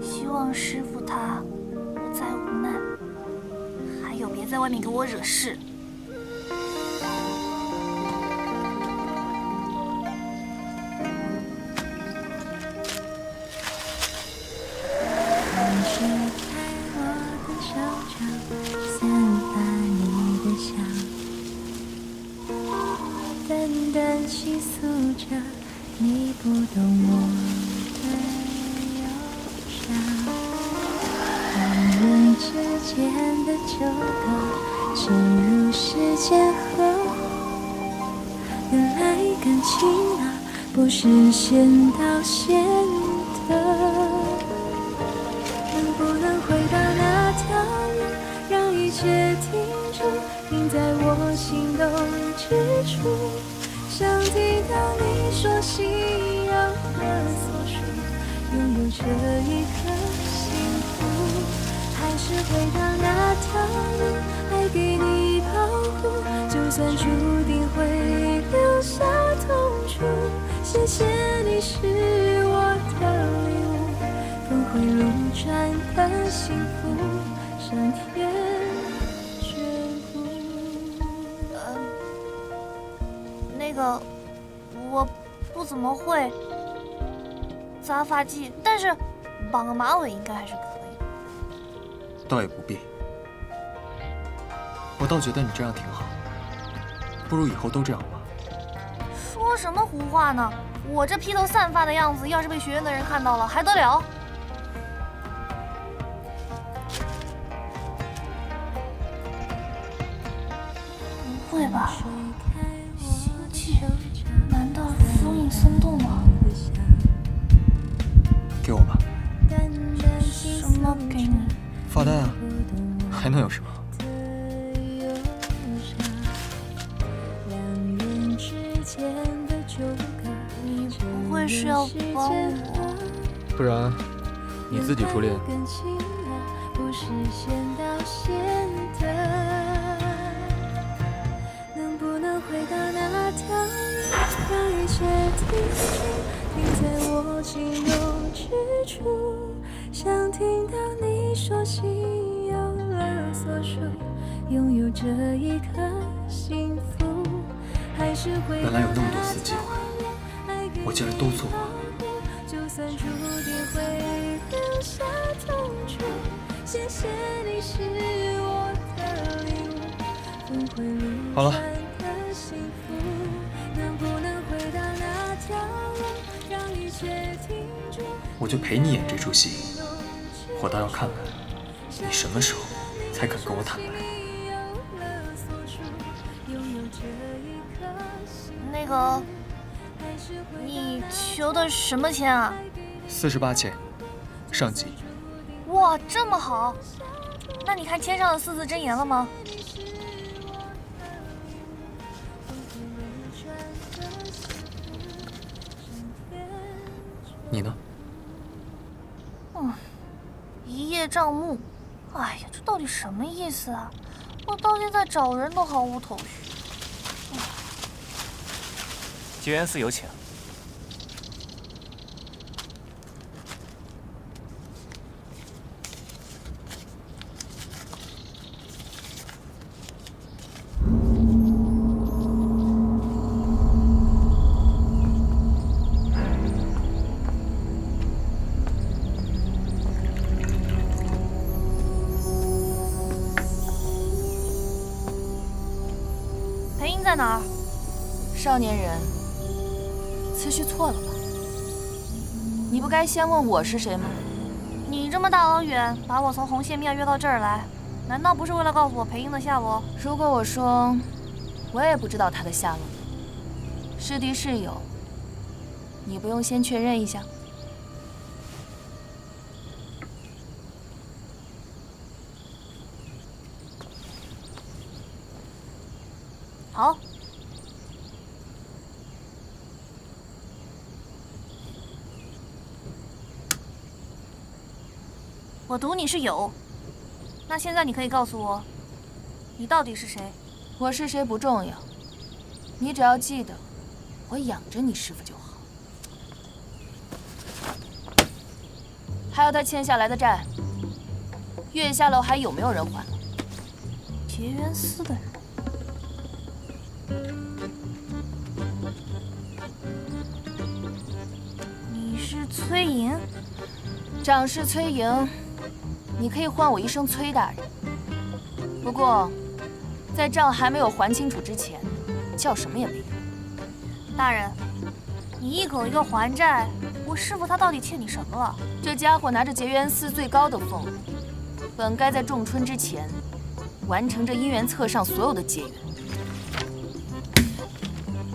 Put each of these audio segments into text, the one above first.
希望师傅他无灾无难，还有别在外面给我惹事。倾诉着你不懂我的忧伤，两人之间的纠葛沉入时间河湖，原来感情啊不是先到先得，能不能回到那条路，让一切停住，停在我心动之处，想听到你说心有了所属，拥有这一刻幸福，还是回到那条路，爱给你保护，就算注定会留下痛楚，谢谢你是我的礼物，峰回路转的幸福，上天我不怎么会扎发髻，但是绑个马尾应该还是可以的。倒也不必，我倒觉得你这样挺好，不如以后都这样吧。说什么胡话呢？我这披头散发的样子，要是被学院的人看到了，还得了？不会吧？心悸？难道封印松动了？给我吧。什么给你？发呆啊，还能有什么？你不会是要帮我？不然你自己出力。能不能回到那条路，让一切停住，停在我心动之处，想听到你说心有了所属，拥有这一刻幸福，还是回到原来有那么多次机会，我竟然都错过了。就算注定会留下痛楚，谢谢你是我的礼物，峰回路转的幸福，能不能回到那条路，让一切停住？我就陪你演这出戏，我倒要看看你什么时候才肯跟我坦白。那个，你求的什么签啊48签，上级。哇，这么好！那你看签上的4字真言了吗？你呢？一叶障目。哎呀，这到底什么意思啊？我到现在找人都毫无头绪。结缘寺有请。裴英在哪儿？少年人，次序错了吧？你不该先问我是谁吗？你这么大老远把我从红线庙约到这儿来，难道不是为了告诉我裴英的下落？如果我说，我也不知道他的下落，是敌是友，你不用先确认一下？好。我赌你是有。那现在你可以告诉我，你到底是谁？我是谁不重要，你只要记得，我养着你师傅就好。还有他欠下来的债，月下楼还有没有人还了？结缘司的人。你是崔莹？长是崔莹，你可以唤我一声崔大人。不过，在账还没有还清楚之前，叫什么也没用。大人，你一口一个还债，我师傅他到底欠你什么了？这家伙拿着结缘司最高的俸禄，本该在仲春之前完成这姻缘册上所有的结缘。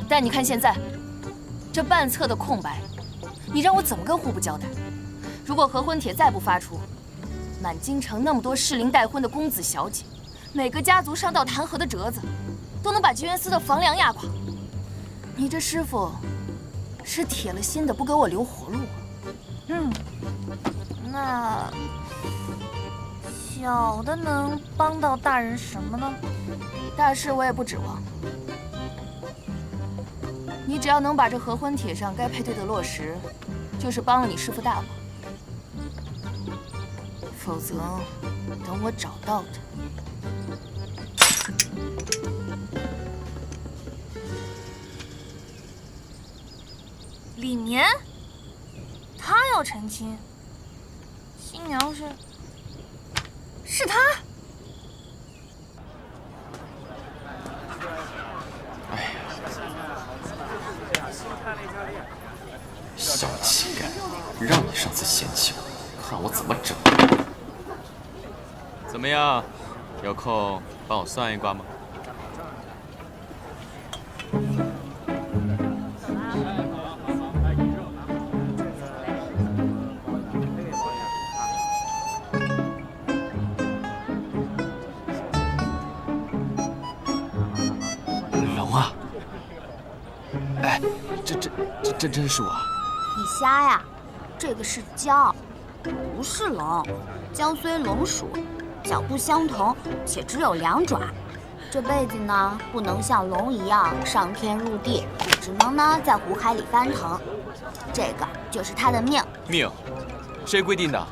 但你看现在，这半册的空白，你让我怎么跟户部交代？如果合婚帖再不发出，满京城那么多适龄待婚的公子小姐，每个家族上到弹劾的折子，都能把结缘司的房梁压垮。你这师傅是铁了心的不给我留活路啊！那小的能帮到大人什么呢？大事我也不指望，你只要能把这合婚帖上该配对的落实，就是帮了你师傅大忙。否则，等我找到他。李年，他要成亲，新娘是他。哎呀，小气概，让你上次嫌弃我，看我怎么整。怎么样？有空帮我算一卦吗？龙啊！哎，这真是我？你瞎呀！这个是蛟，不是龙。蛟虽龙属，脚不相同，且只有2爪。这辈子呢，不能像龙一样上天入地，只能呢在湖海里翻腾。这个就是他的命。命？谁规定的？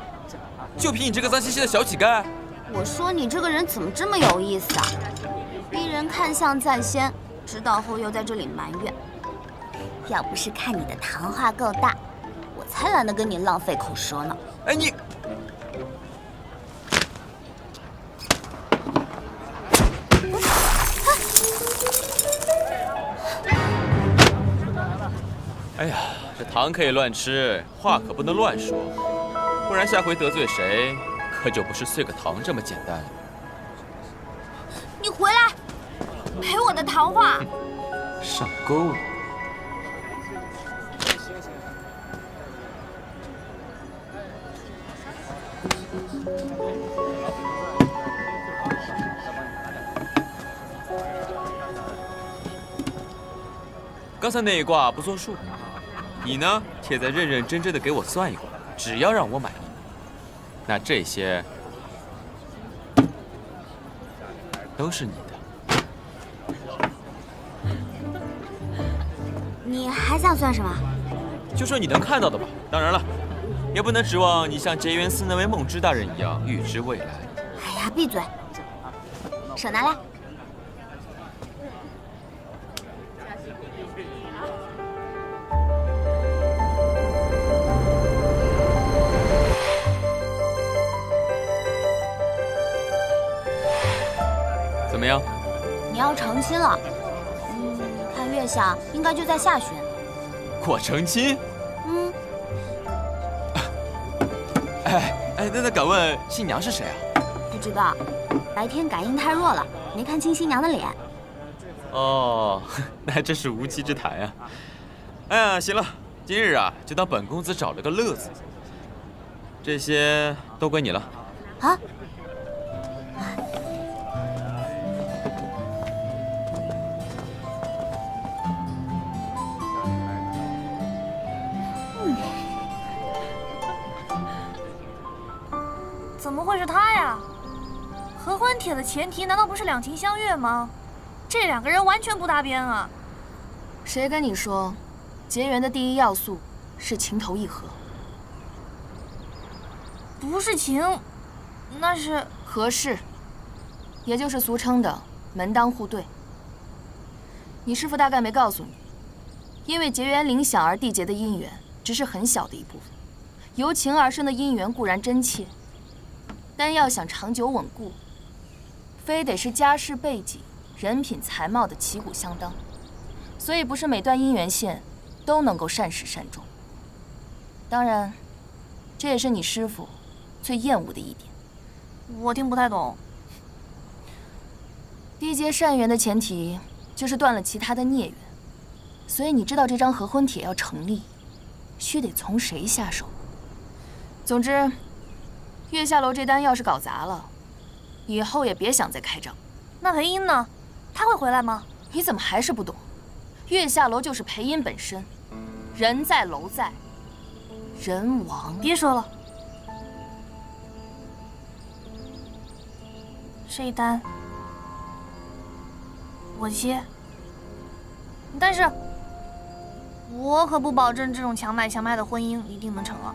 就凭你这个脏兮兮的小乞丐？我说你这个人怎么这么有意思啊！逼人看相在先，知道后又在这里埋怨。要不是看你的谈话够大，我才懒得跟你浪费口舌呢。哎你！哎呀，这糖可以乱吃，话可不能乱说，不然下回得罪谁，可就不是碎个糖这么简单了。你回来，赔我的糖话。上钩了。刚才那一卦不作数，你呢，且再认认真真的给我算一卦，只要让我满意，那这些都是你的。你还想算什么？就说你能看到的吧。当然了，也不能指望你像结缘司那位梦之大人一样预知未来。哎呀，闭嘴！手拿来。怎么样？你要成亲了，看月相应该就在下旬。我成亲？那敢问新娘是谁啊？不知道，白天感应太弱了，没看清新娘的脸。哦，那还真是无稽之谈呀。哎呀，行了，今日啊，就当本公子找了个乐子。这些都归你了。啊？怎么会是他呀？合婚帖的前提难道不是两情相悦吗？这2个人完全不搭边啊！谁跟你说，结缘的第一要素是情投意合？不是情，那是合适，也就是俗称的门当户对。你师父大概没告诉你，因为结缘铃响而缔结的姻缘只是很小的一部分，由情而生的姻缘固然真切，但要想长久稳固，非得是家世背景、人品才貌的旗鼓相当，所以不是每段姻缘线都能够善始善终。当然，这也是你师父最厌恶的一点。我听不太懂。缔结善缘的前提就是断了其他的孽缘，所以你知道这张合婚帖要成立，须得从谁下手。总之，月下楼这单要是搞砸了，以后也别想再开张。那裴英呢？他会回来吗？你怎么还是不懂？月下楼就是裴英本身，人在楼在，人亡。别说了，这一单我接，但是我可不保证这种强买强卖的婚姻一定能成啊。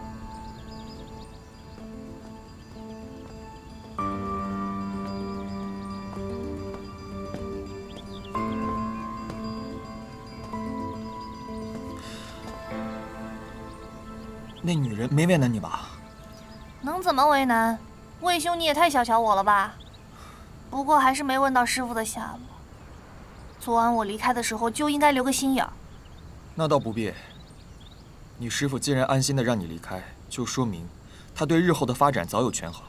那女人没为难你吧？能怎么为难？魏兄，你也太小瞧我了吧！不过还是没问到师傅的下落。昨晚我离开的时候就应该留个心眼儿。那倒不必。你师傅既然安心的让你离开，就说明他对日后的发展早有权衡。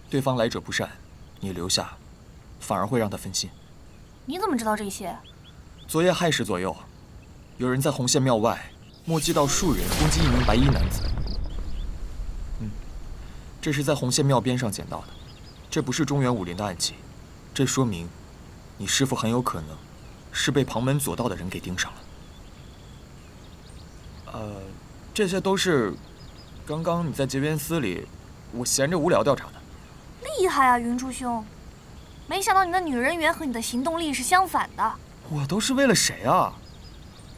对方来者不善，你留下，反而会让他分心。你怎么知道这些？昨夜亥时左右，有人在红线庙外目击到数人攻击一名白衣男子。这是在红线庙边上捡到的，这不是中原武林的暗器，这说明你师傅很有可能是被旁门左道的人给盯上了。这些都是刚刚你在结缘司里，我闲着无聊调查的。厉害啊，云珠兄！没想到你的女人缘和你的行动力是相反的。我都是为了谁啊？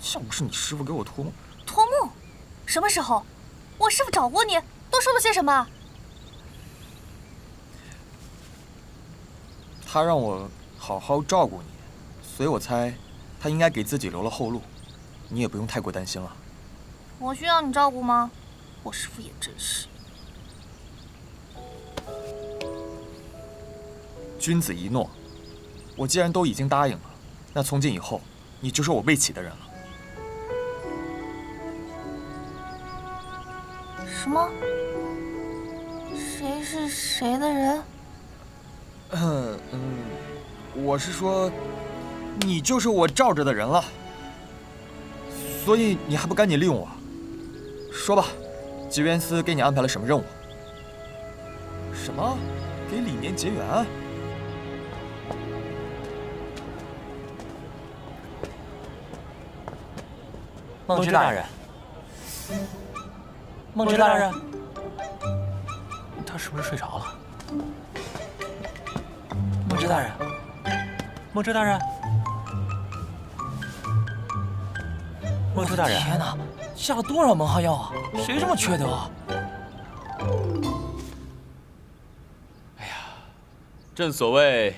像不是你师傅给我托梦。托梦？什么时候？我师傅找过你，都说了些什么？他让我好好照顾你，所以我猜他应该给自己留了后路，你也不用太过担心了。我需要你照顾吗？我师傅也真是。君子一诺，我既然都已经答应了，那从今以后你就是我魏启的人了。什么？谁是谁的人？我是说，你就是我罩着的人了，所以你还不赶紧利用我？说吧，结缘司给你安排了什么任务？什么？给李年结缘？梦之大人，梦之大人，他是不是睡着了？梦之大人，梦之大人，梦之大人！天哪，下了多少蒙汗药啊？谁这么缺德啊？哎呀，正所谓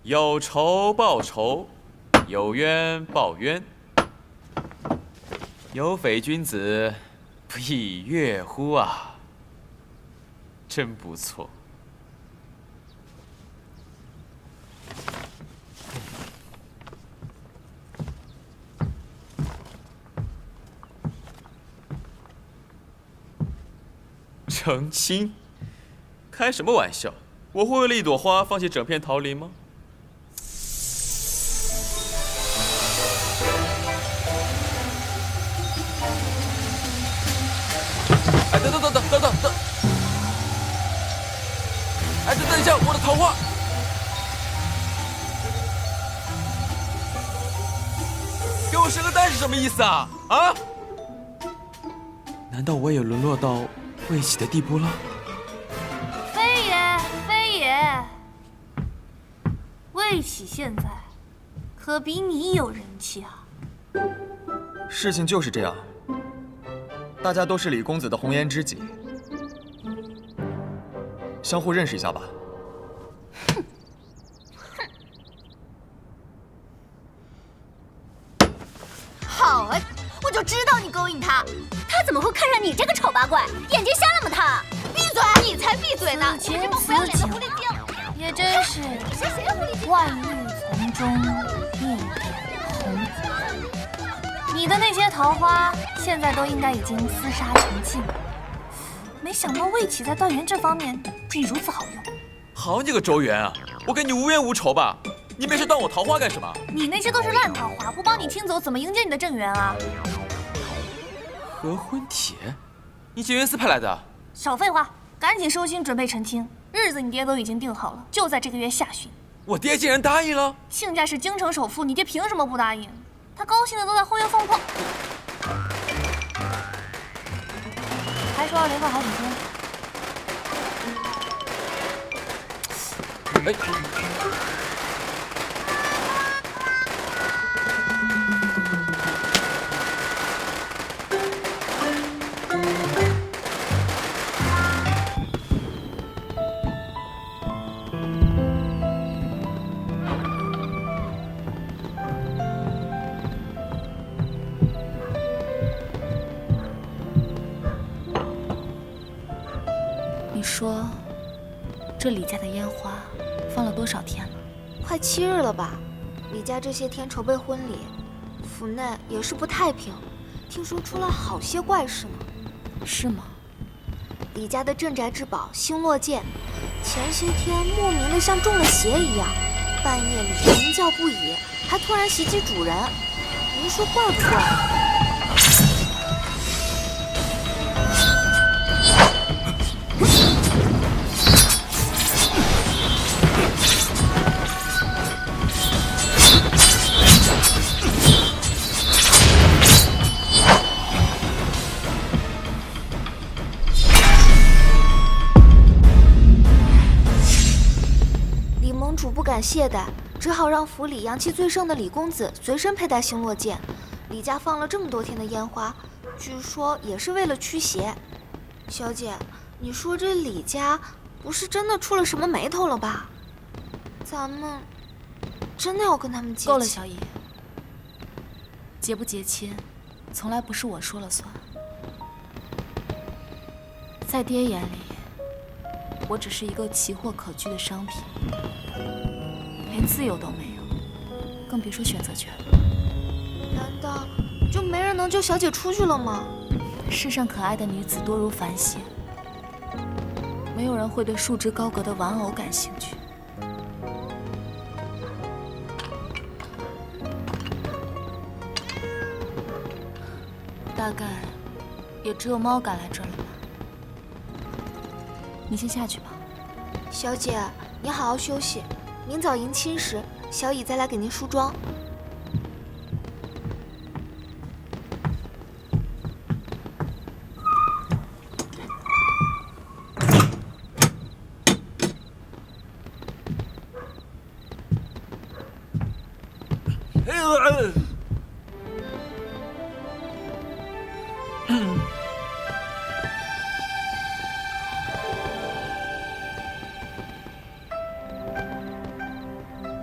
有仇报仇，有冤报冤，有匪君子，不亦乐乎啊！真不错。成亲？开什么玩笑！我会为了一朵花放弃整片桃林吗？哎，等！哎，等一下，我的桃花！给我生个蛋是什么意思啊？啊？难道我也沦落到魏启的地步了？非也，魏启现在可比你有人气啊！事情就是这样，大家都是李公子的红颜知己，相互认识一下吧。好啊，我就知道你勾引他，他怎么会看上你这个丑八怪？眼睛瞎了吗他？闭嘴！你才闭嘴呢！此情你这帮不要脸的狐狸精！也真是万绿丛中一点红。你的那些桃花，现在都应该已经厮杀成尽了。没想到魏启在断缘这方面竟如此好用。好你个周元啊！我跟你无冤无仇吧？你没事断我桃花干什么？你那些都是烂桃花，不帮你清走，怎么迎接你的正缘啊？合婚帖？你结缘司派来的？少废话，赶紧收心，准备成亲。日子你爹都已经定好了，就在这个月下旬。我爹竟然答应了？亲家是京城首富，你爹凭什么不答应？他高兴的都在后院放炮，还说要连放好几天。哎，你说，这李家的烟花放了多少天了？快7日了吧？李家这些天筹备婚礼，府内也是不太平，听说出了好些怪事呢。是吗？李家的镇宅之宝星落剑，前些天莫名的像中了邪一样，半夜里鸣叫不已，还突然袭击主人。您说怪不怪？不敢懈怠，只好让府里阳气最盛的李公子随身佩戴星落剑。李家放了这么多天的烟花，据说也是为了驱邪。小姐，你说这李家不是真的出了什么眉头了吧？咱们真的要跟他们结亲？够了，小姨，结不结亲，从来不是我说了算。在爹眼里，我只是一个奇货可居的商品。连自由都没有，更别说选择权了。难道就没人能救小姐出去了吗？世上可爱的女子多如繁星，没有人会对束之高阁的玩偶感兴趣。大概也只有猫赶来这儿了吧。你先下去吧。小姐，你好好休息。明早迎亲时，小乙再来给您梳妆。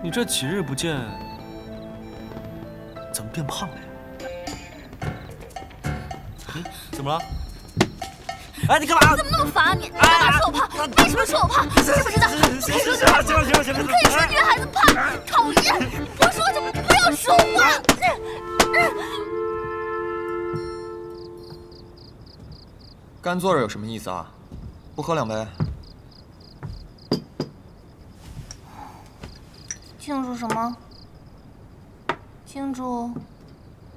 你这几日不见，怎么变胖了呀？怎么了？哎，你干嘛？你怎么那么烦啊你？干嘛说我胖？为什么说我胖？知不知道？行，可以说女孩子胖，讨厌！不说就不要说话。干坐着有什么意思啊？不喝2杯？庆祝什么？庆祝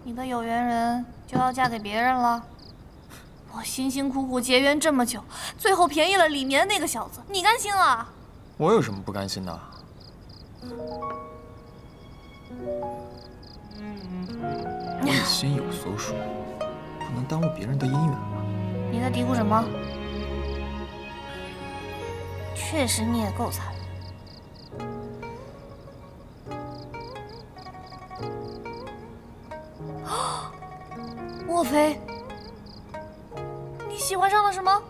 你的有缘人就要嫁给别人了？我辛辛苦苦结缘这么久，最后便宜了里面那个小子，你甘心啊？我有什么不甘心的？我也心有所属，不能耽误别人的姻缘吧？你在嘀咕什么？确实你也够惨。莫非你喜欢上了什么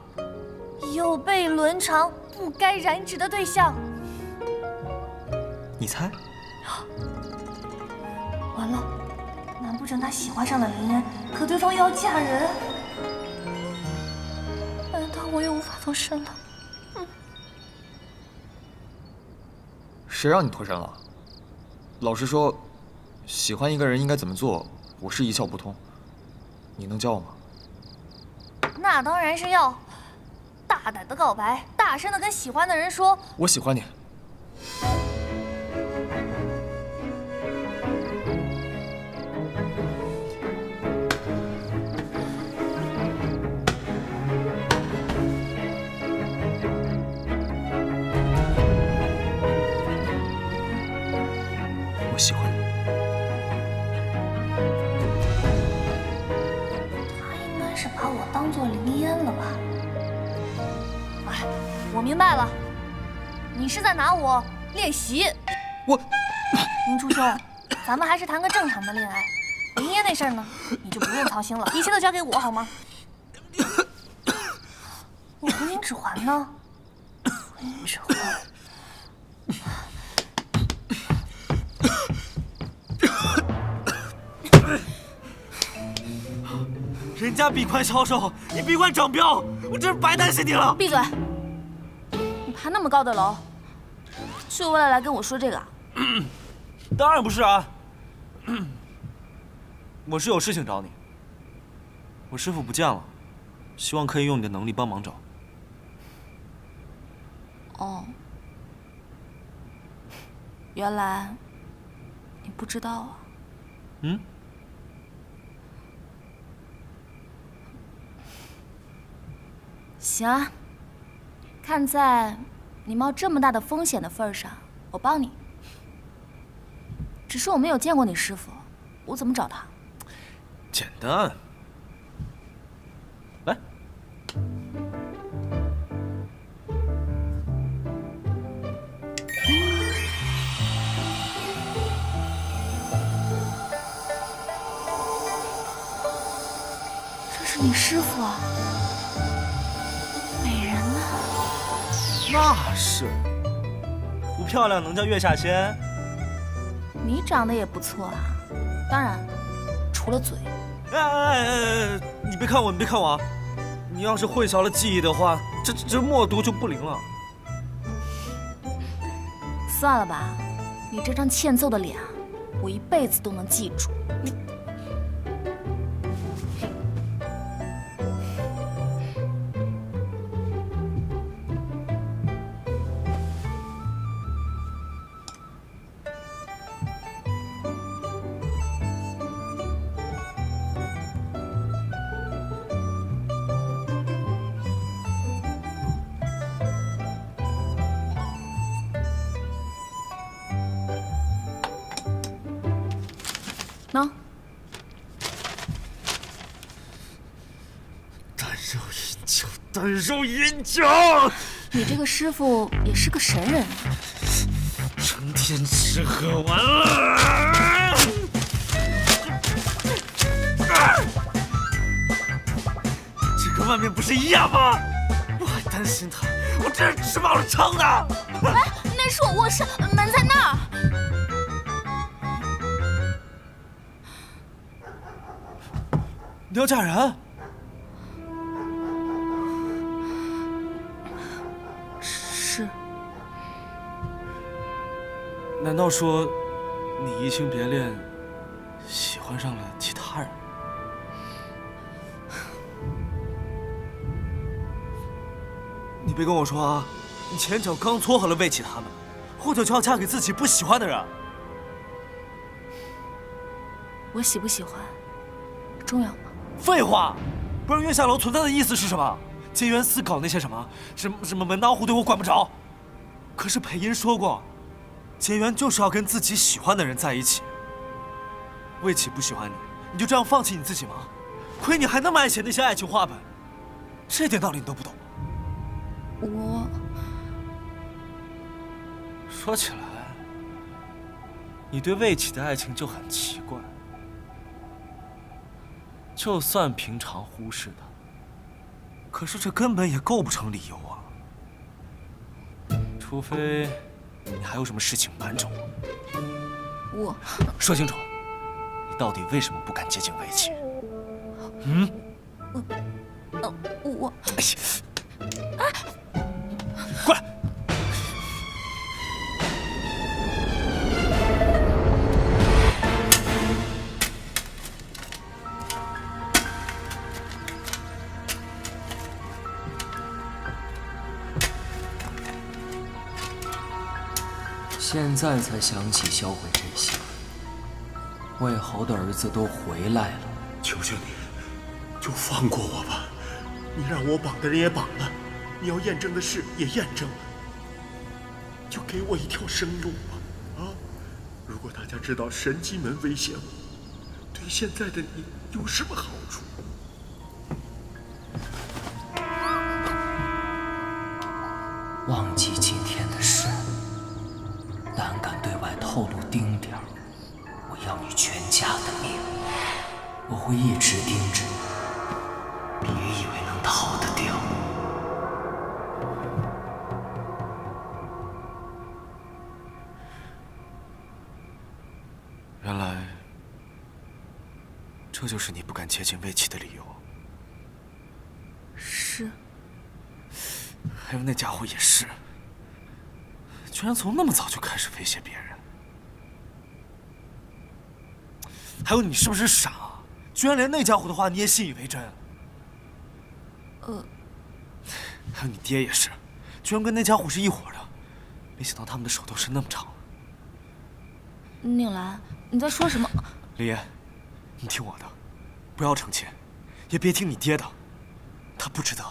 有悖伦常、不该染指的对象。你猜？完了，难不成他喜欢上了林恩，可对方又要嫁人？难道我也无法脱身了？谁让你脱身了？老实说，喜欢一个人应该怎么做，我是一窍不通。你能教我吗？那当然是要大胆的告白，大声的跟喜欢的人说：“我喜欢你。”我喜欢你。他应该是把我当做林烟了吧？哎，我明白了，你是在拿我练习。我，林初兄，咱们还是谈个正常的恋爱。林烟那事儿呢，你就不用操心了，一切都交给我好吗？你婚姻指环呢？婚姻指环。人家闭关销售，你闭关整标，我真是白担心你了。闭嘴！你爬那么高的楼，就为了来跟我说这个啊？当然不是啊，我是有事情找你。我师傅不见了，希望可以用你的能力帮忙找。哦，原来你不知道啊。嗯。行啊，看在你冒这么大的风险的份上，我帮你。只是我没有见过你师傅，我怎么找他？简单，来。这是你师傅啊？那是，不漂亮能叫月下仙？你长得也不错啊，当然，除了嘴。哎，你别看我，你别看我啊！你要是混淆了记忆的话，这默读就不灵了。算了吧，你这张欠揍的脸啊，我一辈子都能记住。喏，丹肉饮酒，丹肉饮酒。你这个师傅也是个神人啊！成天吃喝玩乐，这跟外面不是一样吗？我还担心他，我真是吃饱了撑的。哎，那是我卧室，门在那儿。你要嫁人？是。难道说你移情别恋，喜欢上了其他人？你别跟我说啊，你前脚刚撮合了魏启他们，后脚就要嫁给自己不喜欢的人。我喜不喜欢，重要吗？废话，不然月下楼存在的意思是什么？结缘司搞那些什么门当户对，我管不着。可是裴音说过，结缘就是要跟自己喜欢的人在一起。魏启不喜欢你，你就这样放弃你自己吗？亏你还那么爱写那些爱情话本，这点道理你都不懂。我说起来，你对魏启的爱情就很奇怪。就算平常忽视他，可是这根本也构不成理由啊。除非你还有什么事情瞒着我。我说清楚，你到底为什么不敢接近魏琪？我哎呀，过来！现在才想起销毁这些。魏侯的儿子都回来了，求求你，就放过我吧！你让我绑的人也绑了，你要验证的事也验证了，就给我一条生路吧！啊！如果大家知道神机门威胁我，对现在的你有什么好处？忘记今天的事，胆敢对外透露丁点儿，我要你全家的命！我会一直盯着你，别以为能逃得掉。原来，这就是你不敢接近魏琪的理由。是。还有那家伙也是，居然从那么早就开始威胁别人。还有你是不是傻？居然连那家伙的话你也信以为真？还有你爹也是，居然跟那家伙是一伙的，没想到他们的手都是那么长。宁兰，你在说什么？李岩，你听我的，不要成亲，也别听你爹的，他不值得。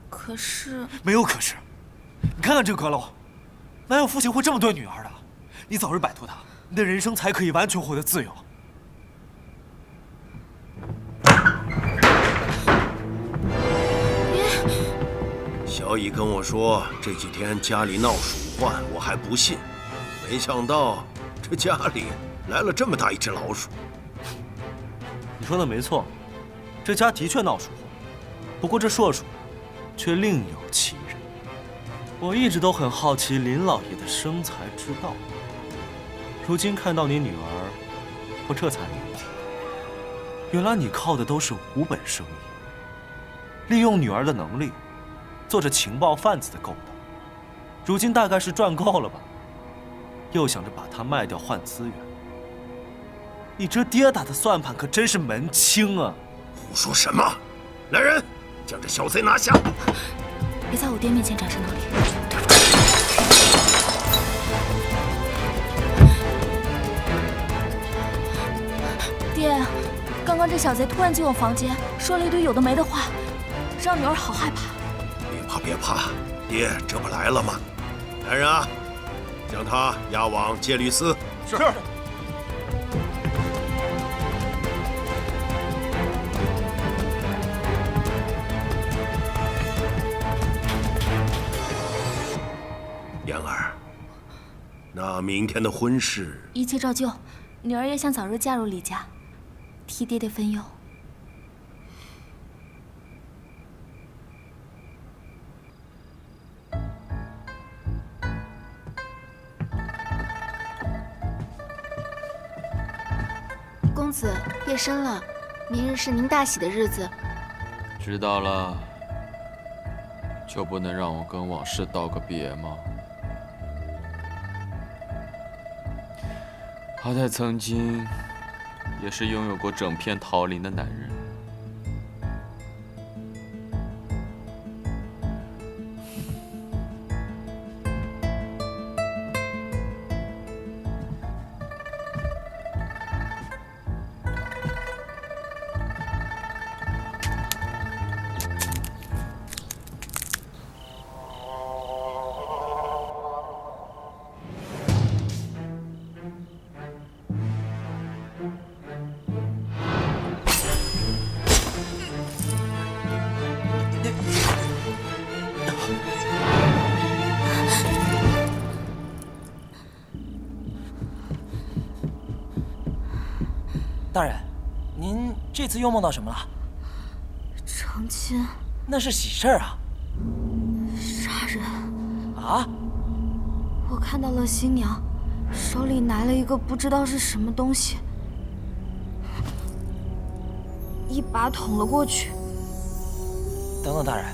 可是没有可是，你看看这个阁楼，哪有父亲会这么对女儿的？你早日摆脱他，你的人生才可以完全获得自由。小乙跟我说这几天家里闹鼠患，我还不信，没想到这家里来了这么大一只老鼠。你说的没错，这家的确闹鼠患，不过这硕鼠却另有其人。我一直都很好奇林老爷的生财之道，如今看到你女儿，我这才明白，原来你靠的都是无本生意，利用女儿的能力，做着情报贩子的勾当。如今大概是赚够了吧，又想着把她卖掉换资源。你这爹打的算盘可真是门清啊！胡说什么？来人，将这小贼拿下！别在我爹面前展示能力。爹，刚刚这小贼突然进我房间，说了一堆有的没的话，让女儿好害怕。别怕别怕，爹这不来了吗？来人啊，将他押往戒律司。是。妍儿，那明天的婚事一切照旧，女儿也想早日嫁入李家，替爹爹分忧。公子夜深了，明日是您大喜的日子。知道了，就不能让我跟往事道个别吗？好歹曾经也是拥有过整片桃林的男人。大人，您这次又梦到什么了？成亲？那是喜事儿啊！杀人？啊？我看到了新娘，手里拿了一个不知道是什么东西，一把捅了过去。等等，大人，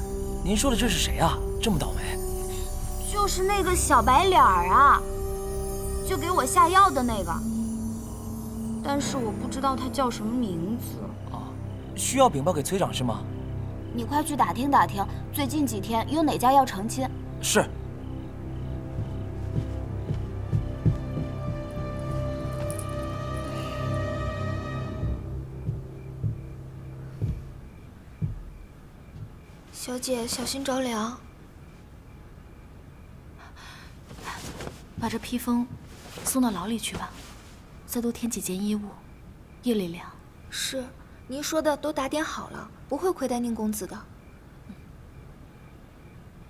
您说的这是谁啊？这么倒霉？就是那个小白脸儿啊，就给我下药的那个。但是我不知道他叫什么名字。哦，需要禀报给崔长是吗？你快去打听打听，最近几天有哪家要成亲。是。小姐，小心着凉。把这披风送到牢里去吧，再多添几件衣物，夜里凉。是，您说的都打点好了，不会亏待宁公子的。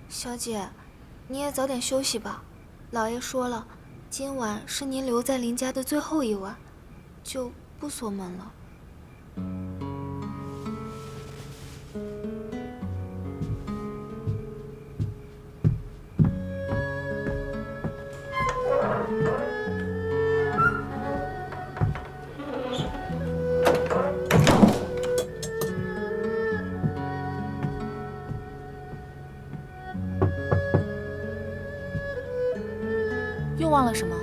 小姐，你也早点休息吧。老爷说了，今晚是您留在林家的最后一晚，就不锁门了。又忘了什么？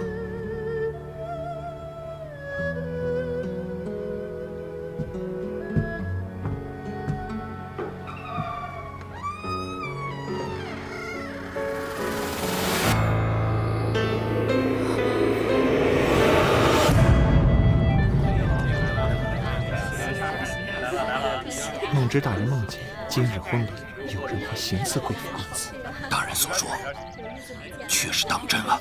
梦之大人梦见今日婚礼有人会行刺贵府公子，大人所说确实当真了。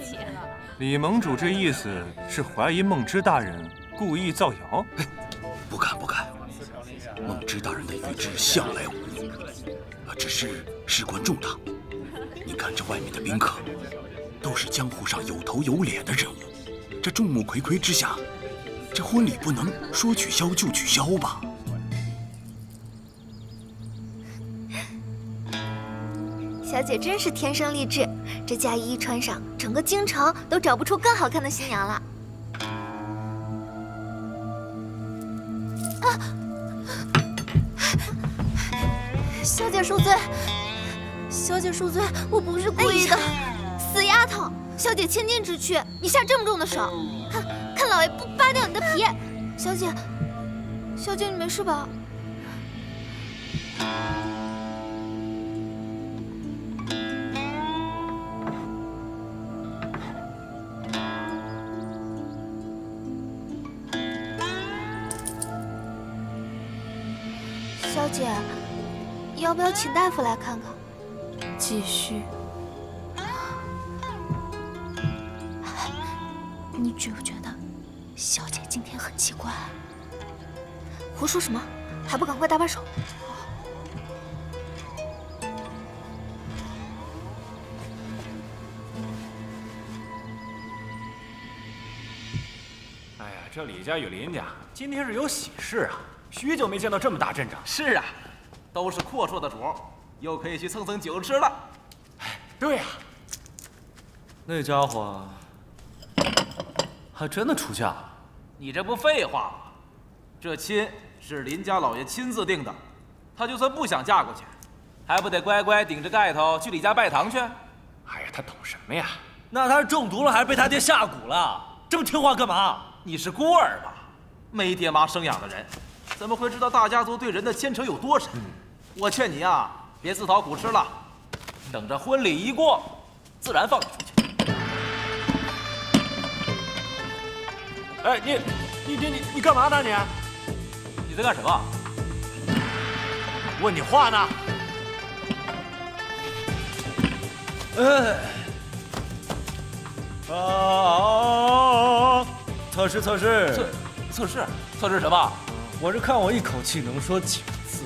李盟主这意思是怀疑梦之大人故意造谣？不敢不敢，梦之大人的预知向来无误，只是事关重大。你看这外面的宾客，都是江湖上有头有脸的人物，这众目睽睽之下，这婚礼不能说取消就取消吧？小姐真是天生丽质，这嫁衣一穿上，整个京城都找不出更好看的新娘了。啊！小姐恕罪，小姐恕罪，我不是故意的。死丫头，小姐千金之躯，你下这么重的手，看老爷不扒掉你的皮！小姐，小姐你没事吧？小姐，要不要请大夫来看看？继续。你觉不觉得小姐今天很奇怪？胡说什么？还不赶快搭把手！哎呀，这李家与林家今天是有喜事啊！许久没见到这么大阵仗。是啊，都是阔绰的主，又可以去蹭蹭酒吃了。哎，对呀，那家伙还真的出嫁了。你这不废话吗？这亲是林家老爷亲自定的，他就算不想嫁过去，还不得乖乖顶着盖头去李家拜堂去？哎呀，他懂什么呀？那他是中毒了还是被他爹下蛊了？这么听话干嘛？你是孤儿吧？没爹妈生养的人，怎么会知道大家族对人的牵扯有多深？我劝你啊，别自讨苦吃了，等着婚礼一过，自然放你出去。哎，你干嘛呢你？你在干什么？问你话呢。测试测试。测试什么？我是看我一口气能说几个字。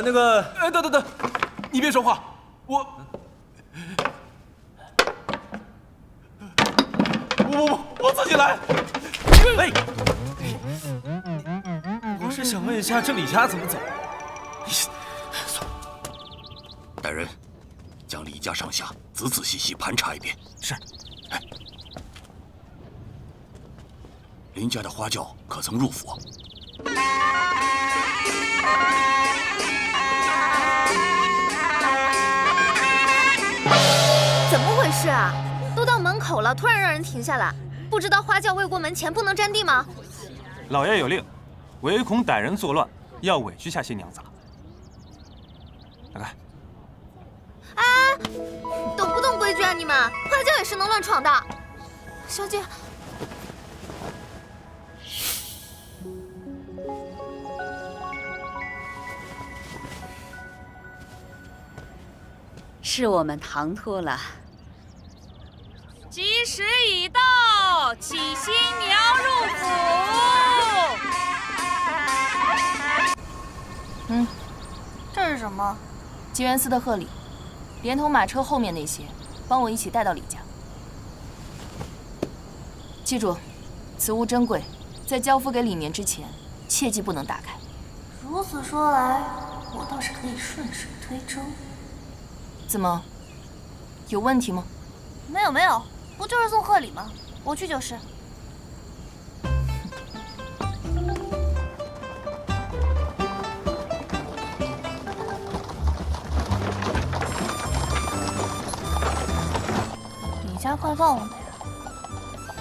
等，你别说话，我自己来。哎，我是想问一下，这李家怎么走？带人，将李家上下仔仔细细盘查一遍。是。哎，林家的花轿可曾入府？怎么回事啊？都到门口了，突然让人停下来，不知道花轿未过门前不能沾地吗？老爷有令，唯恐歹人作乱，要委屈下些娘子了。来看。啊！懂不懂规矩啊你们？花轿也是能乱闯的。小姐。是我们唐突了。吉时已到，启新娘入府。这是什么？吉元司的贺礼，连同马车后面那些，帮我一起带到李家。记住，此物珍贵，在交付给李绵之前，切记不能打开。如此说来，我倒是可以顺水推舟。怎么？有问题吗？没有，不就是送贺礼吗？我去就是。李家快放了没？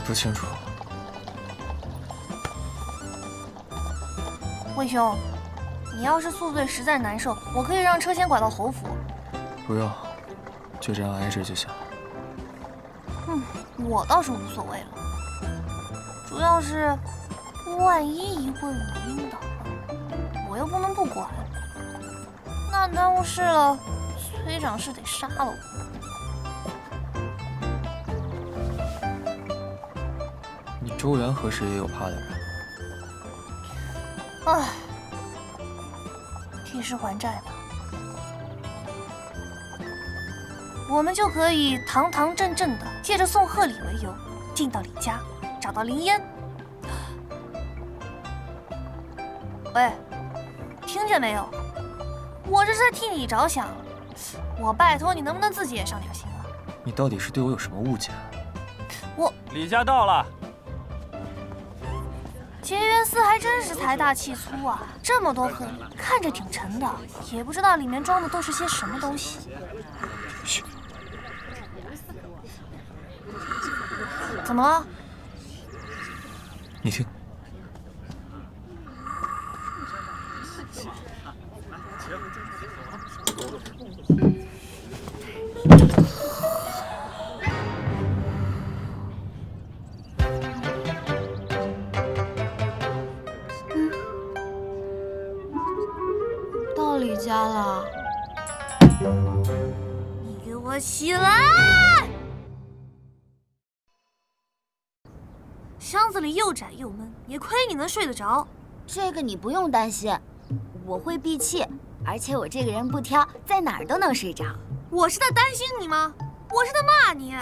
不清楚。魏兄，你要是宿醉实在难受，我可以让车先拐到侯府。不用，就这样挨着就行。我倒是无所谓了，主要是万一一会我晕倒了，我又不能不管，那耽误事了，崔长是得杀了我。你周元何时也有怕的人？唉，替师还债吧。我们就可以堂堂正正的借着送贺礼为由，进到李家，找到林烟。喂，听见没有？我这是在替你着想，我拜托你能不能自己也上点心啊？你到底是对我有什么误解？李家到了。结元司还真是财大气粗啊，这么多贺礼，看着挺沉的，也不知道里面装的都是些什么东西。嘘。怎么了？你听。到李家了。你给我起来！箱子里又窄又闷，也亏你能睡得着。这个你不用担心，我会闭气，而且我这个人不挑，在哪儿都能睡着。我是在担心你吗？我是在骂你。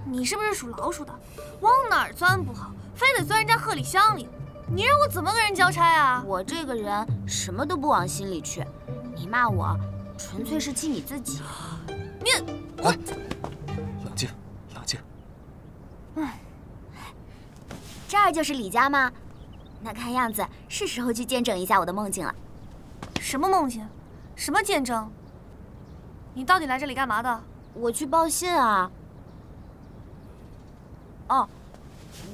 你是不是属老鼠的？往哪儿钻不好，非得钻人家贺礼箱里。你让我怎么跟人交差啊？我这个人什么都不往心里去，你骂我，纯粹是气你自己。你，哎，冷静，冷静。这儿就是李家吗？那看样子是时候去见证一下我的梦境了。什么梦境？什么见证？你到底来这里干嘛的？我去报信啊。哦，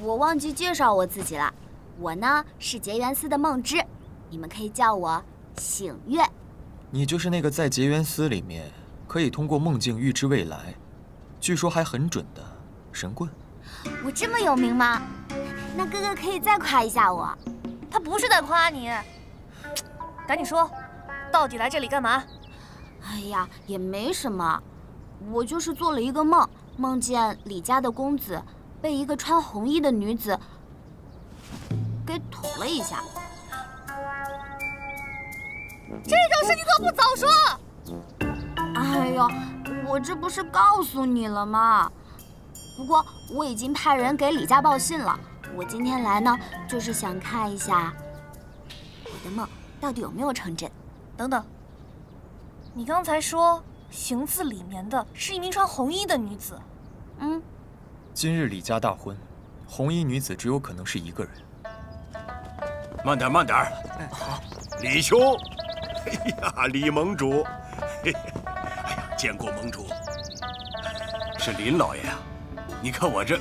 我忘记介绍我自己了。我呢是结元司的梦之，你们可以叫我醒月。你就是那个在结元司里面可以通过梦境预知未来，据说还很准的神棍。我这么有名吗？那哥哥可以再夸一下我。他不是在夸你，赶紧说，到底来这里干嘛？哎呀，也没什么，我就是做了一个梦，梦见李家的公子被一个穿红衣的女子给捅了一下。这种事你怎么不早说？哎呦，我这不是告诉你了吗？不过我已经派人给李家报信了。我今天来呢，就是想看一下我的梦到底有没有成真。等等，你刚才说行字里面的是一名穿红衣的女子。今日李家大婚，红衣女子只有可能是一个人。慢点，慢点。好，李兄，哎呀，李盟主，哎呀，见过盟主。是林老爷啊，你看我这，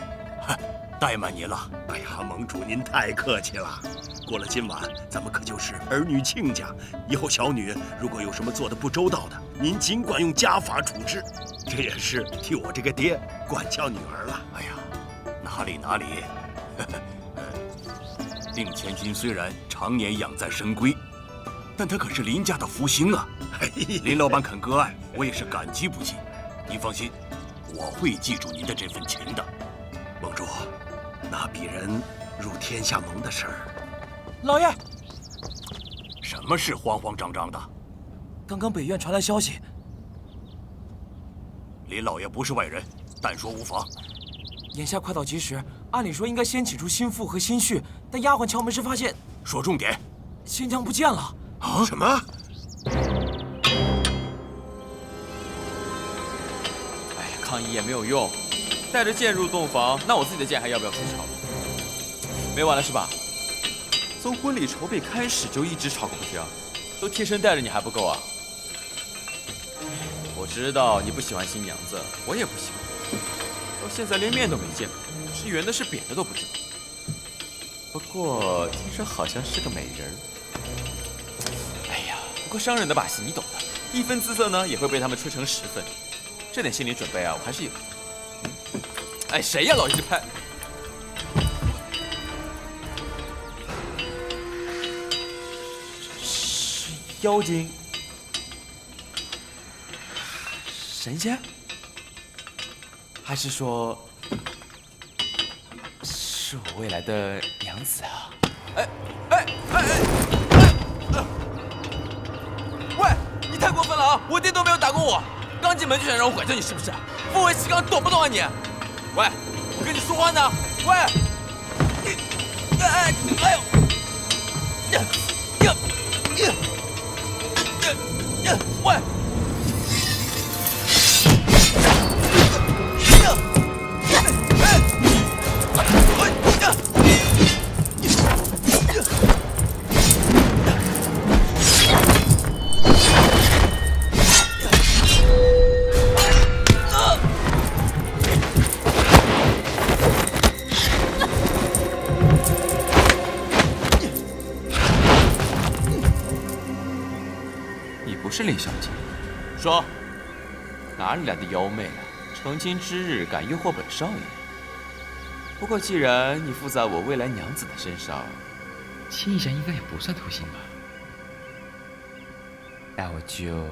怠慢您了。哎呀，盟主您太客气了。过了今晚，咱们可就是儿女亲家。以后小女如果有什么做的不周到的，您尽管用家法处置。这也是替我这个爹管教女儿了。哎呀，哪里，令千金虽然常年养在深闺，但她可是林家的福星啊。林老板肯割爱，我也是感激不尽。您放心，我会记住您的这份情的。盟主，那鄙人入天下盟的事儿，老爷，什么事慌慌张张的？刚刚北院传来消息，林老爷不是外人，但说无妨。眼下快到吉时，按理说应该先起出心腹和心绪，但丫鬟敲门时发现，说重点，新娘不见了。啊？什么？哎呀，抗议也没有用，带着剑入洞房，那我自己的剑还要不要出鞘了？没完了是吧？从婚礼筹备开始就一直吵个不停，都贴身带着你还不够啊？我知道你不喜欢新娘子，我也不喜欢，到现在连面都没见过，是圆的是扁的都不知道。不过听说好像是个美人儿。哎呀，不过商人的把戏你懂的，1分姿色呢也会被他们吹成10分，这点心理准备啊，我还是有。哎，谁呀，老一直拍？是妖精？神仙？还是说是我未来的娘子啊？喂，你太过分了啊！我爹都没有打过我，刚进门就想让我管教你是不是？父为其刚，懂不懂啊你？喂，我跟你说话呢。喂，你，哎呦，喂。你不是林小姐，说哪里来的妖媚啊？成亲之日敢诱惑本少爷？不过既然你附在我未来娘子的身上，亲一下应该也不算偷腥吧？那我就……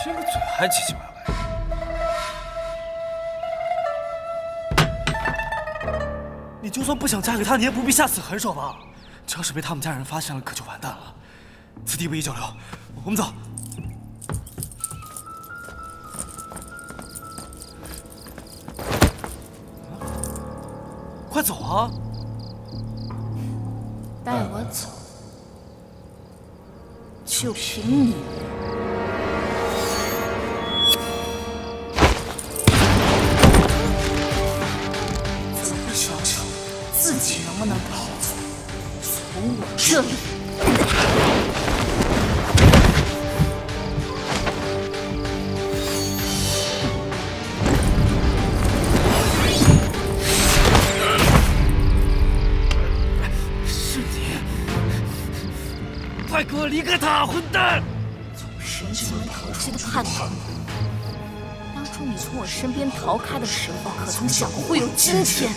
亲个嘴还唧唧歪歪。你就算不想嫁给他，你也不必下此狠手吧？这要是被他们家人发现了，可就完蛋了。此地不宜久留，我们走。快走啊！带我走，就凭你。怎么瞧瞧自己能不能逃走？从我这里。快给我离开他，混蛋！从神之门逃出的叛徒，当初你从我身边逃开的时候，可曾想过会有今天？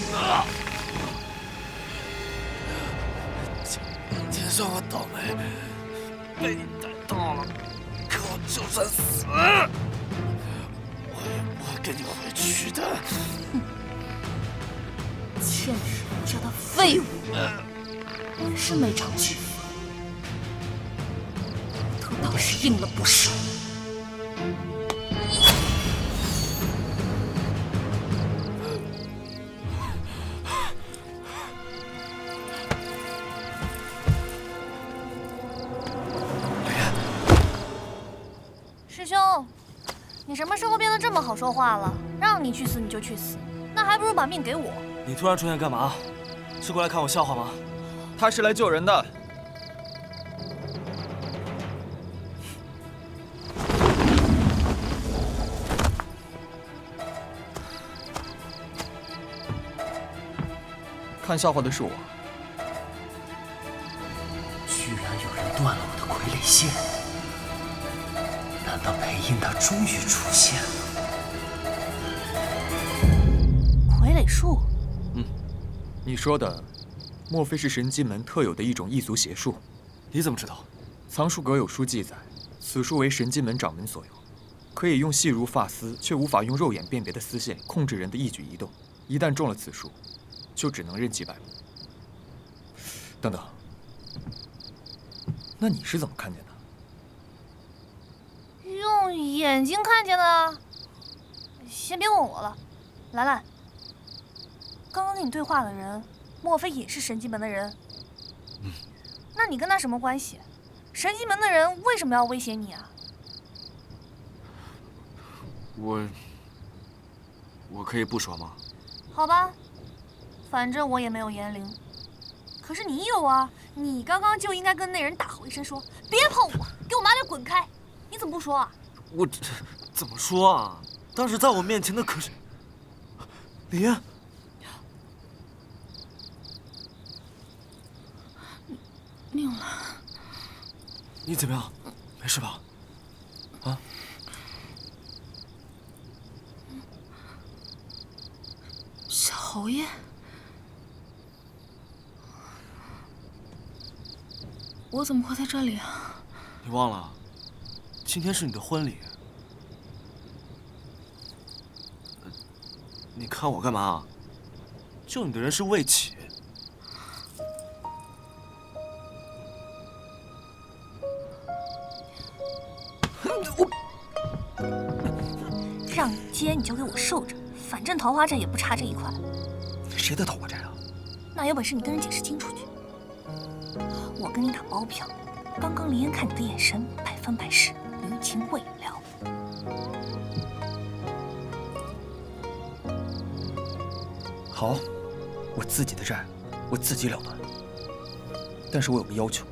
今天算我倒霉，被你逮到了。可我就算死，我也不会跟你回去。许的！欠人家的废物，也是没长去死，都当是应了不是。师兄，你什么时候变得这么好说话了？让你去死你就去死，那还不如把命给我。你突然出现干嘛？是过来看我笑话吗？他是来救人的。看笑话的是我。居然有人断了我的傀儡线，难道裴英他终于出现了？傀儡术？你说的，莫非是神机门特有的一种异族邪术？你怎么知道？藏书阁有书记载，此术为神机门掌门所有，可以用细如发丝却无法用肉眼辨别的丝线控制人的一举一动。一旦中了此术，就只能任其摆布。等等，那你是怎么看见的？用眼睛看见的？先别问我了，兰兰。刚刚跟你对话的人，莫非也是神机门的人？那你跟他什么关系？神机门的人为什么要威胁你啊？我可以不说吗？好吧，反正我也没有言灵。可是你有啊！你刚刚就应该跟那人大吼一声说：“别碰我，给我麻溜滚开！”你怎么不说啊？我怎么说啊？当时在我面前的可是李嫣。宁了。你怎么样？没事吧？啊？小侯爷，我怎么会在这里啊？你忘了，今天是你的婚礼。你看我干嘛？救你的人是魏启。让你接你就给我受着，反正桃花寨也不差这一块。谁的桃花寨啊？那有本事你跟人解释清楚去。我跟你打包票，刚刚林嫣看你的眼神100%是余情未了。好，我自己的债我自己了断，但是我有个要求。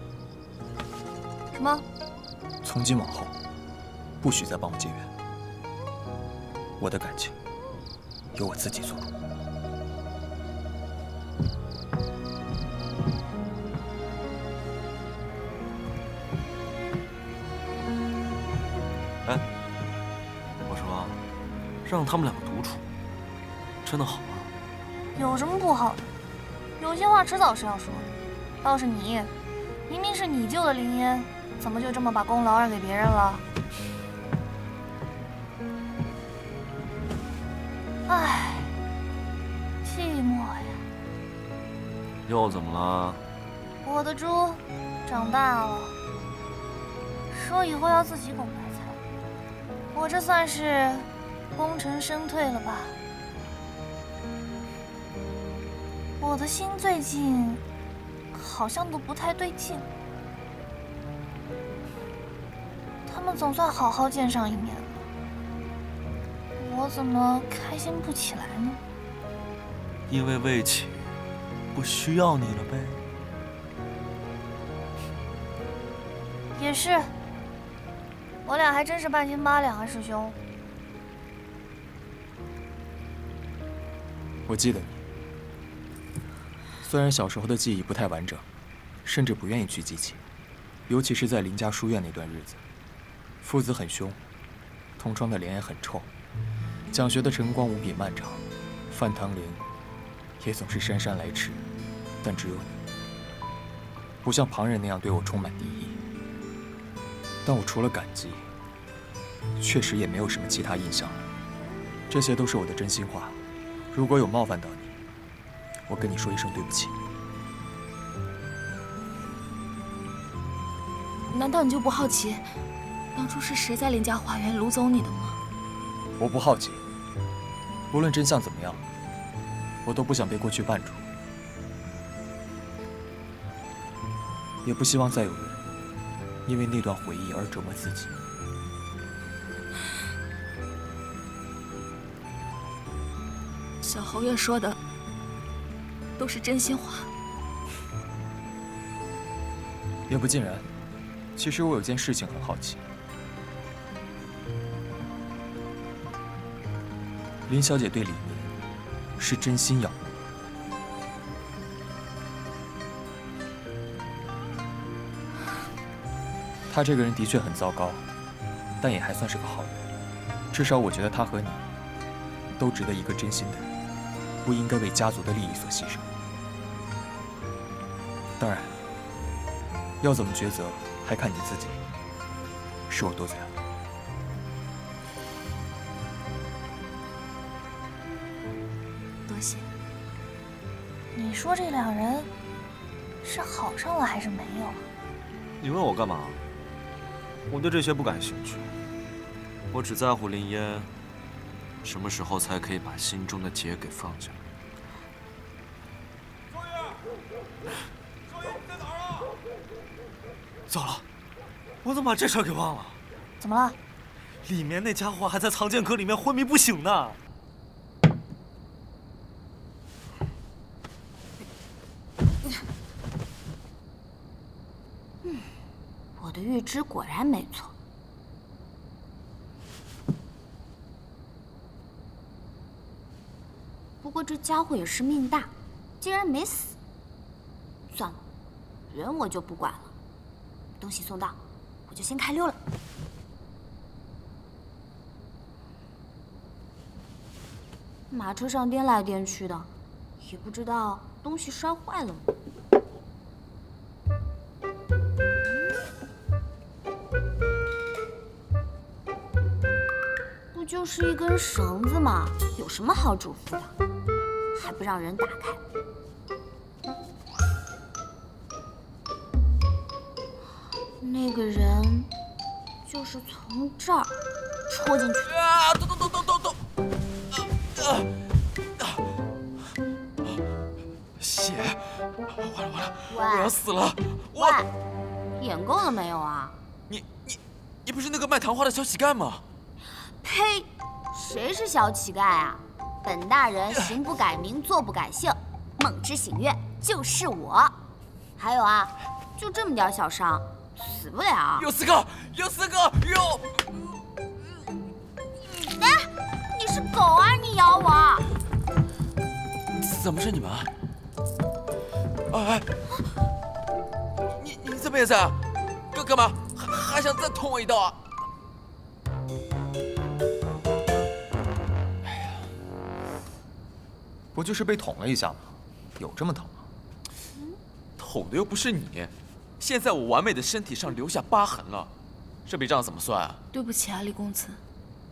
什么？从今往后，不许再帮我结缘。我的感情由我自己做主。哎，我说，让他们两个独处，真的好吗？有什么不好的？有些话迟早是要说的。倒是你，明明是你救的林嫣，怎么就这么把功劳让给别人了？唉，寂寞呀。又怎么了？我的猪长大了，说以后要自己拱白菜，我这算是功成身退了吧？我的心最近好像都不太对劲，他们总算好好见上一面了，我怎么开心不起来呢？因为魏启不需要你了呗。也是，我俩还真是半斤八两啊，师兄。我记得你，虽然小时候的记忆不太完整，甚至不愿意去记起，尤其是在林家书院那段日子，父子很凶，同窗的脸也很臭，讲学的晨光无比漫长，饭堂铃也总是姗姗来迟，但只有你，不像旁人那样对我充满敌意。但我除了感激，确实也没有什么其他印象了。这些都是我的真心话，如果有冒犯到你，我跟你说一声对不起。难道你就不好奇，当初是谁在林家花园掳走你的吗？我不好奇，无论真相怎么样，我都不想被过去绊住，也不希望再有人因为那段回忆而折磨自己。小侯爷说的都是真心话。也不尽然，其实我有件事情很好奇。林小姐对李明是真心仰慕。他这个人的确很糟糕，但也还算是个好人。至少我觉得他和你都值得一个真心的人，不应该为家族的利益所牺牲。当然，要怎么抉择还看你自己。是我多嘴了。多谢。你说这两人是好上了还是没有啊？你问我干嘛？我对这些不感兴趣，我只在乎林烟什么时候才可以把心中的结给放下。糟了，我怎么把这事儿给忘了？怎么了？里面那家伙还在藏剑阁里面昏迷不醒呢。我的预知果然没错。不过这家伙也是命大，竟然没死。算了，人我就不管了。东西送到，我就先开溜了。马车上颠来颠去的，也不知道东西摔坏了吗？不就是一根绳子吗？有什么好嘱咐的？还不让人打开。那个人就是从这儿戳进去的。啊！动！血！完了！我要死了！喂，演够了没有啊？你不是那个卖糖花的小乞丐吗？呸！谁是小乞丐啊？本大人行不改名，坐不改姓，梦之醒月就是我。还有啊，就这么点小伤，死不了。有4个！哎，你是狗啊！你咬我！怎么是你们？哎，你怎么也在啊？干嘛？还想再捅我一刀啊？不就是被捅了一下吗？有这么疼吗？捅的又不是你，现在我完美的身体上留下疤痕了，这笔账怎么算啊？对不起啊，李公子，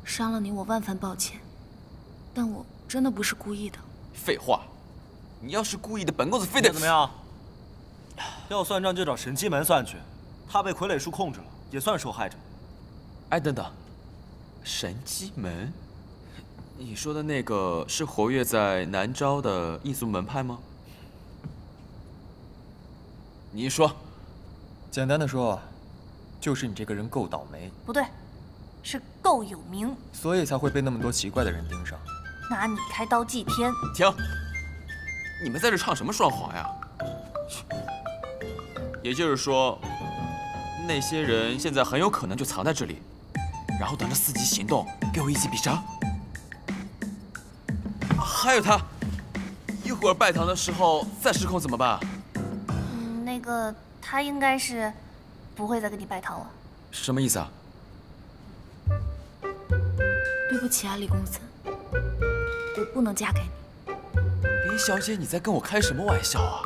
伤了你我万分抱歉，但我真的不是故意的。废话，你要是故意的，本公子非得怎么样？要算账就找神机门算去，他被傀儡术控制了，也算受害者。哎，等等，神机门？你说的那个是活跃在南诏的异族门派吗？你说，简单的说，就是你这个人够倒霉。不对，是够有名，所以才会被那么多奇怪的人盯上，拿你开刀祭天。停！你们在这唱什么双簧呀？也就是说，那些人现在很有可能就藏在这里，然后等着伺机行动，给我一击必杀。还有他，一会儿拜堂的时候再失控怎么办？那个他应该是不会再跟你拜堂了。什么意思啊？对不起啊，李公子，我不能嫁给你。林小姐，你在跟我开什么玩笑啊？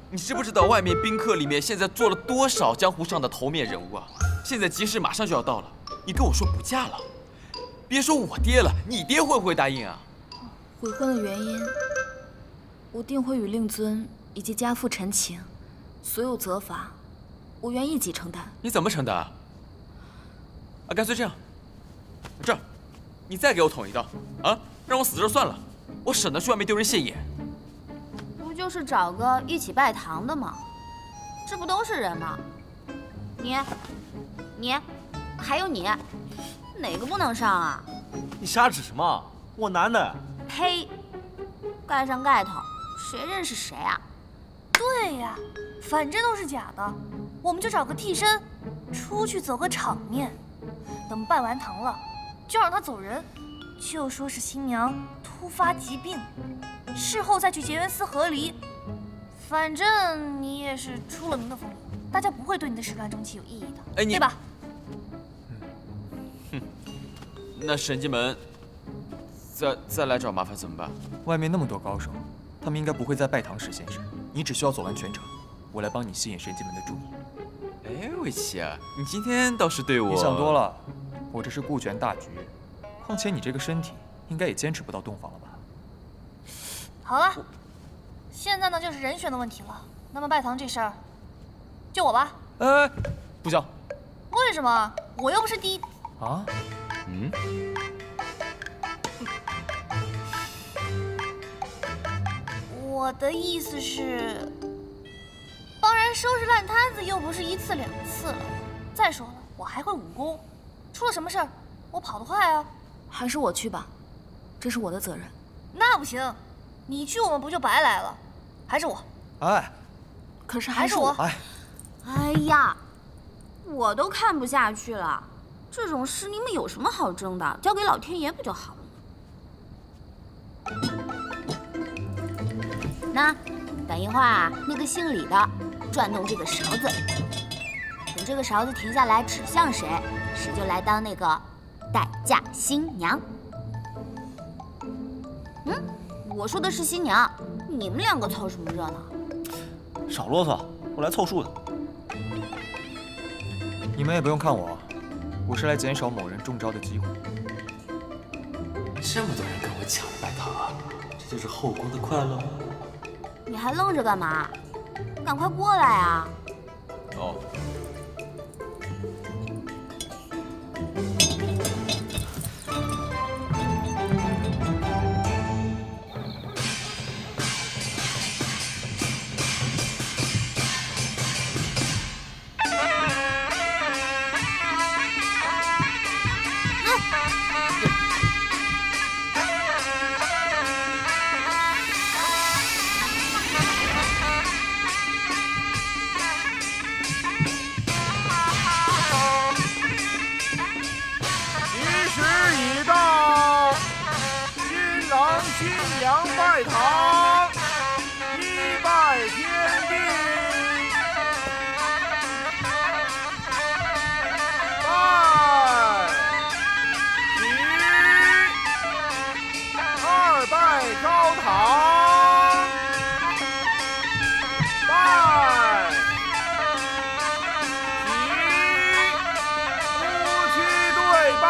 你知不知道外面宾客里面现在坐了多少江湖上的头面人物啊？现在集市马上就要到了，你跟我说不嫁了，别说我爹了，你爹会不会答应啊？悔婚的原因，我定会与令尊以及家父陈情，所有责罚，我愿一己承担。你怎么承担啊？干脆这样，这儿，你再给我捅一刀啊，让我死这算了，我省得去外面丢人现眼。不就是找个一起拜堂的吗？这不都是人吗？你，还有你，哪个不能上啊？你瞎指什么？我男的。呸！盖上盖头，谁认识谁啊？对呀，反正都是假的，我们就找个替身，出去走个场面。等拜完堂了，就让他走人，就说是新娘突发疾病，事后再去结缘司和离。反正你也是出了名的风流，大家不会对你的始乱终弃有异议的，哎，你对吧？那审计门再来找麻烦怎么办？外面那么多高手，他们应该不会在拜堂时现身。你只需要走完全程，我来帮你吸引审计门的注意。哎，魏琪啊，你今天倒是对我……你想多了，我这是顾全大局。况且你这个身体，应该也坚持不到洞房了吧？好了，现在呢就是人选的问题了。那么拜堂这事儿，就我吧。不行。为什么？我又不是第一。啊？嗯？我的意思是，帮人收拾烂摊子又不是一次两次了。再说了，我还会武功，出了什么事儿，我跑得快啊。还是我去吧，这是我的责任。那不行，你去我们不就白来了？还是我。哎，可是还是我。哎呀，我都看不下去了。这种事你们有什么好争的？交给老天爷不就好了吗？那等一会儿啊，那个姓李的转动这个勺子，等这个勺子停下来指向谁，谁就来当那个待嫁新娘。我说的是新娘，你们两个凑什么热闹？少啰嗦，我来凑数的。你们也不用看我，我是来减少某人中招的机会。这么多人跟我抢着拜堂啊，这就是后宫的快乐吗？你还愣着干嘛？赶快过来啊！哦。拜堂，一拜天地，拜喜，二拜高堂，拜喜，夫妻对拜。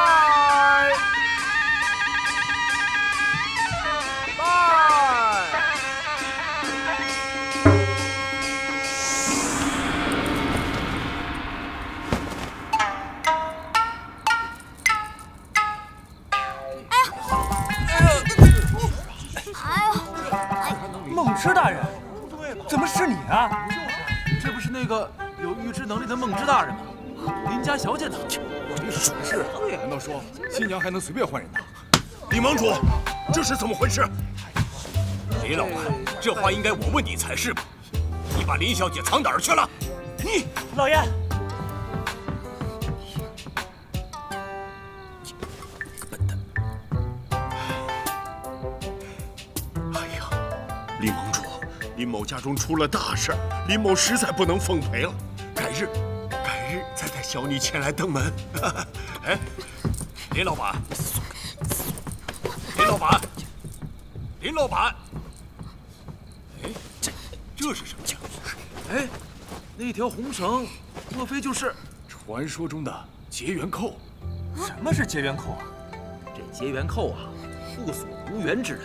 孟芝大人，怎么是你啊？这不是那个有预知能力的孟芝大人吗？林家小姐呢？你蠢事！难道说新娘还能随便换人呐？李盟主，这是怎么回事？林老板，这话应该我问你才是吧？你把林小姐藏哪儿去了？你老爷，李盟主，林某家中出了大事，林某实在不能奉陪了。改日再带小女前来登门。哎，林老板，林老板，林老板，哎，这是什么枪？哎，那条红绳，莫非就是传说中的结缘扣？什么是结缘扣啊？这结缘扣啊，不锁无缘之人，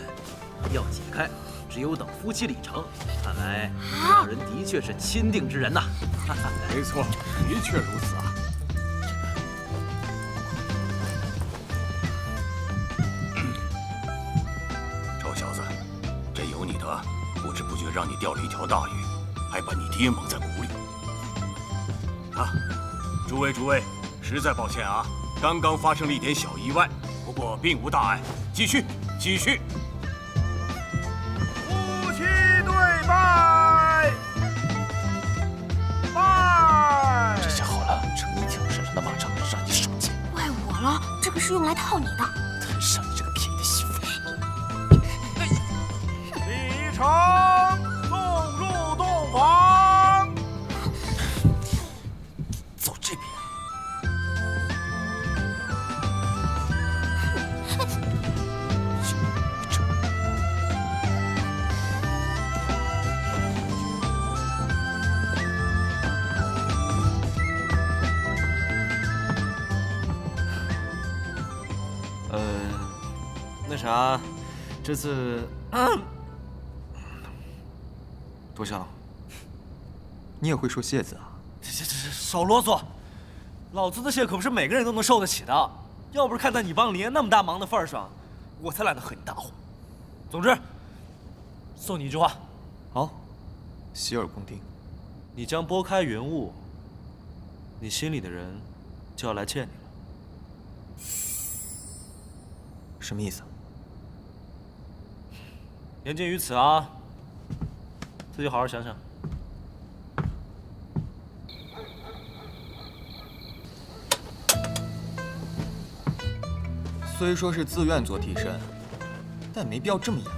要解开，只有等夫妻礼成。看来这两人的确是钦定之人呐。没错，的确如此啊。臭小子，这有你的，不知不觉让你钓了一条大鱼，还把你爹蒙在鼓里。啊，诸位，实在抱歉啊，刚刚发生了一点小意外，不过并无大碍，继续。夫妻对拜，拜。这下好了，这一条闪闪的马掌让你手贱。怪我了，这个是用来套你的。贪上你这个便宜的媳妇。礼已成，送入洞房。走这边。那啥，这次多谢了。你也会说谢字啊？这少啰嗦，老子的谢可不是每个人都能受得起的。要不是看在你帮林那么大忙的份上，我才懒得和你搭伙。总之，送你一句话。好，洗耳恭听。你将拨开云雾，你心里的人就要来见你了。什么意思？言尽于此啊，自己好好想想。虽说是自愿做替身，但没必要这么演吧？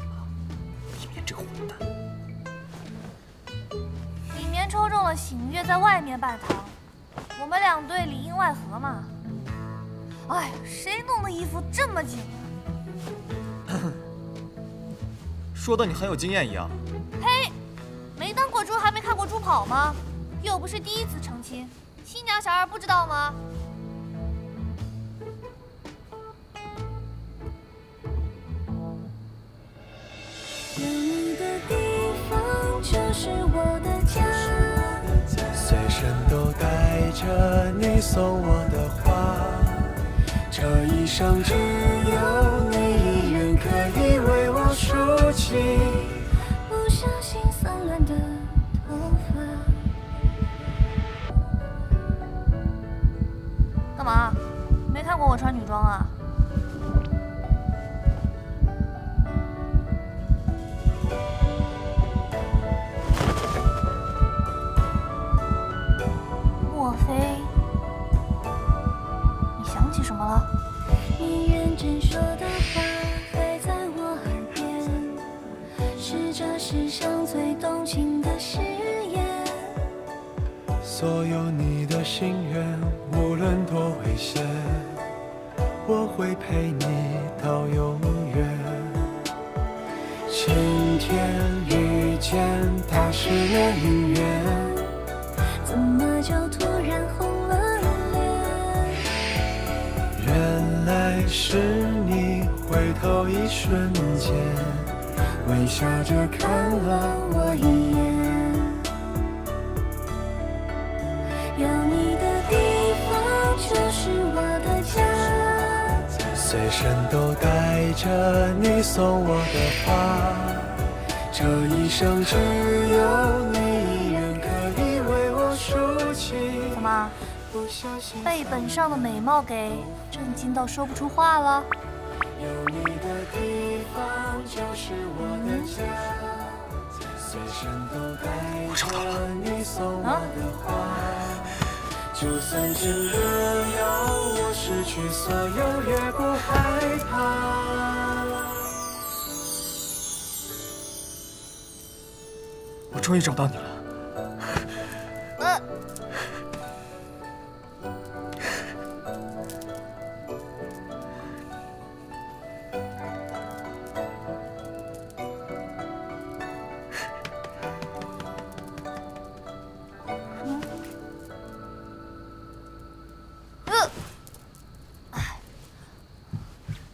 里面这个混蛋。里面抽中了醒月在外面拜堂，我们两队里应外合嘛。哎呀，谁弄的衣服这么紧啊？说的你很有经验一样。呸！没当过猪还没看过猪跑吗？又不是第一次成亲，新娘小二不知道吗？有你的地方就是我的家，随身都带着你送我的花，这一生只有你一人可以为我抒情。不小心散乱的头发。干嘛？没看过我穿女装啊？莫非你想起什么了？你认真说的话还在我耳边，是这世上最动情的誓言。所有你的心愿，无论多危险，我会陪你到永远。晴天遇见他是姻缘，怎么就突然红了脸？原来是你，回头一瞬间，微笑着看了我一眼。有你的地方就是我的家，随身都带着你送我的花，这一生只有你一人可以为我抒情。怎么，被本上的美貌给震惊到说不出话了？有你的地方就是我的家，随身都带着你送我的花，就算真的要我失去所有也不害怕。我终于找到你了。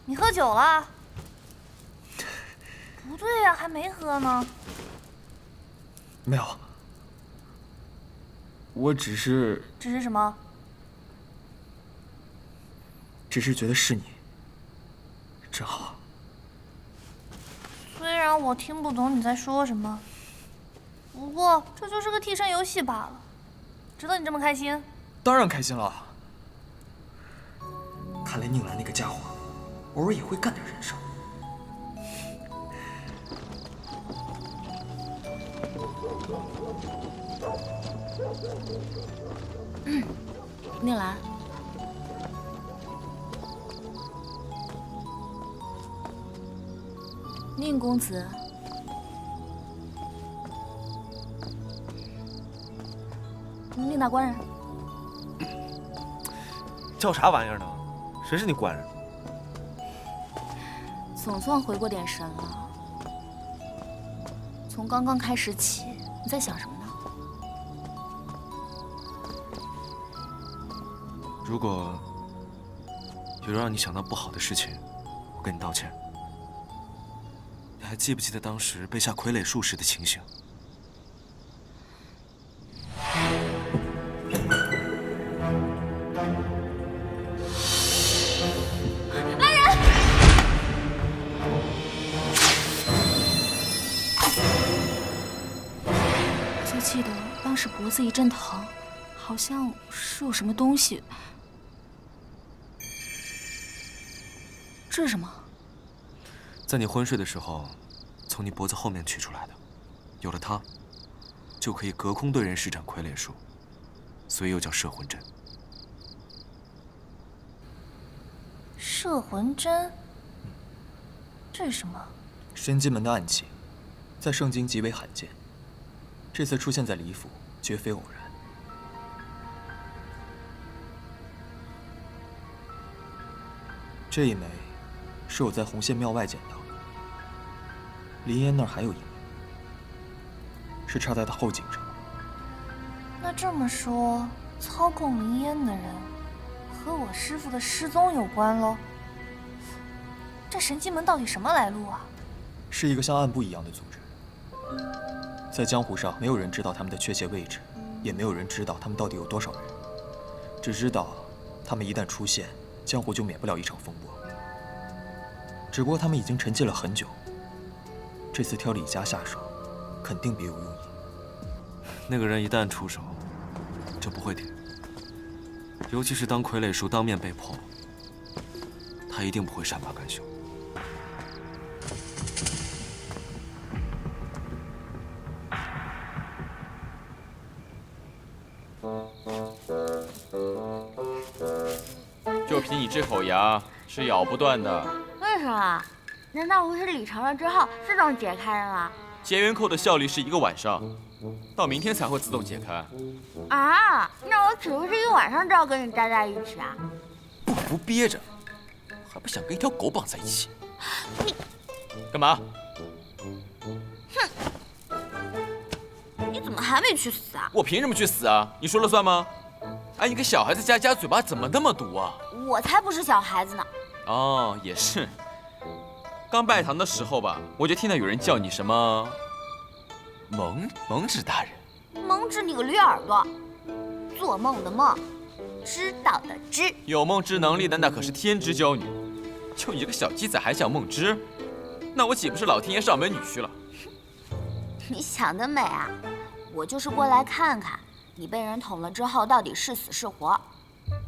你喝酒酒了？不对呀，还没喝呢。没有，我只是什么？只是觉得是你真好。虽然我听不懂你在说什么，不过这就是个替身游戏罢了，值得你这么开心？当然开心了。看来宁兰那个家伙，偶尔也会干点人事。宁兰，宁公子，宁大官人，叫啥玩意儿呢？谁是你官人？总算回过点神了。从刚刚开始起，你在想什么呢？如果有让你想到不好的事情，我跟你道歉。你还记不记得当时被下傀儡术时的情形？来人！就记得当时脖子一阵疼，好像是有什么东西。这是什么？在你昏睡的时候，从你脖子后面取出来的。有了它，就可以隔空对人施展傀儡术，所以又叫摄魂针。摄魂针？这是什么？神机门的暗器，在圣经极为罕见。这次出现在李府，绝非偶然。这一枚是我在红线庙外捡到的，林烟那儿还有一枚，是插在他后颈上。那这么说，操控林烟的人和我师父的失踪有关喽？这神机门到底什么来路啊？是一个像暗部一样的组织，在江湖上没有人知道他们的确切位置，也没有人知道他们到底有多少人，只知道他们一旦出现，江湖就免不了一场风波。只不过他们已经沉寂了很久，这次挑李家下手，肯定别有用意。那个人一旦出手，就不会停。尤其是当傀儡术当面被破，他一定不会善罢甘休。就凭你这口牙，是咬不断的。为什么？难道不是理成了之后自动解开的吗？结缘扣的效力是1个晚上，到明天才会自动解开。啊，那我岂不是一晚上都要跟你待在一起啊？不服憋着，还不想跟一条狗绑在一起？你干嘛？哼！你怎么还没去死啊？我凭什么去死啊？你说了算吗？哎，你个小孩子家嘴巴怎么那么毒啊？我才不是小孩子呢。哦，也是。刚拜堂的时候吧，我就听到有人叫你什么蒙指大人。蒙指你个驴耳朵！做梦的梦，知道的知。有梦之能力的那可是天之娇女，就你这个小鸡仔还想梦之？那我岂不是老天爷上门女婿了？你想得美啊！我就是过来看看你被人捅了之后到底是死是活。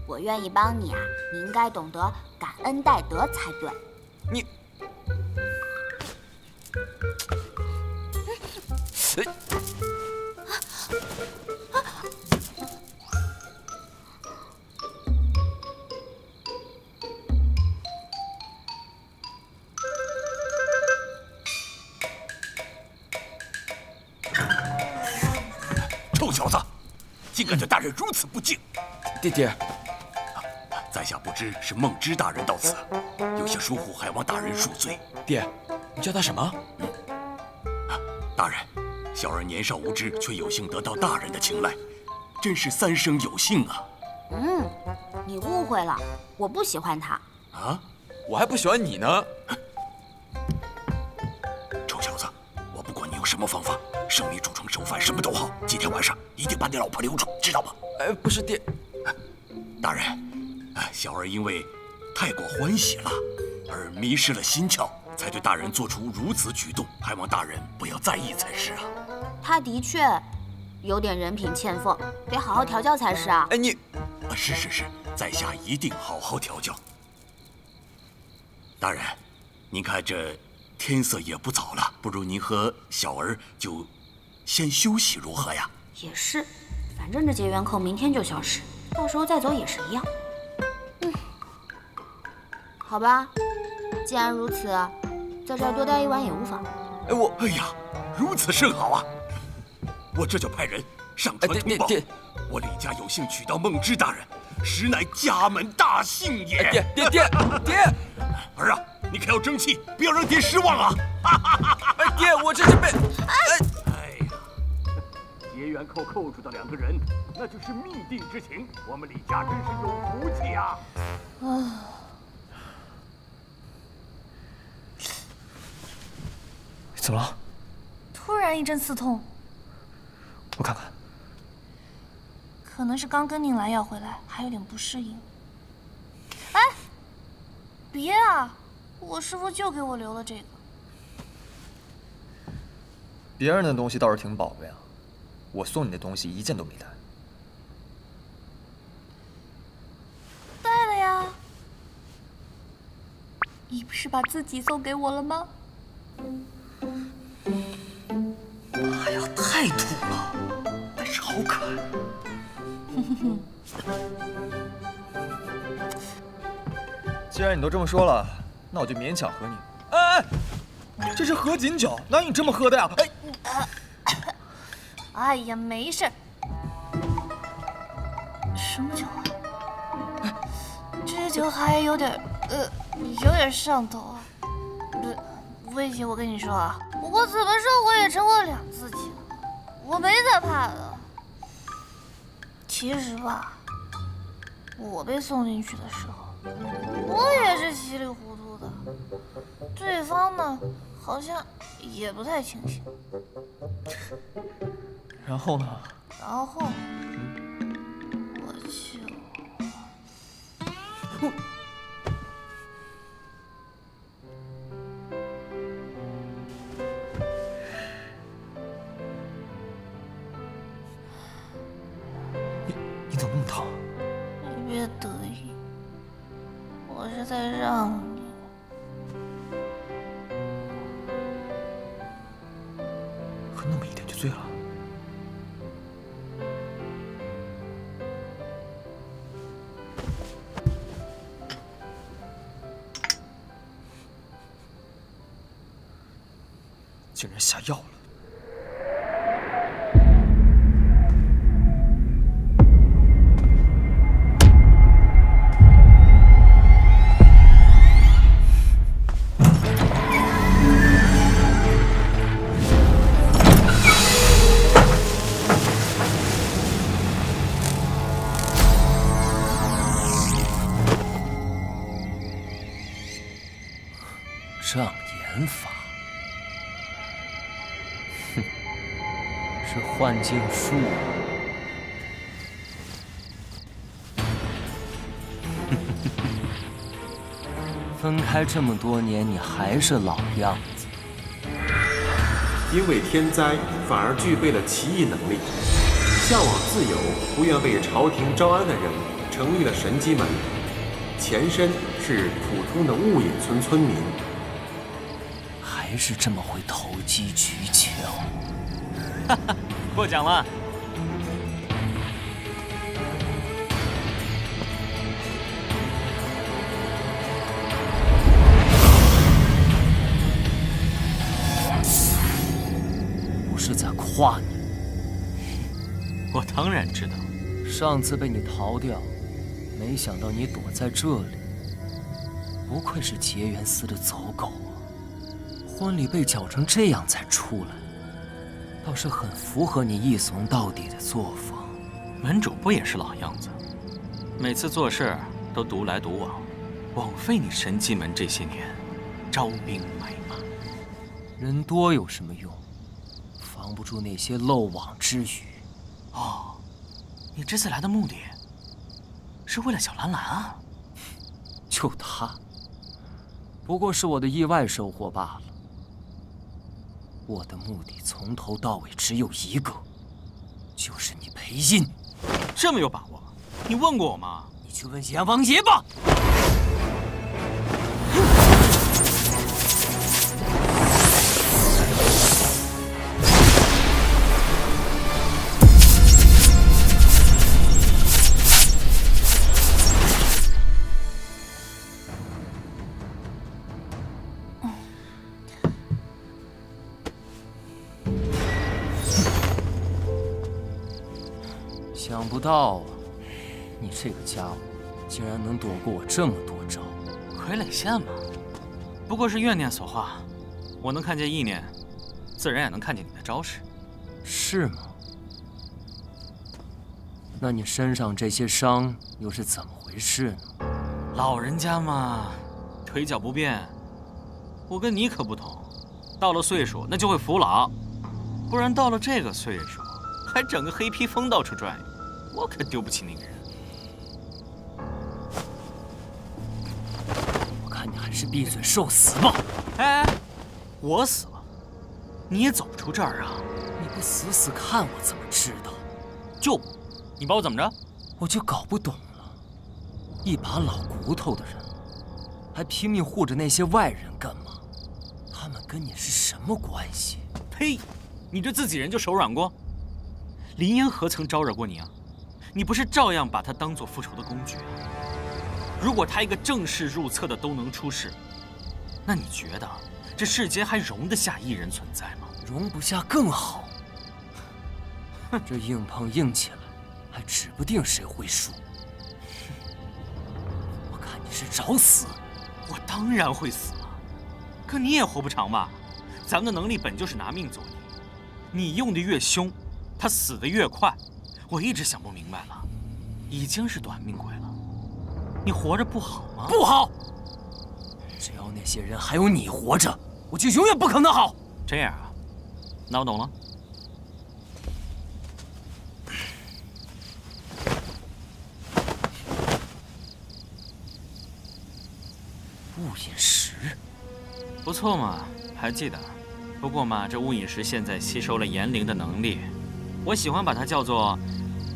我愿意帮你啊，你应该懂得感恩戴德才对。你，臭小子，竟敢对大人如此不敬！爹，在下不知是梦之大人到此，有些疏忽，还望大人恕罪。爹，你叫他什么？大人，小儿年少无知，却有幸得到大人的青睐，真是三生有幸啊！你误会了，我不喜欢他。啊？我还不喜欢你呢。臭小子，我不管你用什么方法，生米煮成熟饭，什么都好，今天晚上一定把你老婆留住，知道吗？不是爹，大人，小儿因为太过欢喜了，而迷失了心窍，才对大人做出如此举动，还望大人不要在意才是啊。他的确有点人品欠奉，得好好调教才是啊。哎，你，是，在下一定好好调教。大人，您看这天色也不早了，不如您和小儿就先休息如何呀？也是，反正这结缘扣明天就消失，到时候再走也是一样。好吧，既然如此，在这儿多待一晚也无妨。哎呀，如此甚好啊！我这就派人上传通报，我李家有幸娶到梦之大人，实乃家门大幸也。爹，儿啊，你可要争气，不要让爹失望啊！爹，我这是被……哎呀，结缘扣扣住的2个人，那就是命定之情，我们李家真是有福气啊！怎么了？突然一阵刺痛，我看看。可能是刚跟宁兰要回来，还有点不适应。哎，别啊！我师父就给我留了这个。别人的东西倒是挺宝贝啊，我送你的东西一件都没带。带了呀。你不是把自己送给我了吗？妈呀，太土了，但是好可爱。既然你都这么说了，那我就勉强和你。哎，这是合卺酒，哪有你这么喝的呀？哎呀，没事。什么酒啊？这酒还有点上头啊。魏姐，我跟你说啊，我怎么说我也成过2次亲了，我没在怕的。其实吧，我被送进去的时候，我也是稀里糊涂的，对方呢好像也不太清醒。然后呢？然后，我就……你怎么那么疼？你别得意，我是在让你。喝那么一点就醉了？竟然下药了！障眼法，哼，是幻境术。分开这么多年，你还是老样子。因为天灾，反而具备了奇异能力。向往自由、不愿为朝廷招安的人，成立了神机门，前身是普通的雾隐村村民。还是这么会投机取巧。哈哈，过奖了。不是在夸你。我当然知道。上次被你逃掉，没想到你躲在这里。不愧是结缘司的走狗啊！婚礼被搅成这样才出来，倒是很符合你一怂到底的作风。门主不也是老样子，每次做事都独来独往，枉费你神机门这些年招兵买马。人多有什么用？防不住那些漏网之鱼。哦，你这次来的目的是为了小兰兰啊？就她，不过是我的意外收获罢了。我的目的从头到尾只有一个，就是你裴音。这么有把握？你问过我吗？你去问阎王爷吧。想不到啊，你这个家伙竟然能躲过我这么多招。傀儡线嘛，不过是怨念所化。我能看见意念，自然也能看见你的招式。是吗？那你身上这些伤又是怎么回事呢？老人家嘛，腿脚不便。我跟你可不同，到了岁数那就会服老，不然到了这个岁数还整个黑披风到处转悠，我可丢不起那个人。我看你还是闭嘴受死吧。哎，我死了，你也走不出这儿啊！你不死死看我怎么知道？就，你把我怎么着？我就搞不懂了，一把老骨头的人，还拼命护着那些外人干嘛？他们跟你是什么关系？呸！你对自己人就手软过？林烟何曾招惹过你啊？你不是照样把他当做复仇的工具啊？如果他一个正式入册的都能出世，那你觉得这世间还容得下一人存在吗？容不下更好。这硬碰硬起来，还指不定谁会输。我看你是找死。我当然会死了，可你也活不长吧？咱们的能力本就是拿命做你，你用的越凶，他死得越快。我一直想不明白了，已经是短命鬼了，你活着不好吗？不好！只要那些人还有你活着，我就永远不可能好。这样啊，那我懂了。雾隐石，不错嘛，还记得。不过嘛，这雾隐石现在吸收了炎灵的能力，我喜欢把它叫做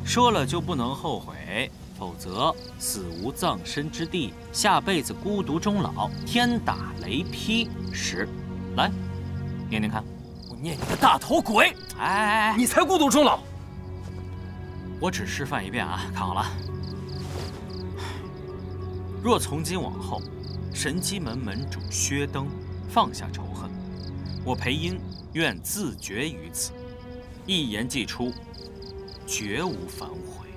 说了就不能后悔，否则死无葬身之地，下辈子孤独终老，天打雷劈石。来，念念看。我念你个大头鬼！哎，你才孤独终老。我只示范一遍啊，看好了。若从今往后，神机门门主薛登放下仇恨，我裴音愿自绝于此，一言既出，绝无反悔。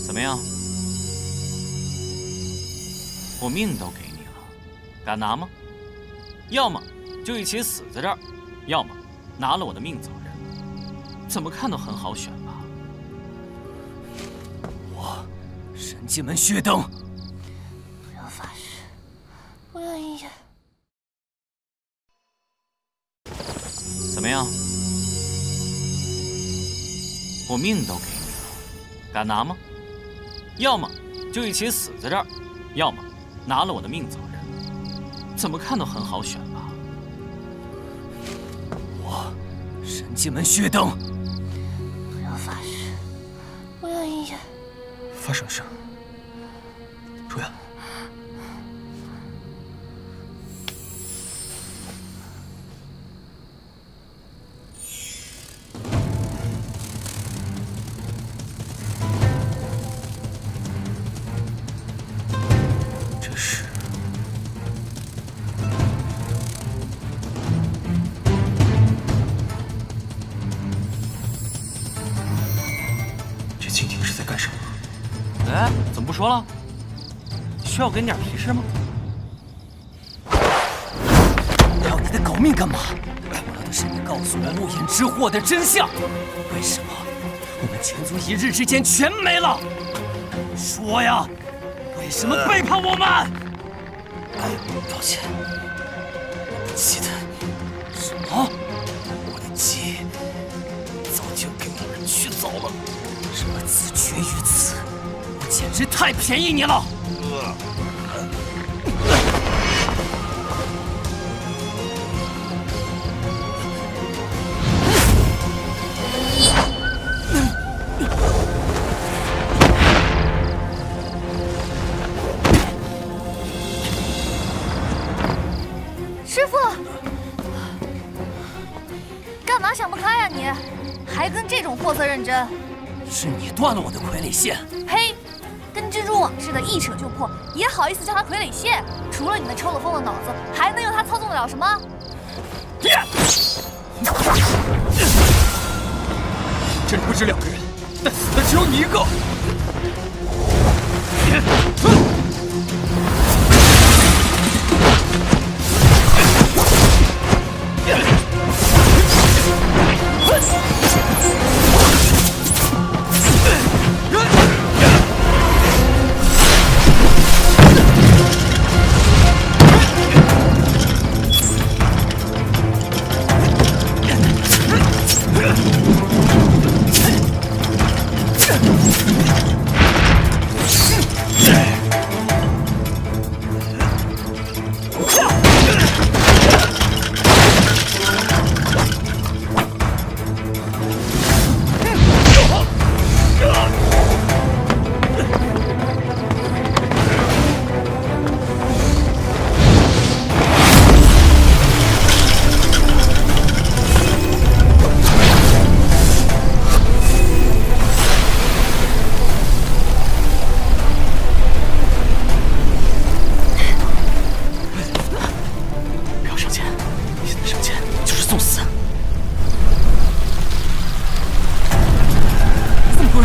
怎么样？我命都给你了，敢拿吗？要么就一起死在这儿，要么拿了我的命走人。怎么看都很好选吧？我神机门薛登，不要发誓，我要阴眼。怎么样？我命都给你了，敢拿吗？要么就一起死在这儿，要么拿了我的命走人。怎么看都很好选吧？我神机门薛登，不要发誓，我要阴眼。发生事？朱远，这是这蜻蜓是在干什么？哎，怎么不说了？需要给你点提示吗？要你的狗命干嘛？我要的是你告诉我雾隐之祸的真相。为什么我们们全族一日之间全没了。说呀，为什么背叛我们？抱歉，我记得什么？我的记忆早就给我们取走了。什么自绝于此？我简直太便宜你了！师傅，干嘛想不开呀你？还跟这种货色认真？是你断了我的傀儡线。呸！跟蜘蛛网似的，一扯就破，也好意思叫他傀儡线？除了你那抽了风的脑子，还能由他操纵得了什么？这里不止2个人，但死的只有你一个。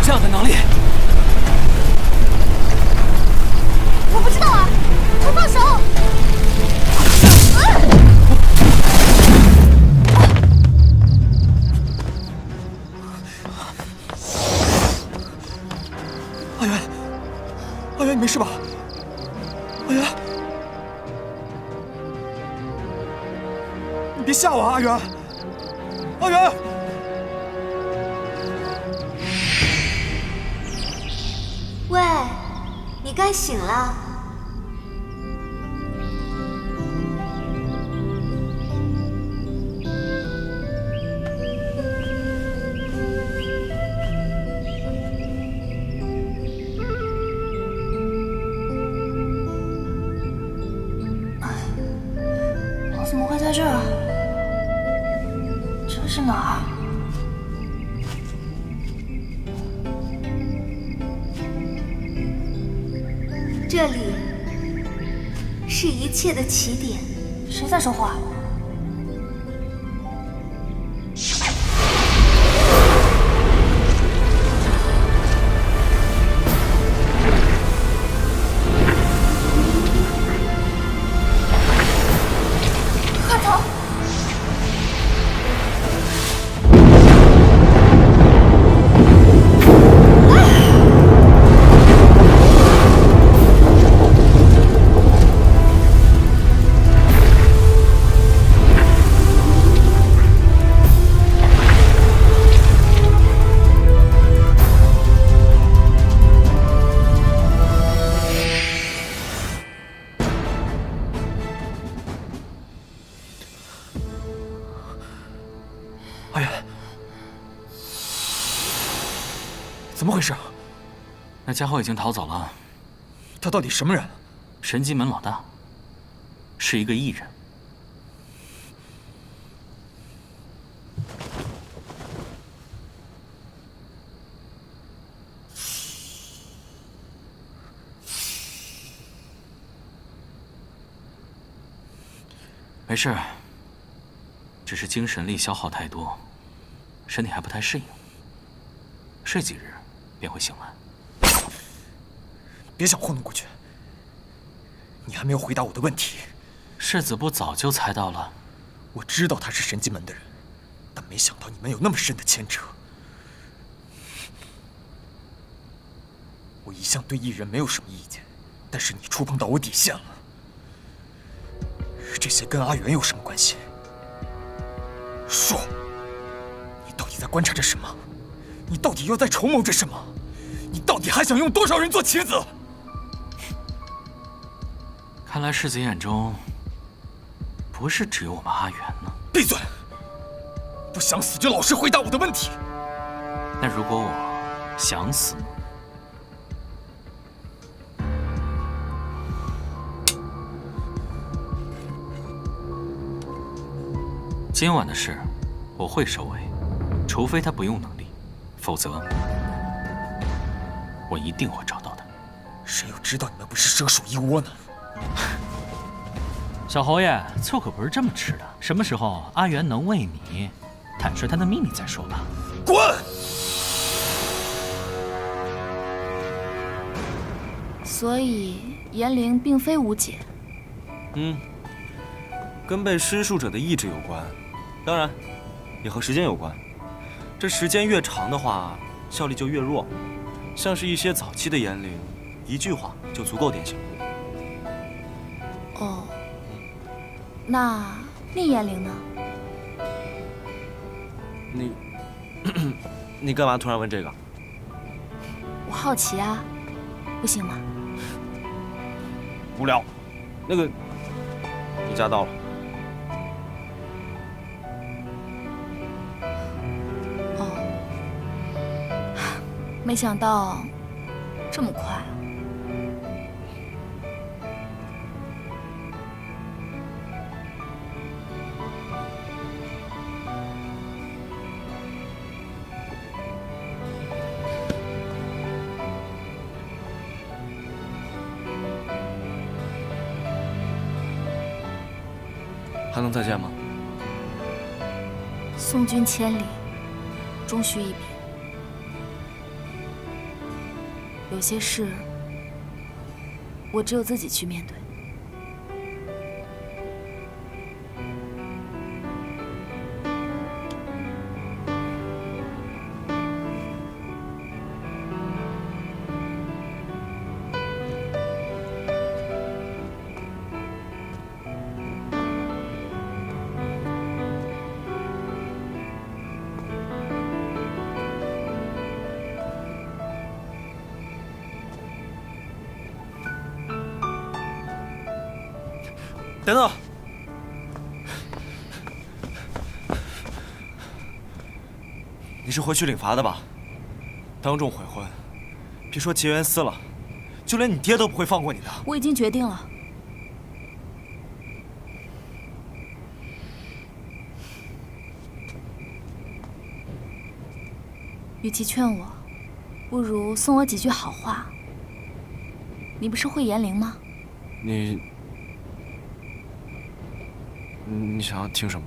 这样的能力，我不知道啊！快放手！阿元，阿元，你没事吧？阿元，你别吓我啊，阿元，阿元。喂，你该醒了。我怎么会在这儿？这是哪儿？这里是一切的起点。谁在说话？快逃！阿元，怎么回事？那家伙已经逃走了。他到底什么人？神机门老大，是一个异人。没事，只是精神力消耗太多，身体还不太适应。睡几日便会醒来。别想糊弄过去。你还没有回答我的问题。世子不早就猜到了？我知道他是神机门的人，但没想到你们有那么深的牵扯。我一向对艺人没有什么意见，但是你触碰到我底线了。这些跟阿元有什么关系？说，你到底在观察着什么？你到底又在筹谋着什么？你到底还想用多少人做棋子？看来世子眼中不是只有我们阿元呢。闭嘴！不想死就老实回答我的问题。那如果我想死？今晚的事我会收尾，除非他不用能力，否则我一定会找到他。谁又知道你们不是蛇鼠一窝呢？小侯爷，醋可不是这么吃的。什么时候阿元能为你坦率他的秘密再说吧。滚！所以颜灵并非无解。跟被施术者的意志有关，当然，也和时间有关。这时间越长的话，效力就越弱。像是一些早期的颜灵，一句话就足够点醒。哦，那逆颜灵呢？你干嘛突然问这个？我好奇啊，不行吗？无聊。那个，你家到了。没想到这么快啊！还能再见吗？送君千里，终须一别。有些事，我只有自己去面对。等等，你是回去领罚的吧？当众悔婚，别说结缘司了，就连你爹都不会放过你的。我已经决定了。与其劝我，不如送我几句好话。你不是会言灵吗？你想要听什么？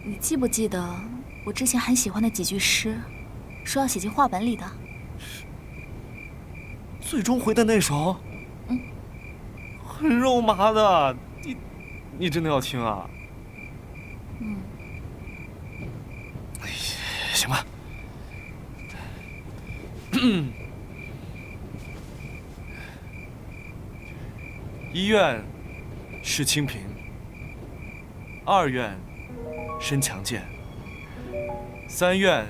你记不记得我之前很喜欢的几句诗，说要写进画本里的？最终回的那首，很肉麻的，你真的要听啊？哎，行吧。一愿是清贫，二愿身强健，三愿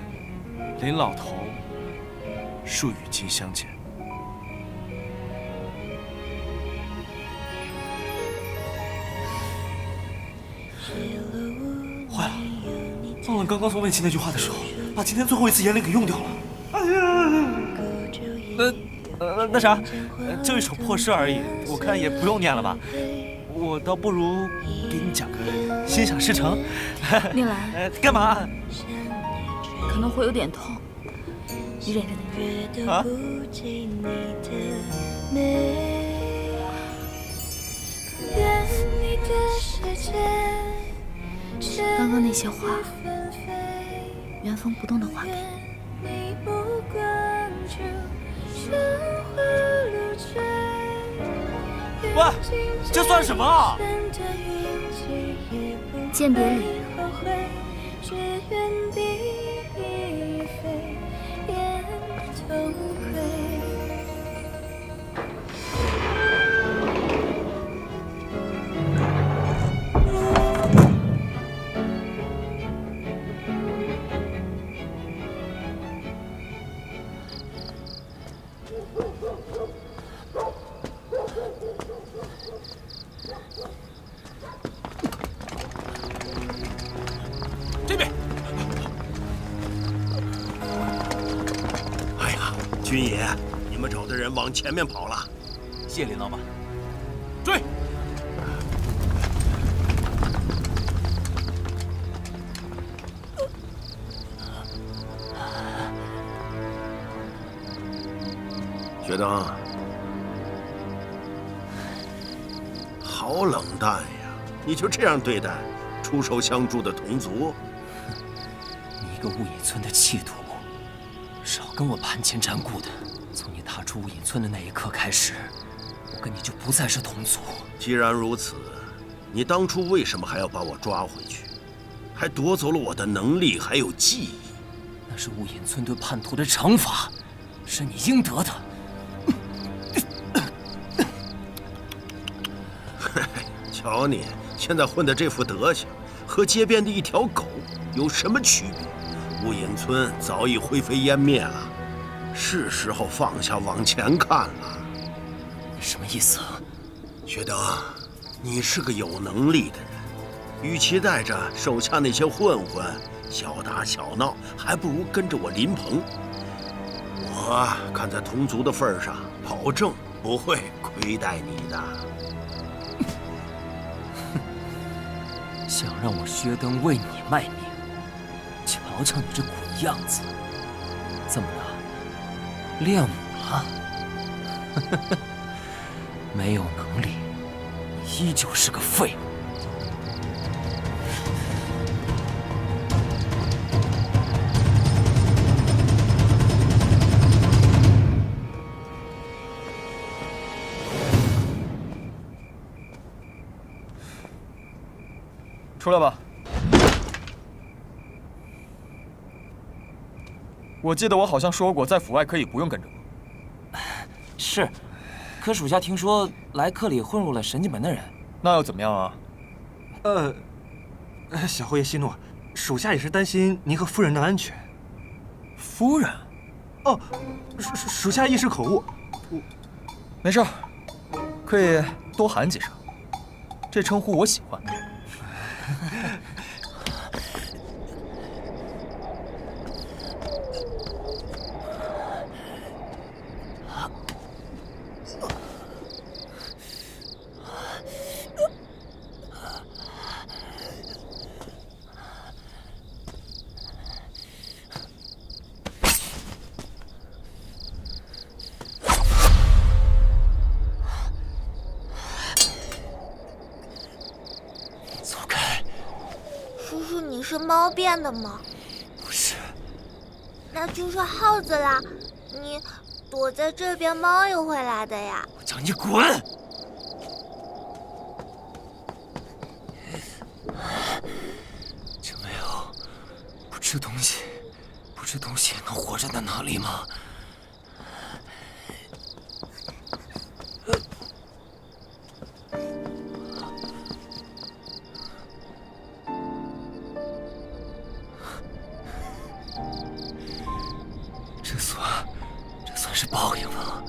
临老头，数与今相见。坏了，忘了刚刚送魏琪那句话的时候，把今天最后一次言灵给用掉了。哎呀，那啥，就一首破诗而已，我看也不用念了吧。我倒不如给你讲个心想事成。宁兰，干嘛？可能会有点痛，你忍着点。啊？刚刚那些话，原封不动的还给你。喂，这算什么啊？鉴别礼。愧。这边。哎呀，军爷，你们找的人往前面跑了。谢林老板。追！学登，好冷淡呀！你就这样对待出手相助的同族？你一个雾隐村的弃徒，少跟我盘前瞻顾的。从你踏出雾隐村的那一刻开始，我跟你就不再是同族。既然如此，你当初为什么还要把我抓回去，还夺走了我的能力还有记忆？那是雾隐村对叛徒的惩罚，是你应得的。瞧你现在混的这副德行，和街边的一条狗有什么区别？雾隐村早已灰飞烟灭了，是时候放下往前看了。你什么意思？学德，你是个有能力的人，与其带着手下那些混混小打小闹，还不如跟着我林鹏。我看在同族的份上，保证不会亏待你的。想让我薛登为你卖命，瞧瞧你这鬼样子！怎么了？练武了？没有能力，你依旧是个废物。出来吧。我记得我好像说过，在府外可以不用跟着我。是，可属下听说来客里混入了神机门的人。那又怎么样啊？小侯爷息怒，属下也是担心您和夫人的安全。夫人？哦，属下一时口误。没事，可以多喊几声，这称呼我喜欢。是猫变的吗？不是，那就是耗子啦。你躲在这边，猫也会来的呀。我叫你滚！这没有不吃东西也能活着的能力吗？这算是报应吗？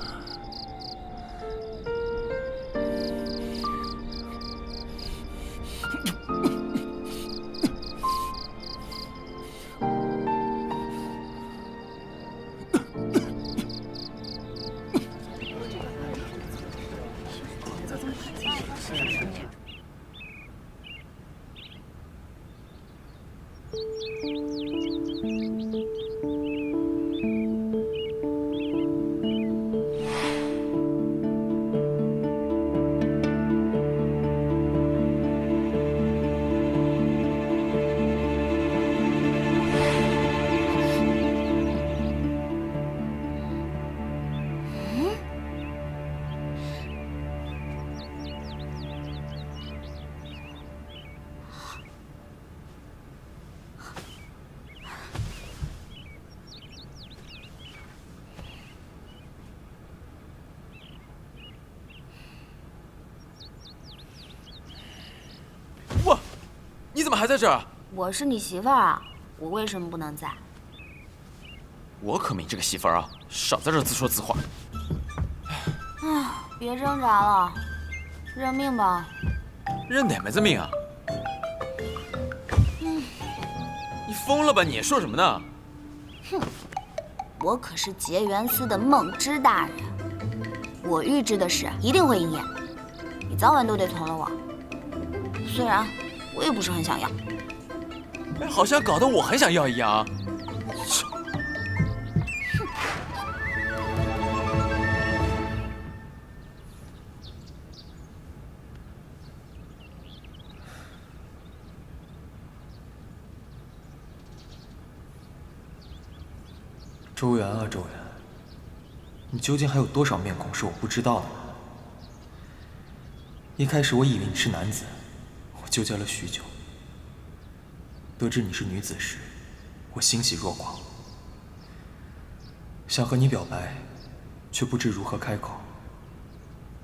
怎么还在这儿？我是你媳妇儿啊，我为什么不能在？我可没这个媳妇儿啊！少在这自说自话。唉，别挣扎了，认命吧。认哪门子命啊？你疯了吧你？说什么呢？哼，我可是结缘司的梦之大人，我预知的事一定会应验，你早晚都得从了我。虽然我也不是很想要。哎，好像搞得我很想要一样啊！周元啊，周元，你究竟还有多少面孔是我不知道的呢？一开始我以为你是男子，我纠结了许久。得知你是女子时，我欣喜若狂，想和你表白，却不知如何开口。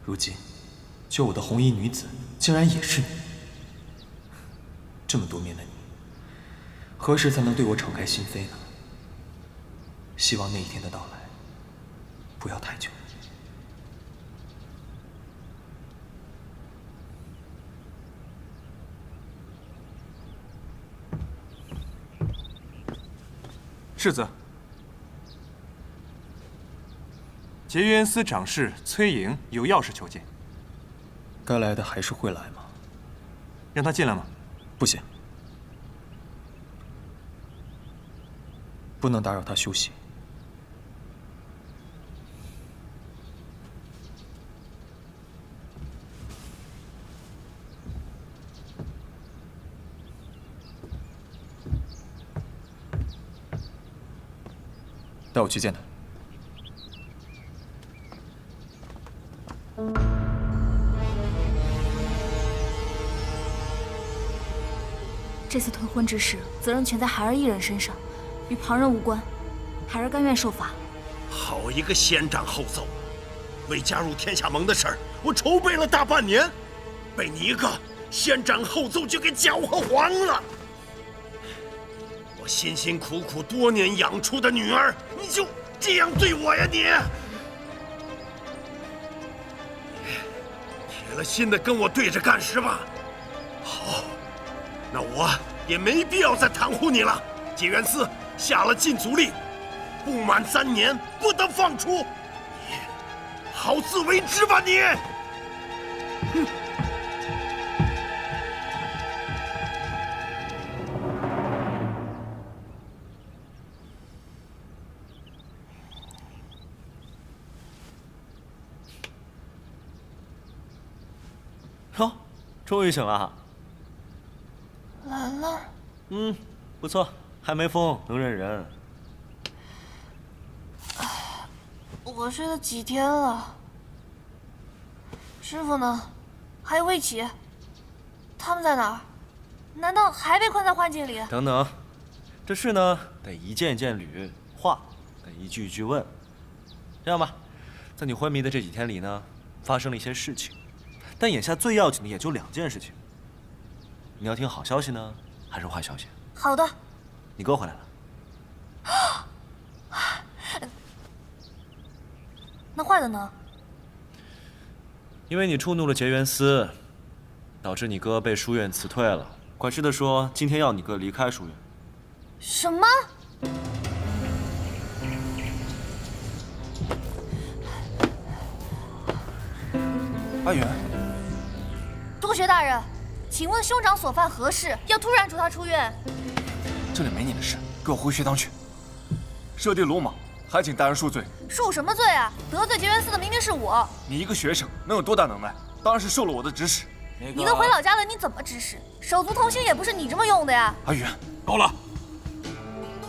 如今，救我的红衣女子竟然也是你。这么多面的你，何时才能对我敞开心扉呢？希望那一天的到来不要太久。世子，结缘司长事崔莹有要事求见。该来的还是会来吗？让他进来吗？不行，不能打扰他休息。带我去见他。这次退婚之事，责任全在孩儿一人身上，与旁人无关。孩儿甘愿受罚。好一个先斩后奏！为加入天下盟的事儿，我筹备了大半年，被你一个先斩后奏就给搅和黄了。我辛辛苦苦多年养出的女儿，你就这样对我呀你？铁了心的跟我对着干是吧？好，那我也没必要再袒护你了。结缘司下了禁足令，不满3年不得放出。你好自为之吧你！哼！哟，终于醒了。来了。不错，还没疯，能认人。我睡了几天了。师傅呢？还有魏启，他们在哪儿？难道还被困在幻境里？等等，这事呢，得一件一件捋，话得一句一句问。这样吧，在你昏迷的这几天里呢，发生了一些事情。但眼下最要紧的也就2件事情。你要听好消息呢，还是坏消息？好的。你哥回来了。那坏的呢？因为你触怒了结缘司，导致你哥被书院辞退了。管事的说，今天要你哥离开书院。什么？阿远。督学大人，请问兄长所犯何事，要突然逐他出院？这里没你的事，给我回学堂去。舍弟鲁莽，还请大人恕罪。恕什么罪啊？得罪结缘司的明明是我。你一个学生能有多大能耐？当然是受了我的指使。你都回老家了，你怎么指使？手足同心也不是你这么用的呀。阿远，够了！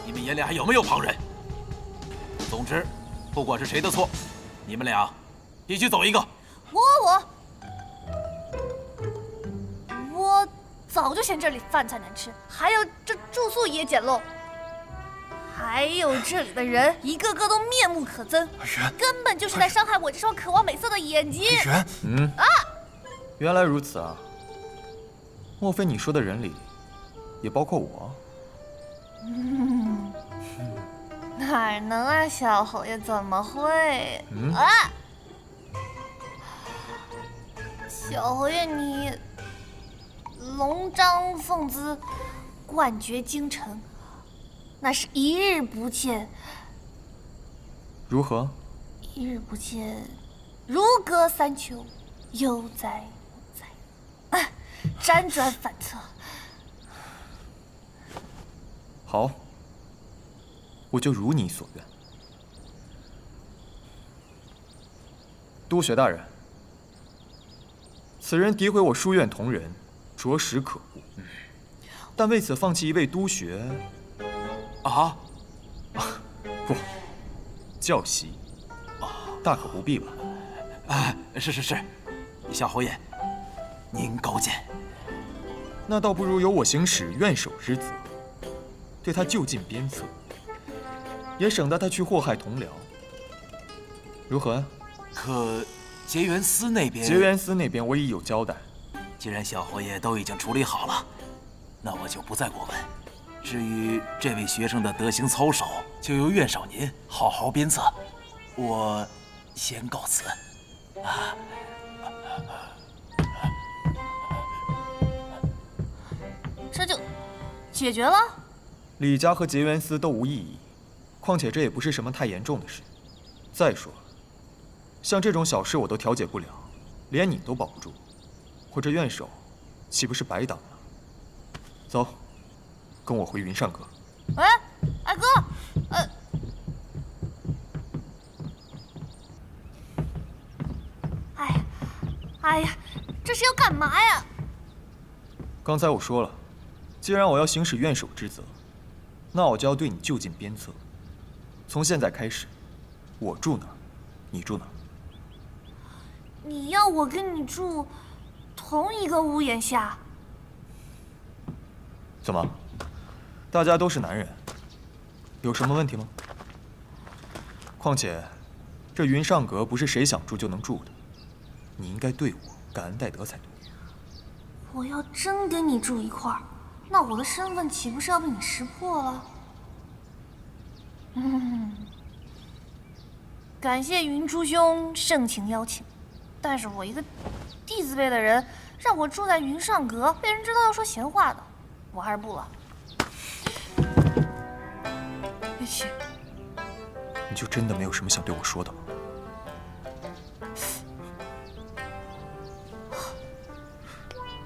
你们眼里还有没有旁人？总之，不管是谁的错，你们俩必须走一个。我早就嫌这里饭菜难吃，还有这住宿也简陋，还有这里的人一个个都面目可憎，根本就是在伤害我这双渴望美色的眼睛。原来如此啊！莫非你说的人里也包括我。哪能啊，小侯爷怎么会？啊！小侯爷你龙章凤姿，冠绝京城，那是一日不见。如何？一日不见，如隔三秋，悠哉悠哉，啊，辗转反侧。好，我就如你所愿。督学大人，此人诋毁我书院同仁，着实可恶。但为此放弃一位督学，不，教习，大可不必吧？是，小侯爷，您高见。那倒不如由我行使院守之责，对他就近鞭策，也省得他去祸害同僚。如何呀？可结缘司那边，结缘司那边我已有交代。既然小侯爷都已经处理好了，那我就不再过问。至于这位学生的德行操守，就由院守您好好鞭策。我先告辞。这就解决了？李家和结缘司都无异议，况且这也不是什么太严重的事。再说了，像这种小事我都调解不了，连你都保不住，我这院守岂不是白当了？走，跟我回云上阁。喂，二哥，哎呀，这是要干嘛呀？刚才我说了，既然我要行使院守之责，那我就要对你就近鞭策。从现在开始，我住哪儿，你住哪儿。你要我跟你住同一个屋檐下？怎么？大家都是男人，有什么问题吗？况且，这云上阁不是谁想住就能住的，你应该对我感恩戴德才对。我要真跟你住一块儿，那我的身份岂不是要被你识破了？感谢云珠兄盛情邀请，但是我一个弟子辈的人，让我住在云上阁，被人知道要说闲话的，我还是不了。别去。你就真的没有什么想对我说的吗？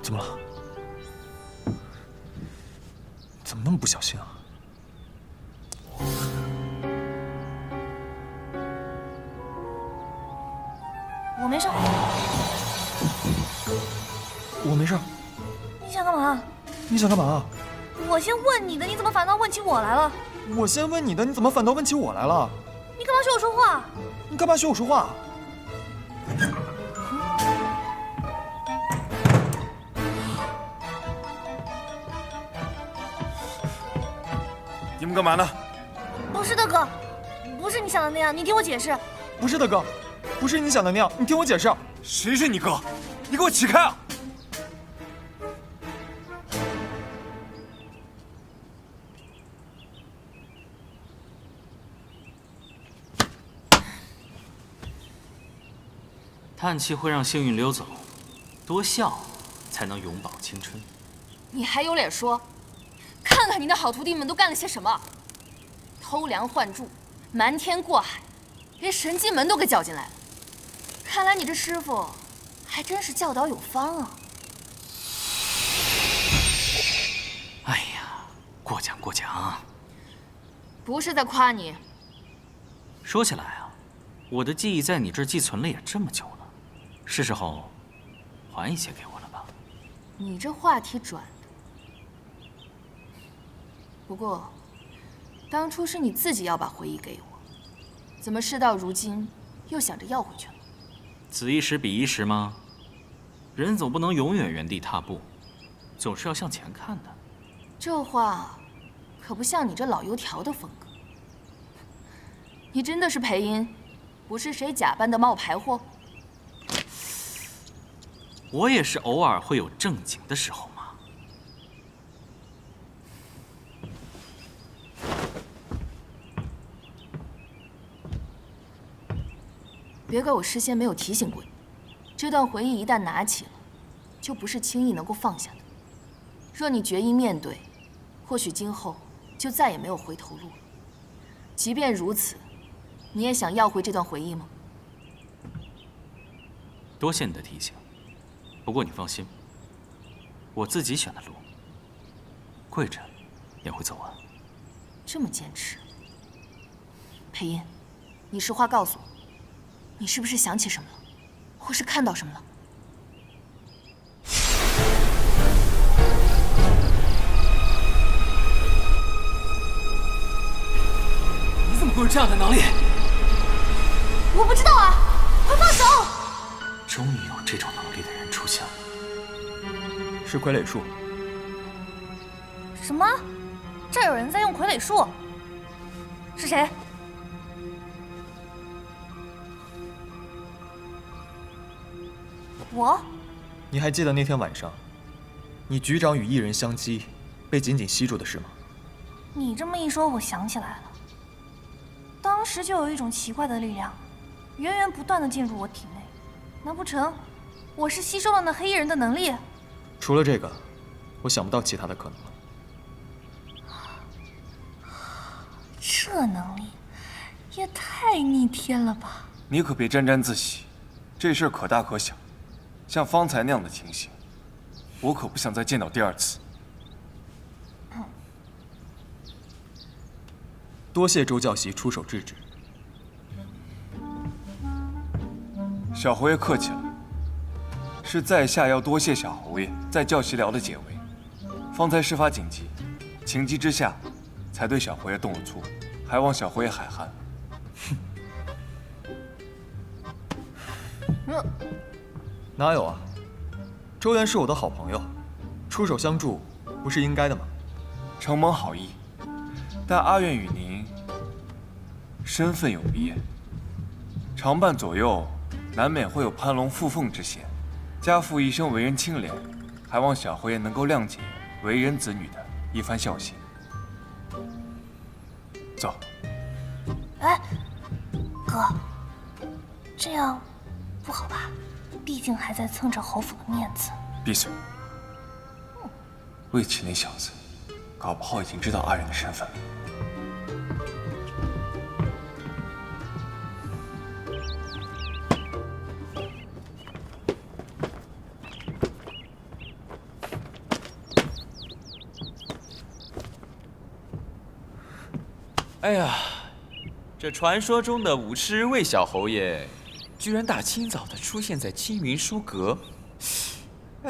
怎么了？怎么那么不小心啊？我没事。我没事。你想干嘛？你想干嘛？我先问你的，你怎么反倒问起我来了？我先问你的，你怎么反倒问起我来了？你干嘛学我说话？你干嘛学我说话？你们干嘛呢？不是的哥，不是你想的那样，你听我解释。不是的哥，不是你想的那样，你听我解释。谁是你哥？你给我起开啊！叹气会让幸运溜走，多笑才能永葆青春。你还有脸说？看看你的好徒弟们都干了些什么！偷梁换柱，瞒天过海，连神机门都给搅进来了。看来你这师傅还真是教导有方啊！哎呀，过奖过奖。不是在夸你。说起来啊，我的记忆在你这儿寄存了也这么久了，是时候还一些给我了吧？你这话题转的。不过，当初是你自己要把回忆给我，怎么事到如今又想着要回去了？此一时彼一时吗？人总不能永远原地踏步，总是要向前看的。这话可不像你这老油条的风格。你真的是裴音，不是谁假扮的冒牌货？我也是偶尔会有正经的时候嘛。别怪我事先没有提醒过你。这段回忆一旦拿起了，就不是轻易能够放下的。若你决意面对，或许今后就再也没有回头路了。即便如此，你也想要回这段回忆吗？多谢你的提醒。不过你放心，我自己选的路，跪着也会走完。这么坚持，裴音，你实话告诉我，你是不是想起什么了，或是看到什么了？你怎么会有这样的能力？我不知道啊，快放手！终于有这种能力的人出现了，是傀儡术。什么？这有人在用傀儡术？是谁？我？你还记得那天晚上，你局长与一人相击，被紧紧吸住的事吗？你这么一说，我想起来了。当时就有一种奇怪的力量，源源不断的进入我体内。难不成我是吸收了那黑衣人的能力？除了这个，我想不到其他的可能了。这能力也太逆天了吧！你可别沾沾自喜，这事儿可大可小。像方才那样的情形，我可不想再见到第二次。多谢周教习出手制止。小侯爷客气了，是在下要多谢小侯爷在教习寮的解围。方才事发紧急，情急之下，才对小侯爷动了粗，还望小侯爷海涵。哪有啊？周元是我的好朋友，出手相助不是应该的吗？承蒙好意，但阿愿与您身份有别，常伴左右，难免会有攀龙附凤之嫌。家父一生为人清廉，还望小侯爷能够谅解为人子女的一番孝心。走。哎，哥，这样不好吧？毕竟还在蹭着侯府的面子。闭嘴！魏启那小子，搞不好已经知道阿忍的身份了。哎呀，这传说中的武痴魏小侯爷，居然大清早的出现在青云书阁，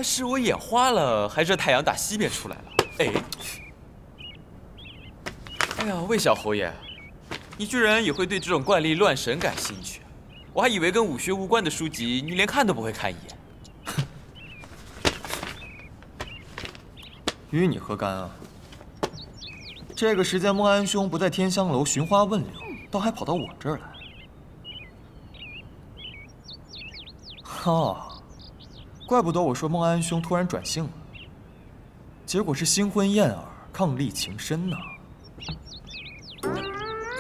是我眼花了，还是太阳打西边出来了？哎呀，魏小侯爷，你居然也会对这种怪力乱神感兴趣？我还以为跟武学无关的书籍，你连看都不会看一眼。与你何干啊？这个时间，孟安兄不在天香楼寻花问柳，倒还跑到我这儿来。哈，怪不得我说孟安兄突然转性了，结果是新婚燕尔，伉俪情深呐。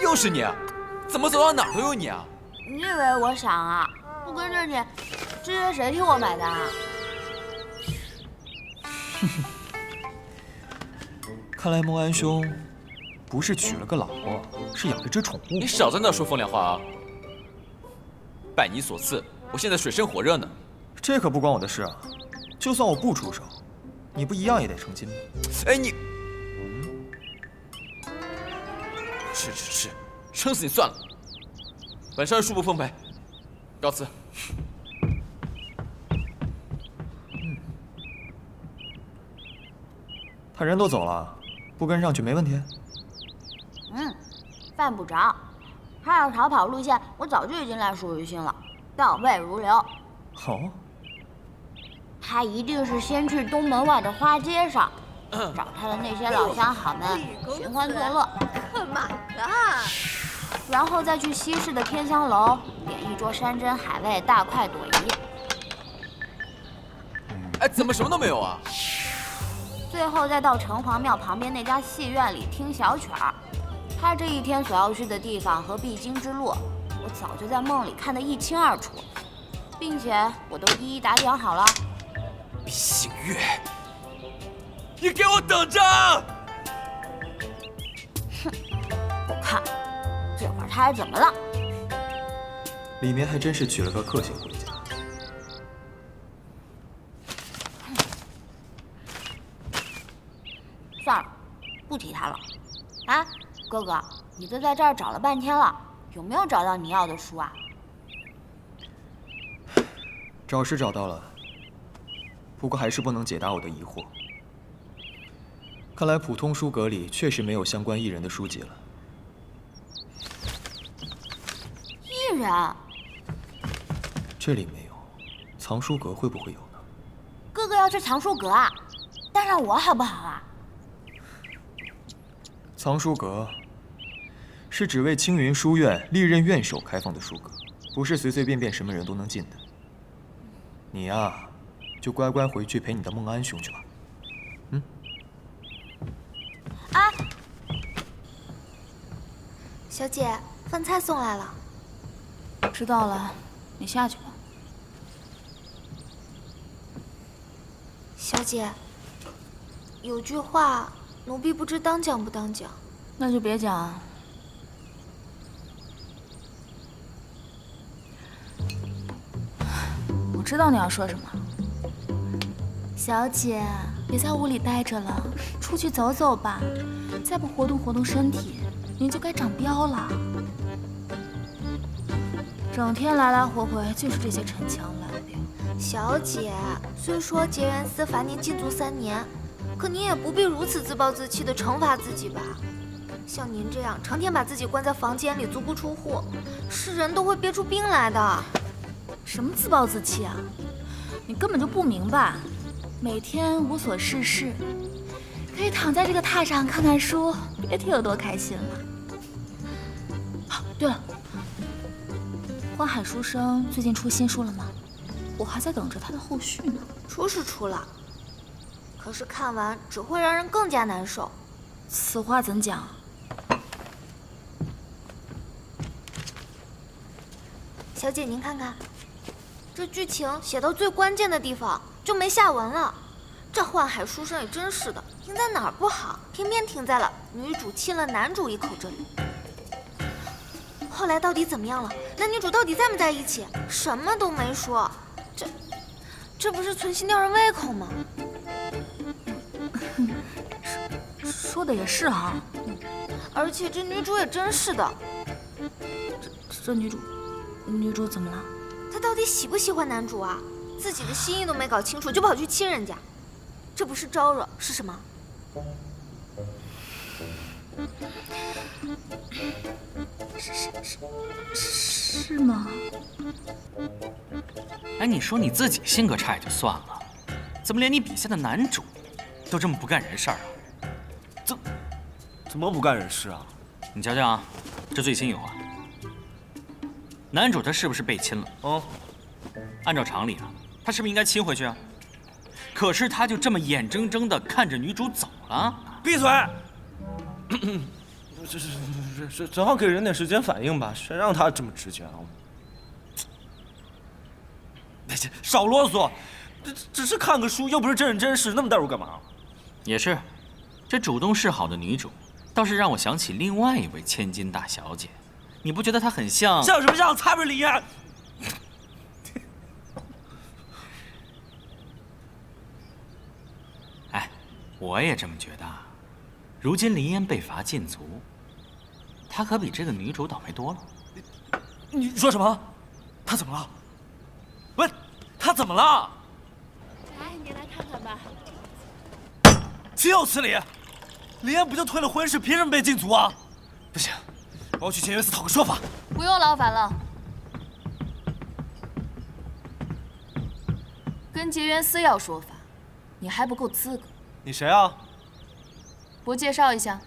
又是你，怎么走到哪儿都有你啊？你以为我想啊？不跟着你，这些谁替我买单啊？看来孟安兄不是娶了个老婆，是养了只宠物。你少在那说风凉话啊！拜你所赐，我现在水深火热呢。这可不关我的事啊！就算我不出手，你不一样也得成亲吗？哎，你吃，撑死你算了。本少爷恕不奉陪，告辞。他人都走了，不跟上去没问题。犯不着。他要逃跑路线，我早就已经烂熟于心了，倒背如流。哦，他一定是先去东门外的花街上，找他的那些老相好们寻欢作乐，干嘛呢？然后再去西市的天香楼点一桌山珍海味，大快朵颐。哎，怎么什么都没有啊？最后再到城隍庙旁边那家戏院里听小曲儿。他这一天所要去的地方和必经之路，我早就在梦里看得一清二楚，并且我都一一打点好了。毕星月，你给我等着！哼，我看这会儿他还怎么了？里面还真是娶了个克星回家。算了，不提他了。啊，哥哥，你都在这儿找了半天了，有没有找到你要的书啊？找是找到了，不过还是不能解答我的疑惑。看来普通书阁里确实没有相关艺人的书籍了。艺人？这里没有，藏书阁会不会有呢？哥哥要去藏书阁啊？带上我好不好啊？藏书阁是只为青云书院历任院手开放的书阁，不是随随便便什么人都能进的。你呀，就乖乖回去陪你的孟安兄去吧。嗯。啊，小姐，饭菜送来了。知道了，你下去吧。小姐，有句话，奴婢不知当讲不当讲。那就别讲。我知道你要说什么。小姐，别在屋里待着了，出去走走吧。再不活动活动身体，您就该长膘了。整天来来回回就是这些陈腔滥调。小姐，虽说结缘司罚您禁足3年，可您也不必如此自暴自弃地惩罚自己吧。像您这样成天把自己关在房间里足不出户，是人都会憋出病来的。什么自暴自弃啊？你根本就不明白，每天无所事事，可以躺在这个榻上看看书，别提有多开心了。啊，对了，花海书生最近出新书了吗？我还在等着他的后续呢。出是出了，可是看完只会让人更加难受。此话怎讲？小姐，您看看，这剧情写到最关键的地方就没下文了。这幻海书生也真是的，停在哪儿不好，偏偏停在了女主亲了男主一口这里。后来到底怎么样了？男女主到底在不在一起？什么都没说，这不是存心吊人胃口吗？说的也是哈。而且这女主也真是的，这女主怎么了？她到底喜不喜欢男主啊？自己的心意都没搞清楚，就跑去亲人家，这不是招惹是什么？是吗？哎，你说你自己性格差也就算了，怎么连你笔下的男主都这么不干人事儿啊？怎么不干人事啊？你瞧瞧啊，这最新一话，男主他是不是被亲了？哦，按照常理啊，他是不是应该亲回去啊？可是他就这么眼睁睁地看着女主走了。闭嘴！正好给人点时间反应吧，谁让他这么直接啊？少啰嗦，只是看个书，又不是真人真事，那么代入干嘛？也是，这主动示好的女主，倒是让我想起另外一位千金大小姐。你不觉得她很像？像什么像？才不是李艳！哎，我也这么觉得。如今林烟被罚禁足，她可比这个女主倒霉多了。你说什么？她怎么了？喂，她怎么了？来，你来看看吧。岂有此理！林烟不就退了婚事，凭什么被禁足啊？不行，我要去结缘司讨个说法。不用劳烦了。跟结缘司要说法，你还不够资格。你谁啊？我介绍一下，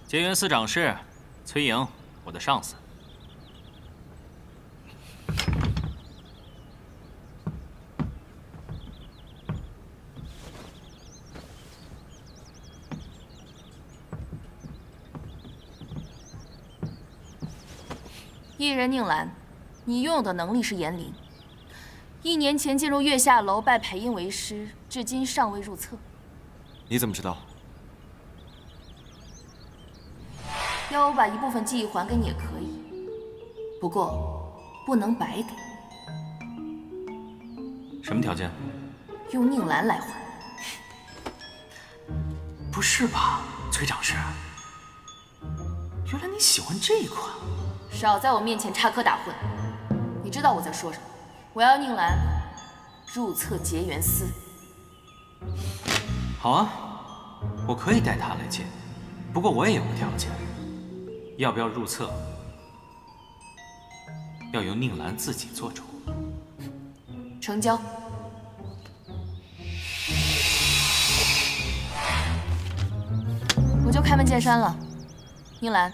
结缘司长是崔莹，我的上司。艺人宁兰，你拥有的能力是言灵，1年前进入月下楼拜裴英为师，至今尚未入册。你怎么知道？要我把一部分记忆还给你也可以，不过不能白给。什么条件？用宁兰来还。不是吧，崔长师？原来你喜欢这款。少在我面前插科打诨！你知道我在说什么？我要宁兰入册结缘司。好啊，我可以带他来见，不过我也有个条件，要不要入册，要由宁兰自己做主。成交。我就开门见山了，宁兰，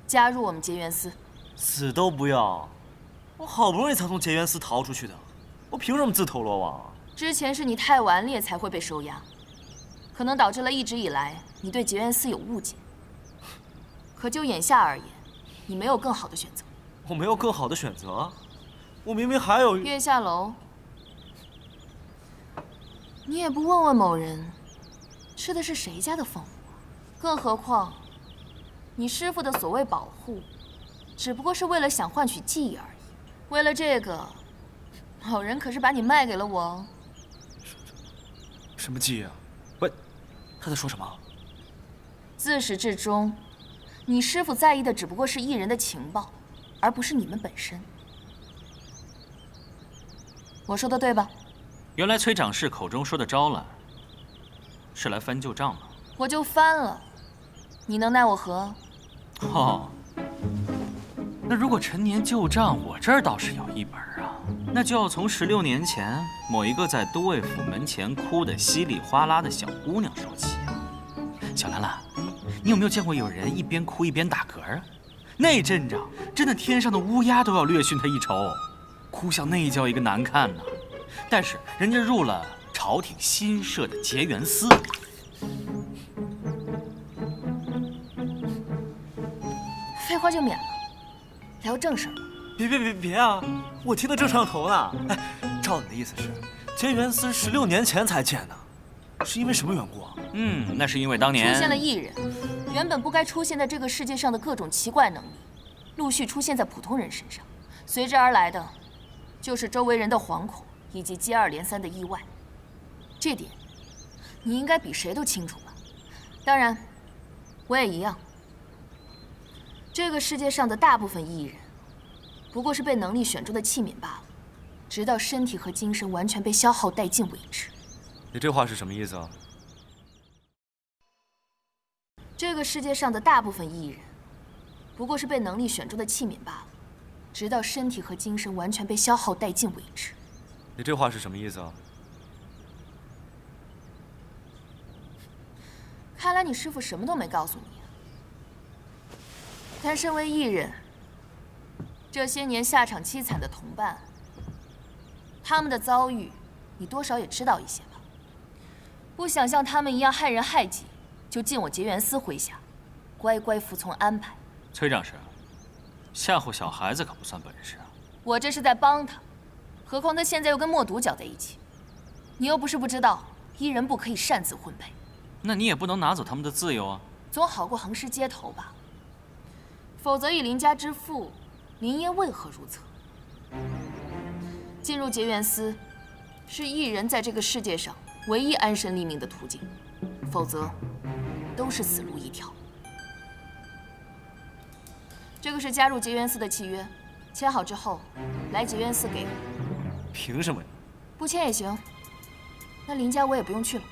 加入我们结缘司。死都不要！我好不容易才从结缘司逃出去的，我凭什么自投罗网啊？之前是你太顽劣才会被收押，可能导致了一直以来你对结缘司有误解。可就眼下而言，你没有更好的选择。我没有更好的选择，我明明还有月下楼，你也不问问某人，吃的是谁家的凤舞？更何况，你师父的所谓保护，只不过是为了想换取记忆而已。为了这个，某人可是把你卖给了我。什么记忆啊？喂，他在说什么？自始至终，你师父在意的只不过是艺人的情报，而不是你们本身。我说的对吧？原来崔长士口中说的招揽，是来翻旧账吗？我就翻了，你能奈我何？哦，那如果陈年旧账，我这儿倒是有一本啊。那就要从16年前某一个在都尉府门前哭得稀里哗啦的小姑娘说起啊。小兰兰，你有没有见过有人一边哭一边打嗝啊？那阵仗真的天上的乌鸦都要略逊他一筹，哭相那叫一个难看呐。但是人家入了朝廷新设的结缘司。废话就免了，聊正事儿。别啊！我听得正上头呢。哎，照你的意思是，结缘司16年前才建的，是因为什么缘故啊？那是因为当年出现了异人，原本不该出现在这个世界上的各种奇怪能力，陆续出现在普通人身上，随之而来的，就是周围人的惶恐以及接二连三的意外。这点，你应该比谁都清楚吧？当然，我也一样。这个世界上的大部分艺人，不过是被能力选中的器皿罢了，直到身体和精神完全被消耗殆尽为止。你这话是什么意思啊？这个世界上的大部分艺人，不过是被能力选中的器皿罢了，直到身体和精神完全被消耗殆尽为止。你这话是什么意思啊？看来你师父什么都没告诉你。但身为艺人，这些年下场凄惨的同伴，他们的遭遇，你多少也知道一些吧？不想像他们一样害人害己，就进我结缘司麾下，乖乖服从安排。崔长士，吓唬小孩子可不算本事啊！我这是在帮他，何况他现在又跟默读搅在一起。你又不是不知道，艺人不可以擅自婚配。那你也不能拿走他们的自由啊！总好过横尸街头吧。否则以林家之父，林烨为何入册？进入结缘司，是艺人在这个世界上唯一安身立命的途径，否则都是死路一条。这个是加入结缘司的契约，签好之后来结缘司给我。凭什么呀？不签也行。那林家我也不用去了。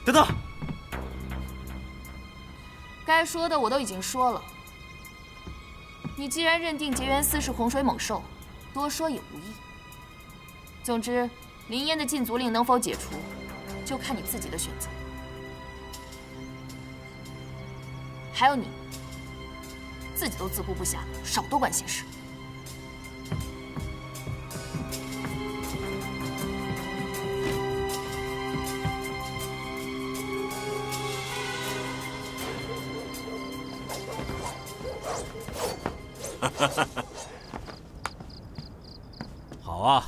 等等。该说的我都已经说了。你既然认定结缘司是洪水猛兽，多说也无益。总之，林烟的禁足令能否解除，就看你自己的选择。还有你，自己都自顾不暇，少多管闲事。好啊，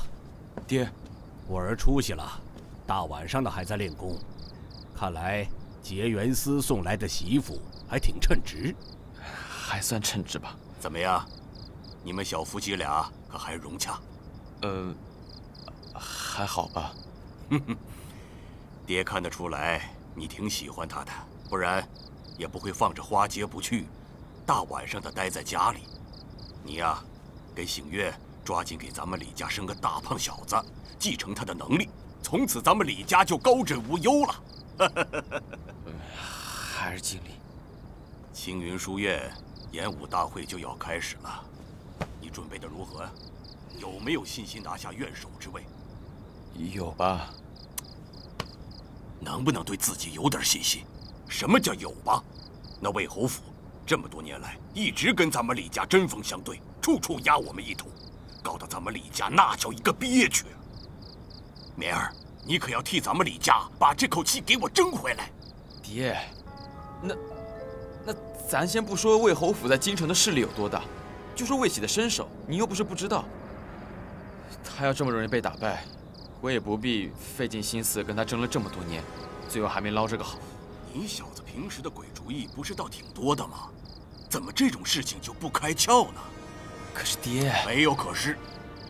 爹，我儿出息了，大晚上的还在练功，看来结缘司送来的媳妇还挺称职，还算称职吧。怎么样，你们小夫妻俩可还融洽？还好吧。爹看得出来你挺喜欢她的，不然也不会放着花街不去，大晚上的待在家里。你呀，跟醒月抓紧给咱们李家生个大胖小子，继承他的能力，从此咱们李家就高枕无忧了。还是尽力。青云书院演武大会就要开始了，你准备的如何？有没有信心拿下院首之位？有吧？能不能对自己有点信心？什么叫有吧？那魏侯府这么多年来一直跟咱们李家针锋相对，处处压我们一头，搞得咱们李家那叫一个憋屈。梅儿，你可要替咱们李家把这口气给我争回来。爹，那咱先不说魏侯府在京城的势力有多大，就说魏喜的身手，你又不是不知道。他要这么容易被打败，我也不必费尽心思跟他争了这么多年，最后还没捞这个好。你小子平时的鬼主意不是倒挺多的吗？怎么这种事情就不开窍呢？可是爹，没有可是，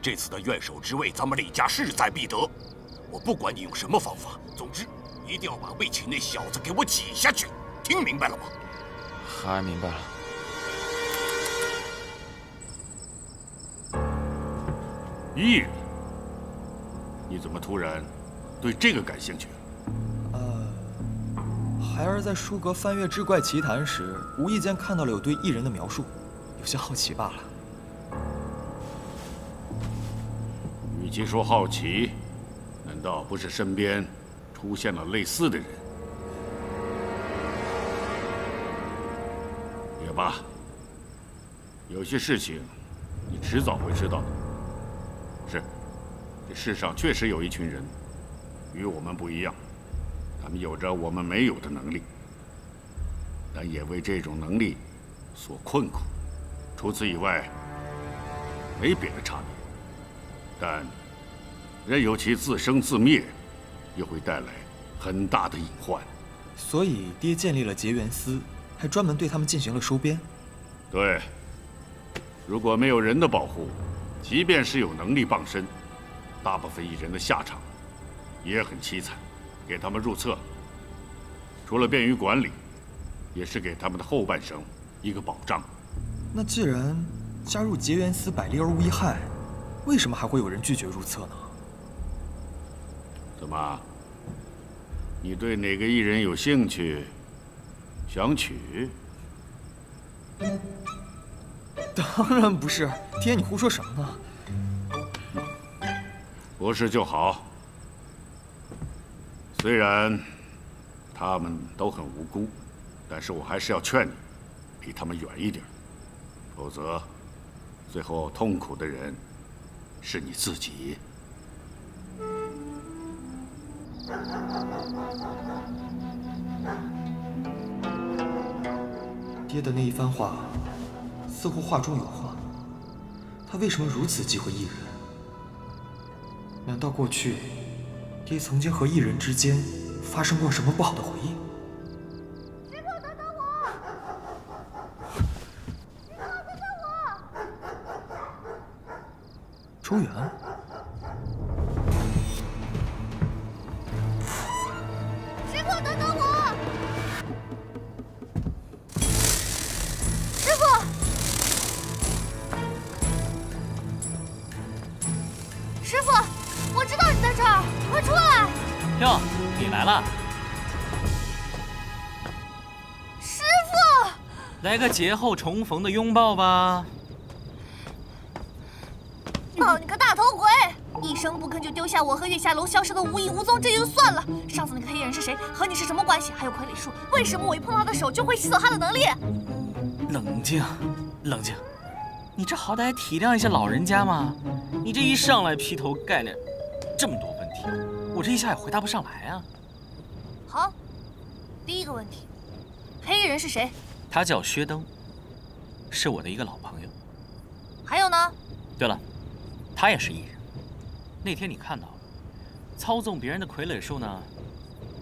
这次的院首之位，咱们李家势在必得。我不管你用什么方法，总之一定要把魏启那小子给我挤下去，听明白了吗？还明白了。艺人，你怎么突然对这个感兴趣？孩儿在书阁翻阅《志怪奇谈》时，无意间看到了有对异人的描述，有些好奇罢了。与其说好奇，难道不是身边出现了类似的人？也罢，有些事情你迟早会知道的。是，这世上确实有一群人，与我们不一样，他们有着我们没有的能力，但也为这种能力所困苦。除此以外，没别的差别。但任由其自生自灭，又会带来很大的隐患。所以爹建立了结缘司，还专门对他们进行了收编。对，如果没有人的保护，即便是有能力傍身，大部分艺人的下场也很凄惨。给他们入册，除了便于管理，也是给他们的后半生一个保障。那既然加入结缘司百利而无一害，为什么还会有人拒绝入册呢？怎么？你对哪个艺人有兴趣？想娶？当然不是，爹，你胡说什么呢？不是就好。虽然他们都很无辜，但是我还是要劝你，离他们远一点，否则，最后痛苦的人是你自己。爹的那一番话，似乎话中有话。他为什么如此忌讳艺人？难道过去，爹曾经和艺人之间发生过什么不好的回忆？师傅，等等我！师傅，等等我！周元。师傅，等等我！师傅！师傅，我知道你在这儿，快出来！哟，你来了。师傅，来个劫后重逢的拥抱吧。抱你个大头鬼！一声不吭就丢下我和月下楼消失的无影无踪，这就算了。上次那个黑衣人是谁？和你是什么关系？还有傀儡术，为什么我一碰他的手就会吸走他的能力？冷静，冷静，你这好歹体谅一下老人家嘛。你这一上来劈头盖脸这么多问题，我这一下也回答不上来啊。好，第一个问题，黑衣人是谁？他叫薛登，是我的一个老朋友。还有呢？对了，他也是艺人。那天你看到了，操纵别人的傀儡术呢，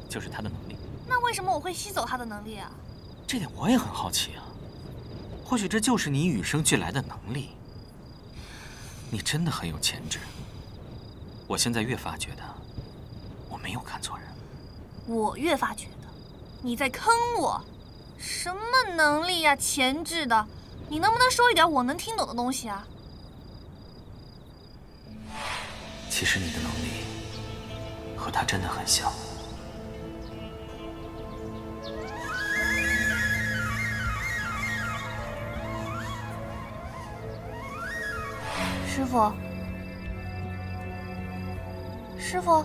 就是他的能力。那为什么我会吸走他的能力啊？这点我也很好奇啊。或许这就是你与生俱来的能力。你真的很有潜质。我现在越发觉得，我没有看错人。我越发觉得，你在坑我。什么能力呀、潜质的？你能不能说一点我能听懂的东西啊？其实你的能力和他真的很像。师傅，师傅，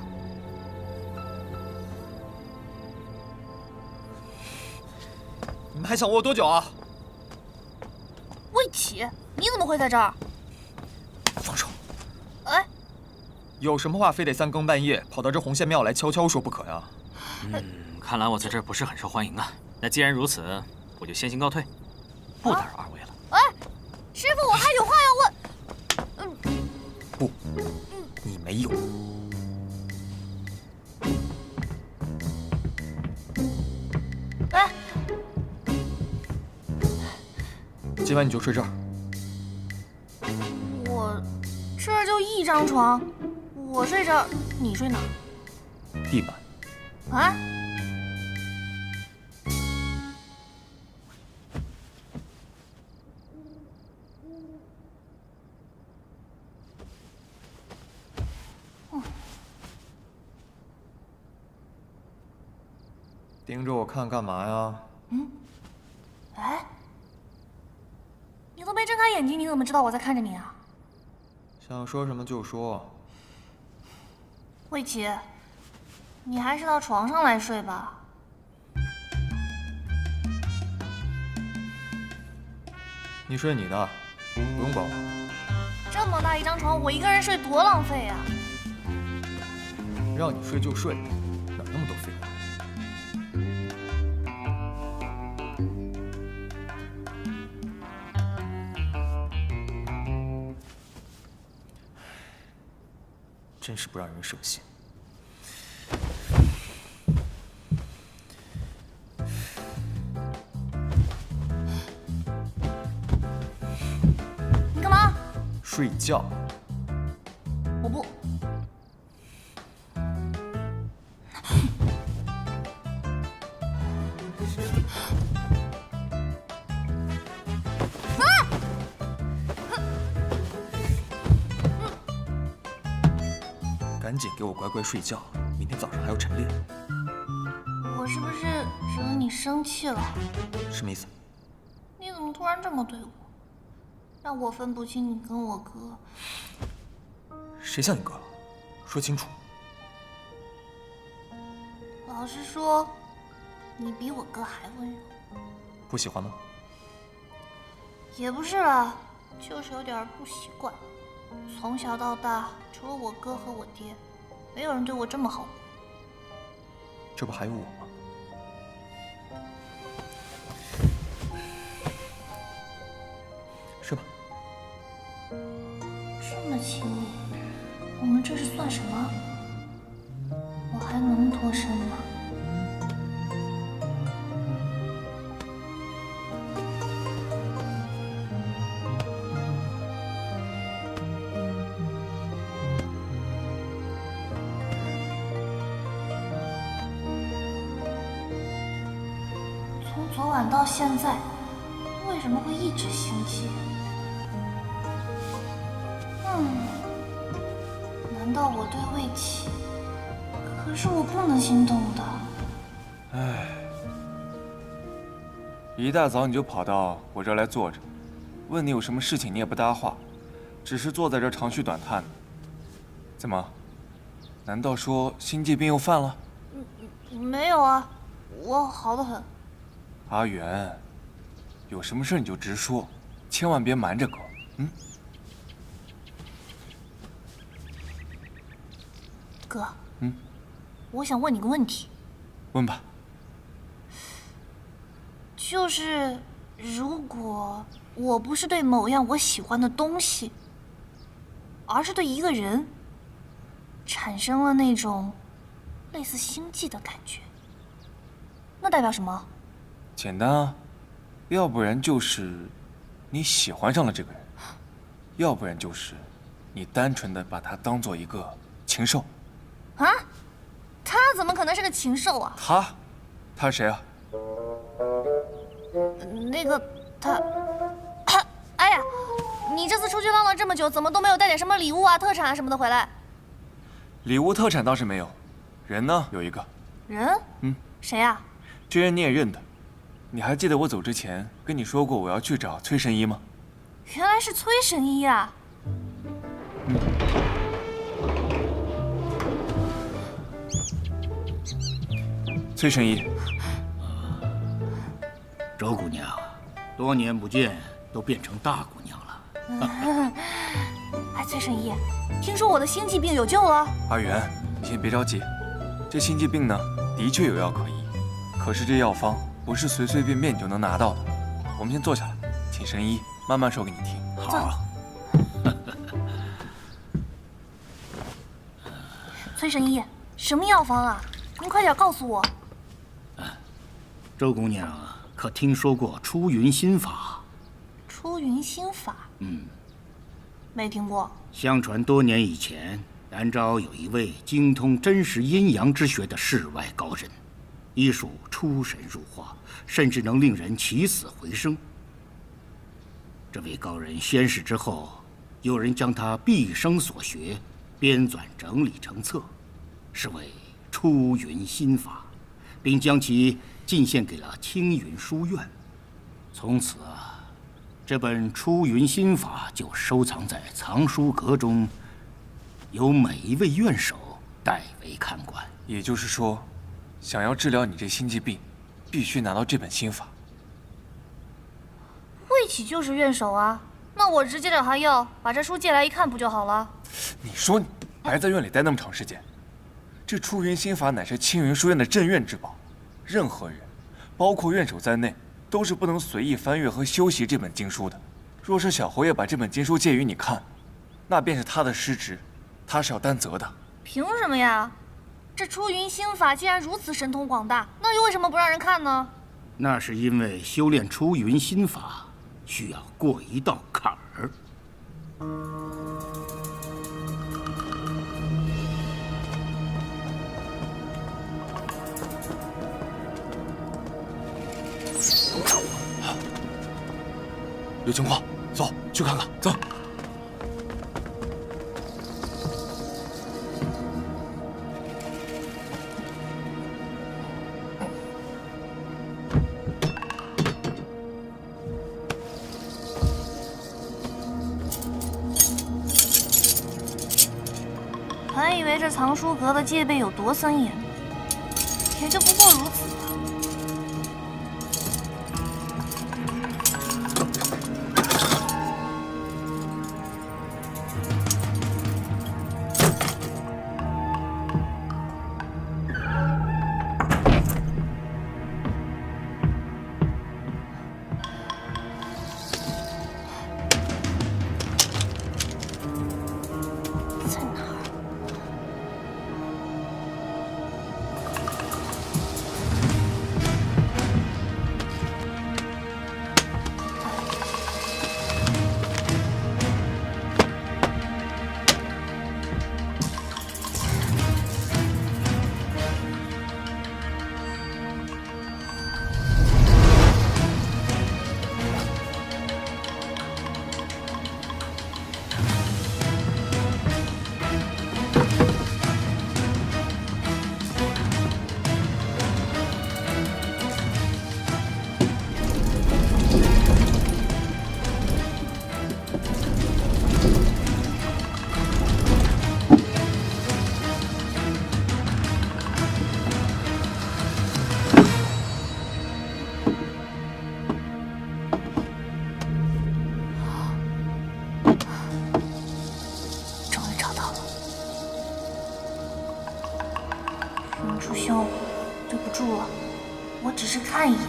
你们还想我多久啊？魏启，你怎么会在这儿？放手！哎，有什么话非得3更半夜跑到这红线庙来悄悄说不可呀？看来我在这儿不是很受欢迎啊。那既然如此，我就先行告退，不打扰二位了。哎，师傅，我还有话要问。不，你没有。哎，今晚你就睡这儿。我这儿就一张床，我睡这儿，你睡哪？地板。啊？盯着我看干嘛呀？哎，你都没睁开眼睛，你怎么知道我在看着你啊？想说什么就说。魏启，你还是到床上来睡吧。你睡你的，不用管我。这么大一张床，我一个人睡多浪费啊！让你睡就睡，哪那么多废话？真是不让人省心。你干嘛？睡觉。我不。赶紧给我乖乖睡觉，明天早上还要晨练。我是不是惹你生气了？什么意思？你怎么突然这么对我？让我分不清你跟我哥。谁像你哥？说清楚。老实说，你比我哥还温柔。不喜欢吗？也不是啦，就是有点不习惯。从小到大，除了我哥和我爹，没有人对我这么好过。这不还有我吗？睡吧。这么亲密，我们这是算什么？我还能脱身吗？从昨晚到现在，为什么会一直心悸？难道我对魏启？可是我不能心动的。唉，一大早你就跑到我这儿来坐着，问你有什么事情你也不搭话，只是坐在这儿长吁短叹的。怎么？难道说心悸病又犯了？没有啊，我好得很。阿元，有什么事你就直说，千万别瞒着哥。哥，我想问你个问题。问吧。就是如果我不是对某样我喜欢的东西，而是对一个人产生了那种类似心悸的感觉。那代表什么？简单啊，要不然就是你喜欢上了这个人，要不然就是你单纯的把他当做一个禽兽。啊？他怎么可能是个禽兽啊？他谁啊？那个他，哎呀，你这次出去浪了这么久，怎么都没有带点什么礼物啊、特产啊什么的回来？礼物特产倒是没有，人呢有一个。人？谁呀？这人你也认得，你还记得我走之前跟你说过我要去找崔神医吗？原来是崔神医啊！崔神医，周姑娘，多年不见，都变成大姑娘了。哎，崔神医，听说我的心悸病有救了？阿元，你先别着急，这心悸病呢，的确有药可医，可是这药方不是随随便便就能拿到的。我们先坐下来，请神医慢慢说给你听。好。崔神医，什么药方啊？您快点告诉我。周姑娘可听说过出云心法？出云心法？没听过。相传多年以前，南诏有一位精通真实阴阳之学的世外高人，医术出神入化，甚至能令人起死回生。这位高人仙逝之后，有人将他毕生所学编纂整理成册，是为出云心法，并将其进献给了青云书院。从此这本出云心法就收藏在藏书阁中，由每一位院手代为看管。也就是说，想要治疗你这心悸病，必须拿到这本心法。魏启就是院手啊，那我直接找他要，把这书借来一看不就好了？你说你还在院里待那么长时间，这出云心法乃是青云书院的镇院之宝，任何人，包括院手在内，都是不能随意翻阅和修习这本经书的。若是小侯爷把这本经书借予你看，那便是他的失职，他是要担责的。凭什么呀？这出云心法既然如此神通广大，那又为什么不让人看呢？那是因为修炼出云心法需要过一道坎儿。有情况，走去看看。走。还以为这藏书阁的戒备有多森严，也就不过如此。师兄，对不住了，我只是看一眼。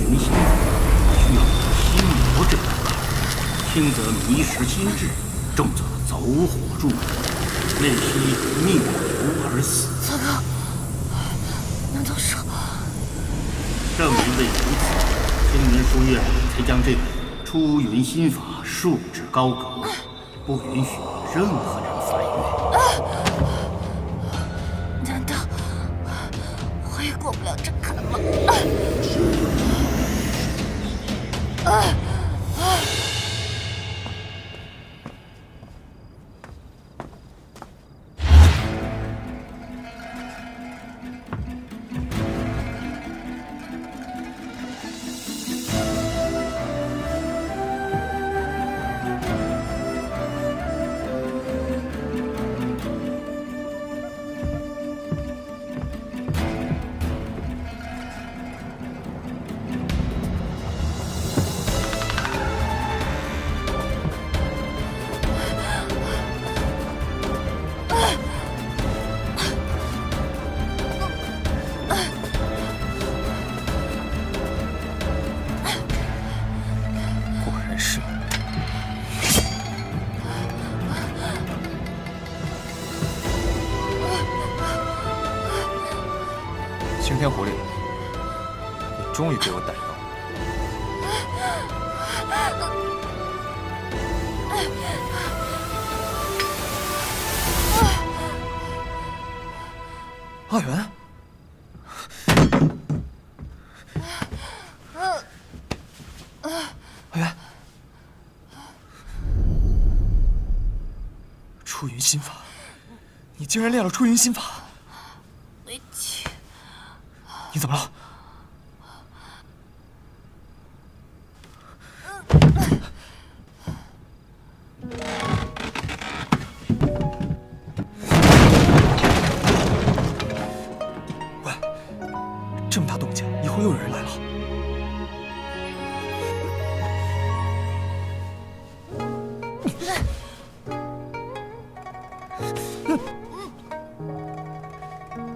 云心法需要心魔这般法，轻则迷失心智，重则走火入魔，内息命由而死。糟糕，难道是？正因为如此，青云书院才将这本出云心法束之高阁，不允许任何人翻阅。难道我也过不了这坎吗？晴天狐狸，你终于被我逮到了。阿元，阿元，出云心法，你竟然练了出云心法！危机。你怎么了？喂，这么大动静，一会儿又有人来了。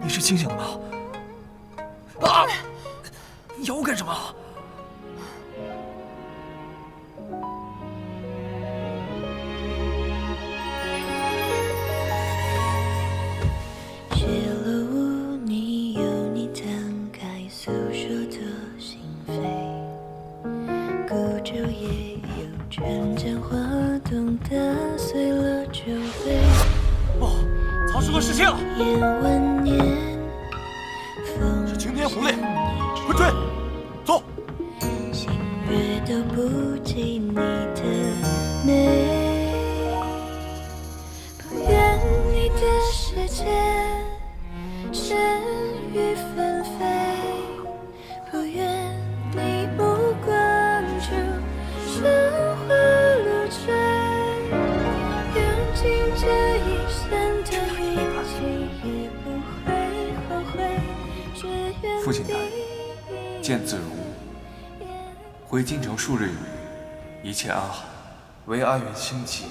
你是清醒的吗？啊！你咬我干什么？写了无你有你摊开诉说的心扉，孤舟也有春江花动打碎了酒杯。哦，曹叔的事情了。烟万年。是晴天狐狸，快追！走。星月都不及你的美，不愿你的世界尘雨纷飞，不愿你目光处生花露坠，用尽这一生的运气也不会后悔。父亲大人，见字如晤。回京城数日有余，一切安好。唯阿元心急。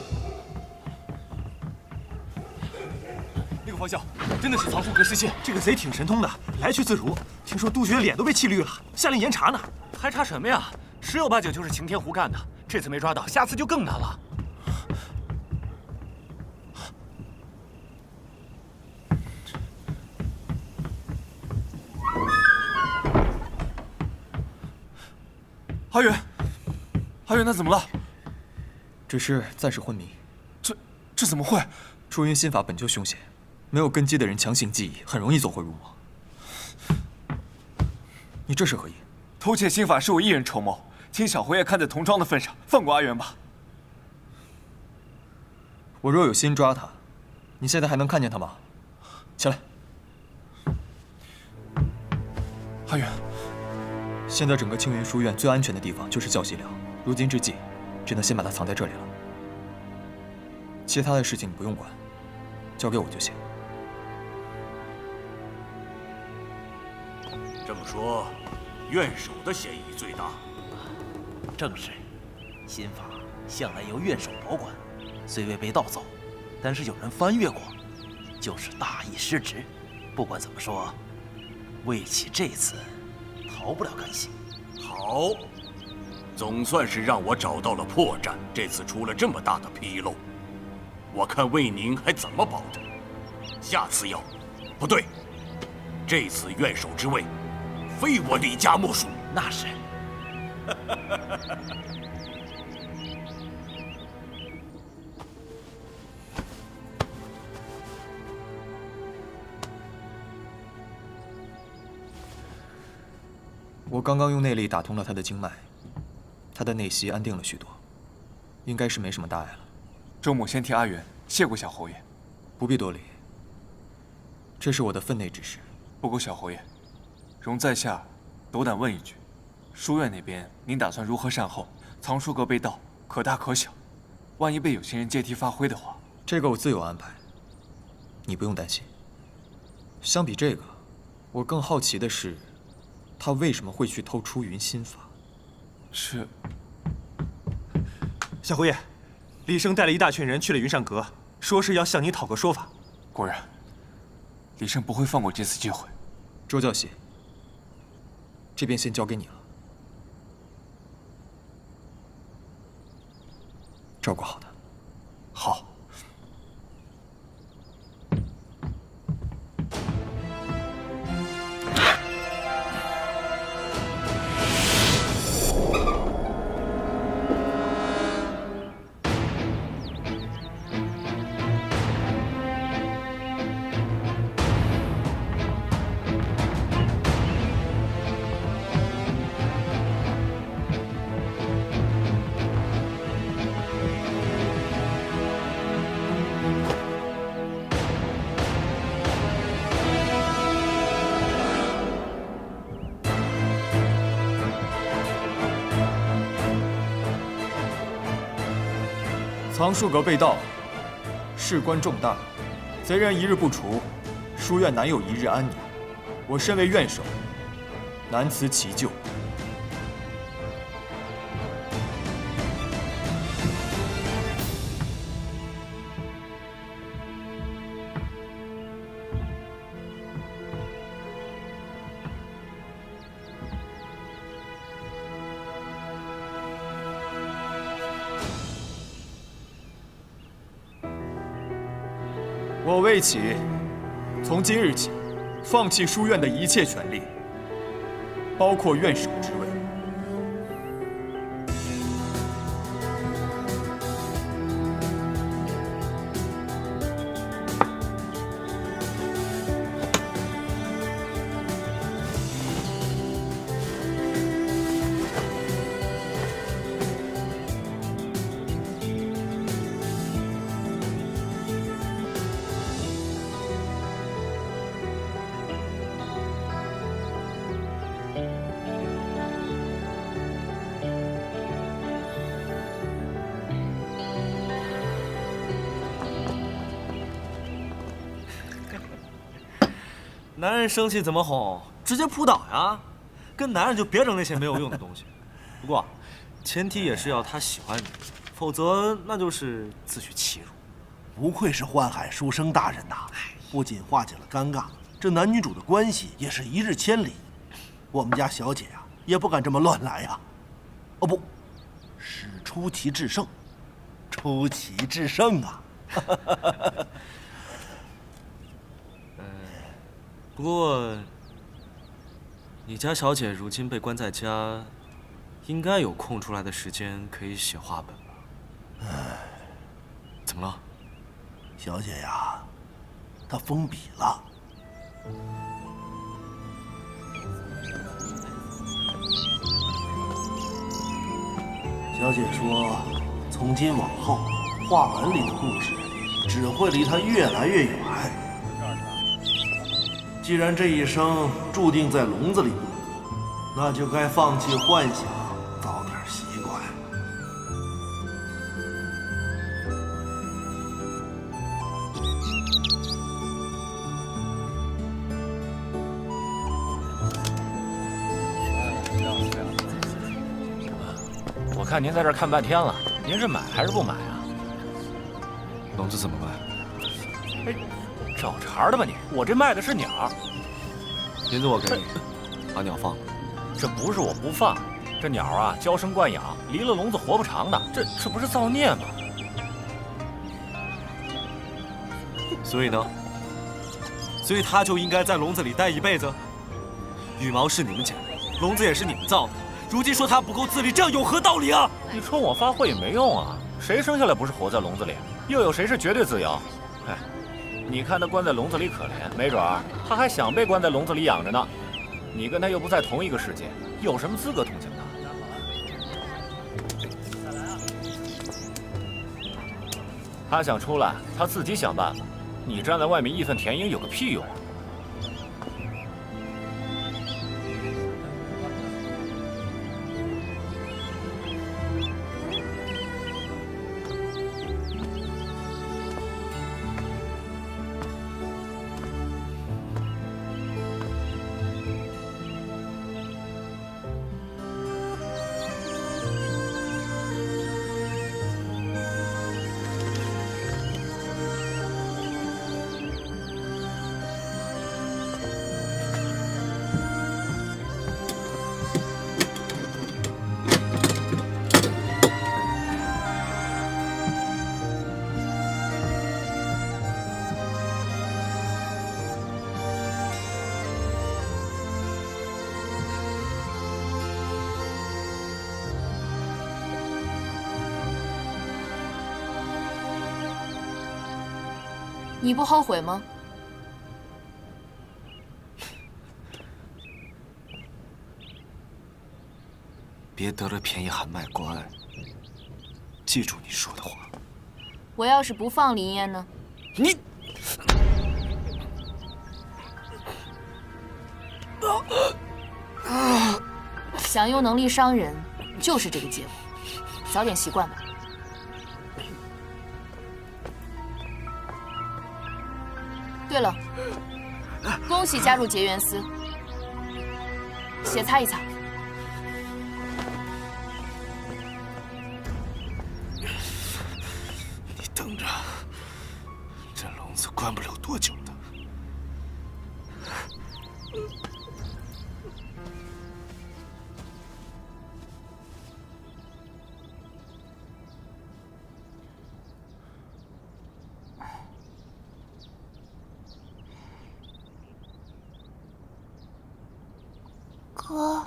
那个方向，真的是曹叔和石信，这个贼挺神通的，来去自如。听说杜鹃脸都被气绿了，下令严查呢。还查什么呀？十有八九就是晴天狐干的。这次没抓到，下次就更难了。阿元，阿元，他怎么了？只是暂时昏迷。这怎么会？出云心法本就凶险，没有根基的人强行记忆，很容易走火入魔。你这是何意？偷窃心法是我一人筹谋，请小侯爷看在同窗的份上，放过阿元吧。我若有心抓他，你现在还能看见他吗？起来。阿元。现在整个青云书院最安全的地方就是教习寮，如今之计，只能先把它藏在这里了。其他的事情你不用管，交给我就行。这么说，院守的嫌疑最大。正是，心法向来由院守保管，虽未被盗走，但是有人翻阅过，就是大意失职。不管怎么说，魏启这次逃不了干系。好，总算是让我找到了破绽。这次出了这么大的纰漏，我看魏宁还怎么保着。下次要，不对，这次院守之位，非我李家莫属。那是。我刚刚用内力打通了他的经脉，他的内息安定了许多，应该是没什么大碍了。周母先替阿元谢过小侯爷。不必多礼，这是我的分内之事。不过小侯爷，容在下斗胆问一句，书院那边您打算如何善后？藏书阁被盗，可大可小，万一被有心人借题发挥的话，这个我自有安排，你不用担心。相比这个，我更好奇的是，他为什么会去偷出云心法？是。小侯爷，李胜带了一大群人去了云上阁，说是要向你讨个说法。果然，李胜不会放过这次机会。周教习，这边先交给你了，照顾好他。好。藏书阁被盗，事关重大，贼人一日不除，书院难有一日安宁。我身为院守，难辞其咎。我魏启，从今日起，放弃书院的一切权利，包括院守之位。男人生气怎么哄？直接扑倒呀！跟男人就别整那些没有用的东西。不过，前提也是要他喜欢你，否则那就是自取其辱。不愧是宦海书生大人呐，不仅化解了尴尬，这男女主的关系也是一日千里。我们家小姐呀，也不敢这么乱来呀。哦不，是出奇制胜，出奇制胜啊！不过，你家小姐如今被关在家，应该有空出来的时间可以写话本吧？怎么了？小姐呀，她封笔了。小姐说，从今往后，话本里的故事只会离她越来越远。既然这一生注定在笼子里度过，那就该放弃幻想，早点习惯。我看您在这儿看半天了，您是买还是不买啊？笼子怎么卖？哎，找茬的吧你！我这卖的是鸟。银子我给你，把鸟放了。这不是我不放，这鸟啊娇生惯养，离了笼子活不长的，这不是造孽吗？所以呢？所以它就应该在笼子里待一辈子？羽毛是你们剪的，笼子也是你们造的，如今说它不够自立，这样有何道理啊？你冲我发挥也没用啊！谁生下来不是活在笼子里？又有谁是绝对自由？哎，你看他关在笼子里可怜，没准儿他还想被关在笼子里养着呢。你跟他又不在同一个世界，有什么资格同情他？他想出来，他自己想办法。你站在外面义愤填膺有个屁用啊！你不后悔吗？别得了便宜还卖乖，记住你说的话。我要是不放林烟呢？你，想用能力伤人，就是这个结果。早点习惯吧。对了，恭喜加入结缘司，血擦一擦。你等着，这笼子关不了多久的。哥，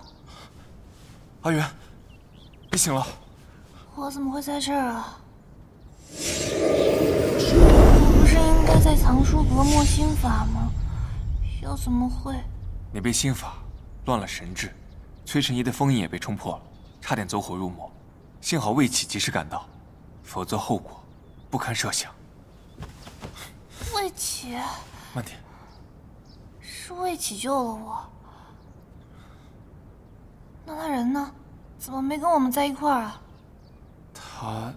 阿元，你醒了。我怎么会在这儿啊？我不是应该在藏书阁摸心法吗？又怎么会？你被心法乱了神智，崔神医的封印也被冲破了，差点走火入魔。幸好魏启及时赶到，否则后果不堪设想。魏启，慢点。是魏启救了我。那他人呢？怎么没跟我们在一块儿啊？他……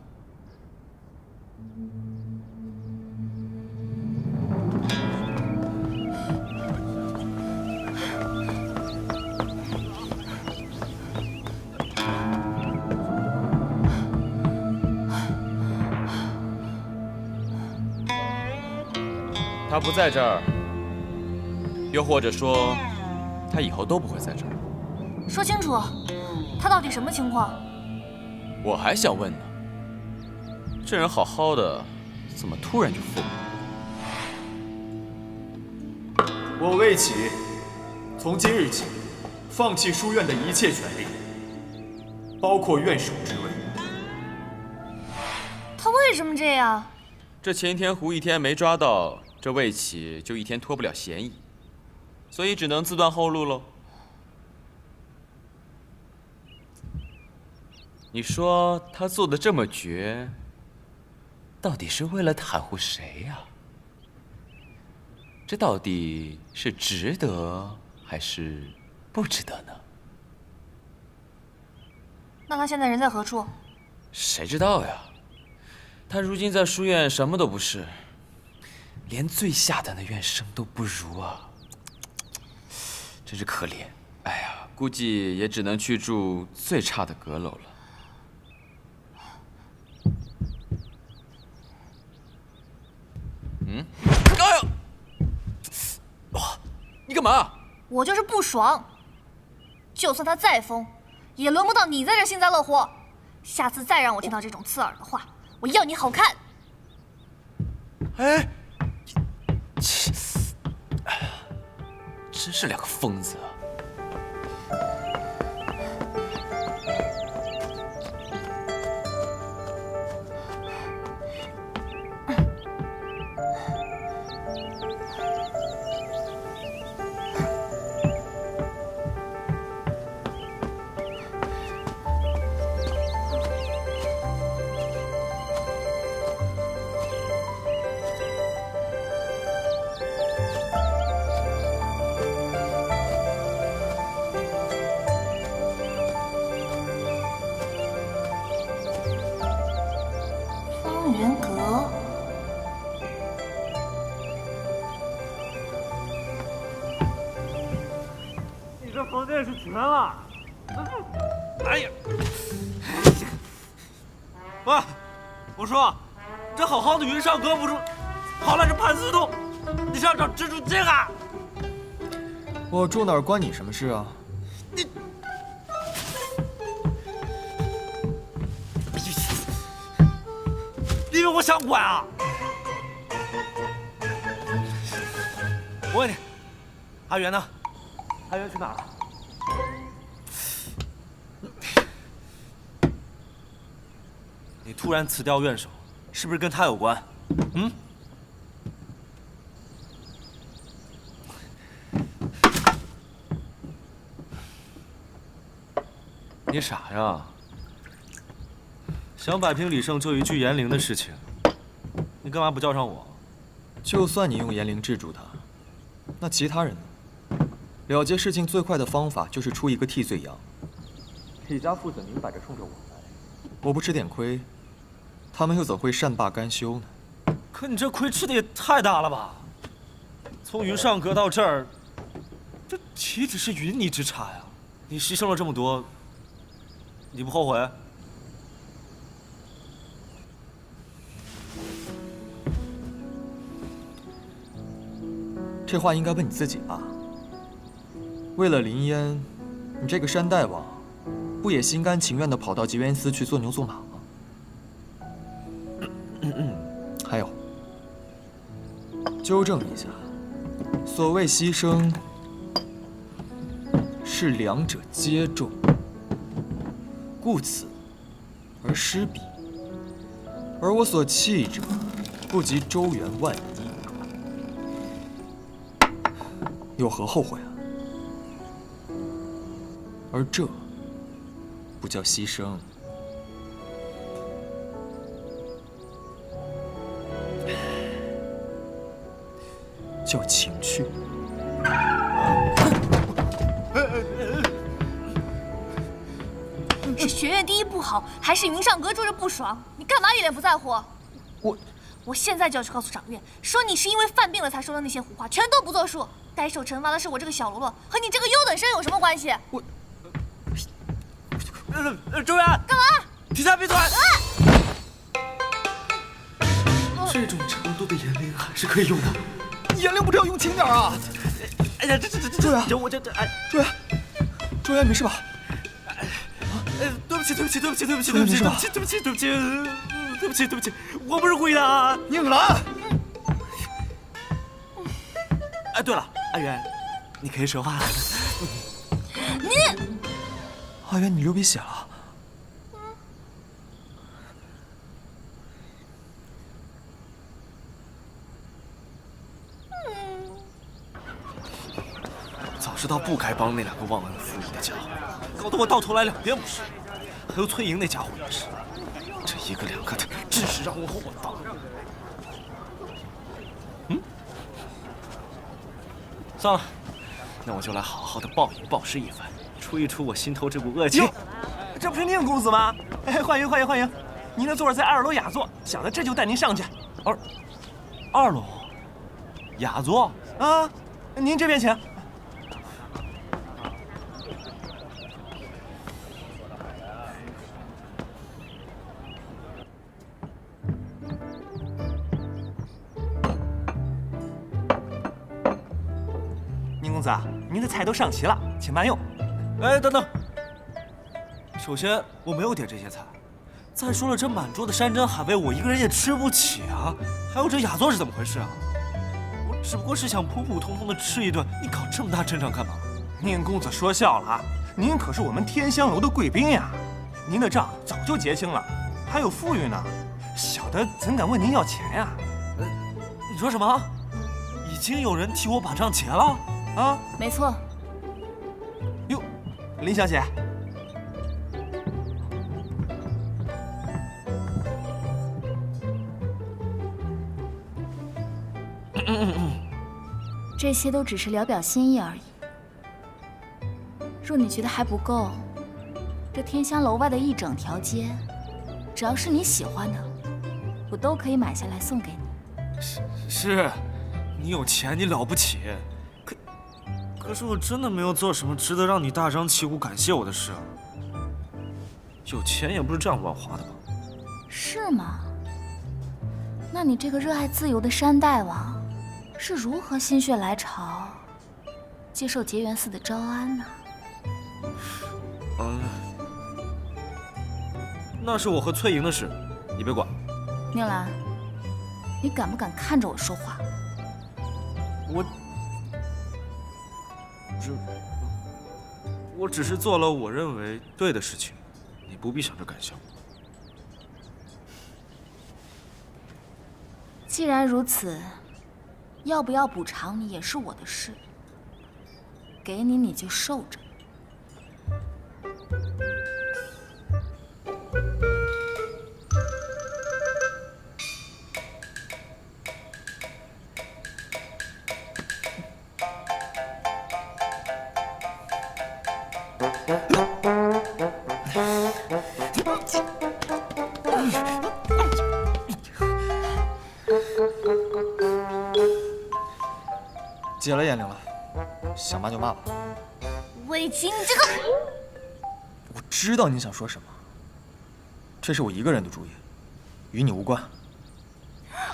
他不在这儿，又或者说，他以后都不会在这儿。说清楚，他到底什么情况？我还想问呢，这人好好的，怎么突然就疯了？我魏启，从今日起，放弃书院的一切权利，包括院守之位。他为什么这样？这前天胡一天没抓到，这魏启就一天脱不了嫌疑，所以只能自断后路喽。你说他做的这么绝，到底是为了袒护谁呀？这到底是值得还是不值得呢？那他现在人在何处？谁知道呀？他如今在书院什么都不是，连最下等的院生都不如啊！真是可怜。哎呀，估计也只能去住最差的阁楼了。嗯？哎呦！哇！你干嘛？我就是不爽，就算他再疯，也轮不到你在这幸灾乐祸。下次再让我听到这种刺耳的话，我要你好看。哎，真是两个疯子啊！云阁，你这房间是全了。哎呀！喂，我说，这好好的云上阁不住，跑来这盘丝洞，你是要找蜘蛛精啊？我住哪儿关你什么事啊？你以为我想管啊？我问你，阿元呢？阿元去哪儿了？你突然辞掉院手，是不是跟他有关？嗯？你傻呀？想摆平李胜就一句严灵的事情，你干嘛不叫上我？就算你用严灵制住他，那其他人呢？了结事情最快的方法就是出一个替罪羊。李家父子明摆着冲着我来，我不吃点亏，他们又怎会善罢甘休呢？可你这亏吃的也太大了吧！从云上阁到这儿，这岂止是云泥之差呀！你牺牲了这么多，你不后悔？这话应该问你自己吧。为了林烟，你这个山大王，不也心甘情愿地跑到结缘司去做牛做马吗？还有，纠正一下，所谓牺牲，是两者皆重，故此而失彼。而我所弃者，不及周原万一，有何后悔啊？而这不叫牺牲，叫情趣。是学院第一不好，还是云上阁住着不爽？你干嘛一脸不在乎？我现在就要去告诉掌院，说你是因为犯病了才说的那些胡话，全都不作数。该受惩罚的是我这个小喽啰，和你这个优等生有什么关系？周原，干嘛？替他闭嘴！这种程度的严灵还是可以用的。严灵不是要用轻点啊！哎呀，周原，我这哎，周原没事吧？对不起，对不起，对不起，对不起，对不起，对不起，对不起，对不起，对不起，对不起，我不是故意的啊！宁兰，哎，对了，阿元，你可以说话了。你，阿元，你流鼻血了。早知道不该帮那两个忘恩负义的家伙，搞得我到头来两边不是。还有崔莹那家伙也是，这一个两个的，真是让我火大。算了，那我就来好好的暴饮暴食一番，出一出我心头这股恶气。这不是宁公子吗？哎，欢迎欢迎欢迎！您的座儿在2楼雅座，小的这就带您上去。二楼，雅座啊，您这边请。宁公子啊，您的菜都上齐了，请慢用。哎，等等。首先，我没有点这些菜。再说了，这满桌的山珍海味，我一个人也吃不起啊。还有这雅座是怎么回事啊？我只不过是想普普通通的吃一顿，你搞这么大阵仗干嘛？宁公子说笑了，您可是我们天香楼的贵宾呀，您的账早就结清了，还有富裕呢。小的怎敢问您要钱呀？你说什么？已经有人替我把账结了？啊？没错。哟，林小姐。这些都只是聊表心意而已。若你觉得还不够，这天香楼外的一整条街，只要是你喜欢的，我都可以买下来送给你。是，你有钱，你了不起。可是我真的没有做什么值得让你大张旗鼓感谢我的事。有钱也不是这样乱花的吧？是吗？那你这个热爱自由的山大王，是如何心血来潮，接受结缘寺的招安呢？那是我和翠莹的事，你别管。宁兰，你敢不敢看着我说话？我只是做了我认为对的事情，你不必想着感谢我。既然如此，要不要补偿你也是我的事，给你你就受着。解了眼灵了，想骂就骂吧。魏青，你这个……我知道你想说什么，这是我一个人的主意，与你无关。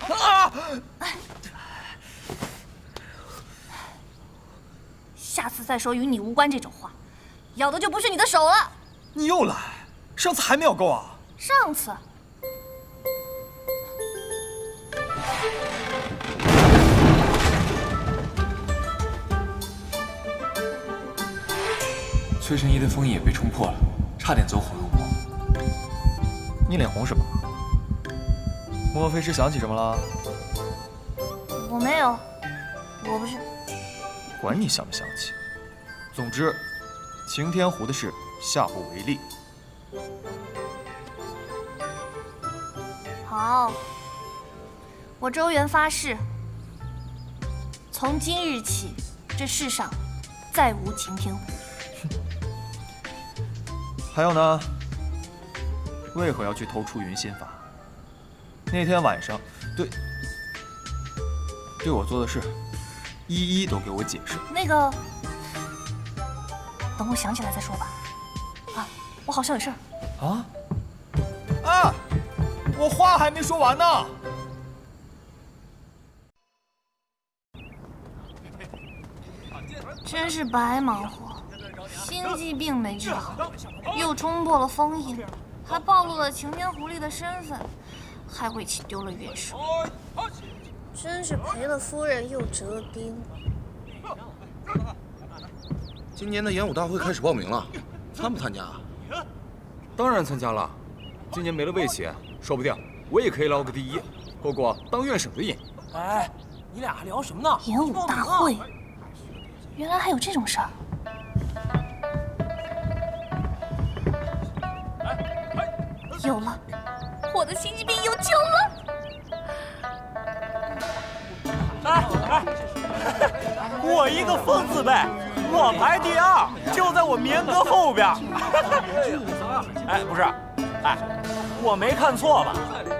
啊！下次再说与你无关这种话，咬的就不是你的手了。你又来，上次还没咬够啊？上次。崔神医的封印也被冲破了，差点走火入魔。你脸红什么？莫非是想起什么了？我没有，我不是。管你想不想起，总之，擎天湖的事下不为例。好，我周元发誓，从今日起，这世上再无擎天湖。还有呢？为何要去偷出云心法？那天晚上，对我做的事，一一都给我解释。那个，等我想起来再说吧。啊，我好像有事儿。啊？啊！我话还没说完呢。真是白忙活。心悸病没治好，又冲破了封印，还暴露了擎天狐狸的身份，还为其丢了元首，真是赔了夫人又折兵。今年的演武大会开始报名了，参不参加？当然参加了。今年没了魏且，说不定我也可以捞个第一，过过当院省的瘾。哎，你俩还聊什么呢？演武大会，原来还有这种事儿。有了，我的心悸病有救了！我一个疯字辈，我排第2，就在我棉哥后边。哎，不是，哎，我没看错吧？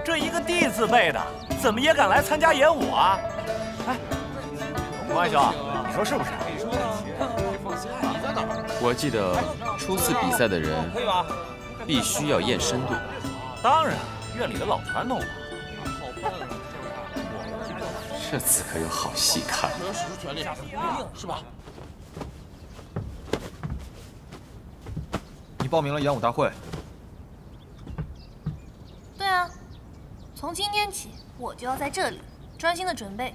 这一个地字辈的，怎么也敢来参加演武啊？哎，洪安兄，你说是不是？我记得初次比赛的人必须要验深度。当然，院里的老传统了。这次可有好戏看了。是吧？报名了演武大会。对啊，从今天起我就要在这里专心的准备，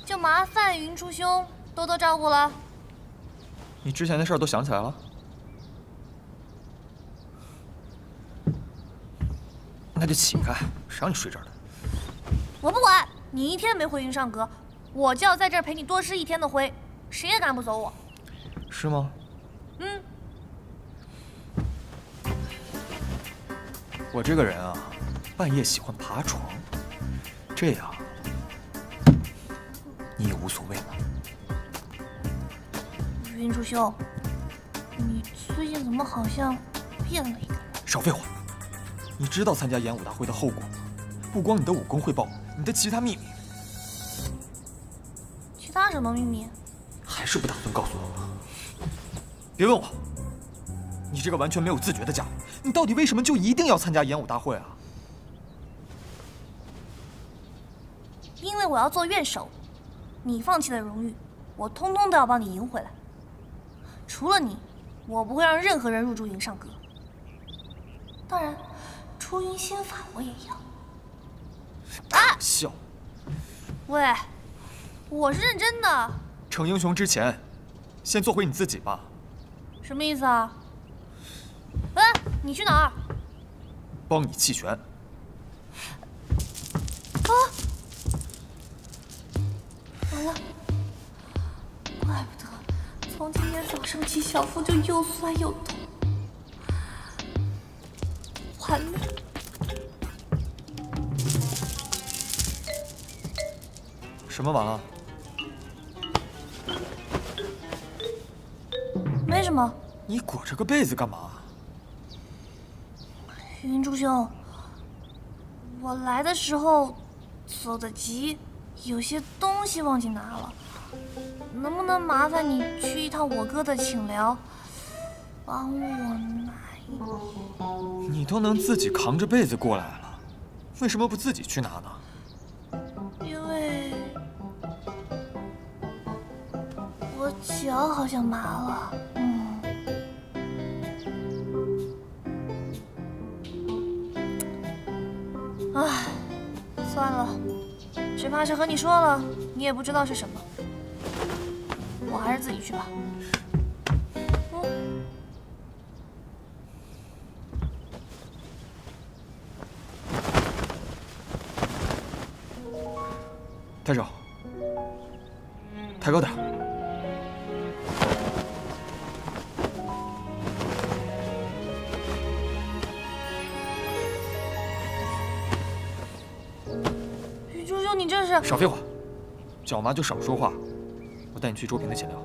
就麻烦云初兄多多照顾了。你之前的事儿都想起来了？那就起开，谁让你睡这儿的？我不管，你一天没回云上阁，我就要在这儿陪你多吃一天的灰，谁也赶不走我。是吗？嗯。我这个人啊，半夜喜欢爬床，这样你也无所谓了。云初兄，你最近怎么好像变了一个人？少废话！你知道参加演武大会的后果吗？不光你的武功会爆，你的其他秘密，其他什么秘密？还是不打算告诉我吗？别问我，你这个完全没有自觉的家伙，你到底为什么就一定要参加演武大会啊？因为我要做院首，你放弃的荣誉，我通通都要帮你赢回来。除了你，我不会让任何人入驻云上阁。当然，出云仙法我也要。啊！笑。喂，我是认真的。逞英雄之前，先做回你自己吧。什么意思啊？喂，你去哪儿？帮你弃权。啊！完了，怪不得从今天早上起，小腹就又酸又痛。完了。什么完了？没什么。你裹着个被子干嘛？云初兄，我来的时候走得急，有些东西忘记拿了，能不能麻烦你去一趟我哥的寝寮，帮我拿一点？你都能自己扛着被子过来了，为什么不自己去拿呢？因为我脚好像麻了。唉，算了，只怕是和你说了，你也不知道是什么。我还是自己去吧。抬手，抬高点。云初兄，你这是……少废话，脚麻就少说话。我带你去周平的寝寮。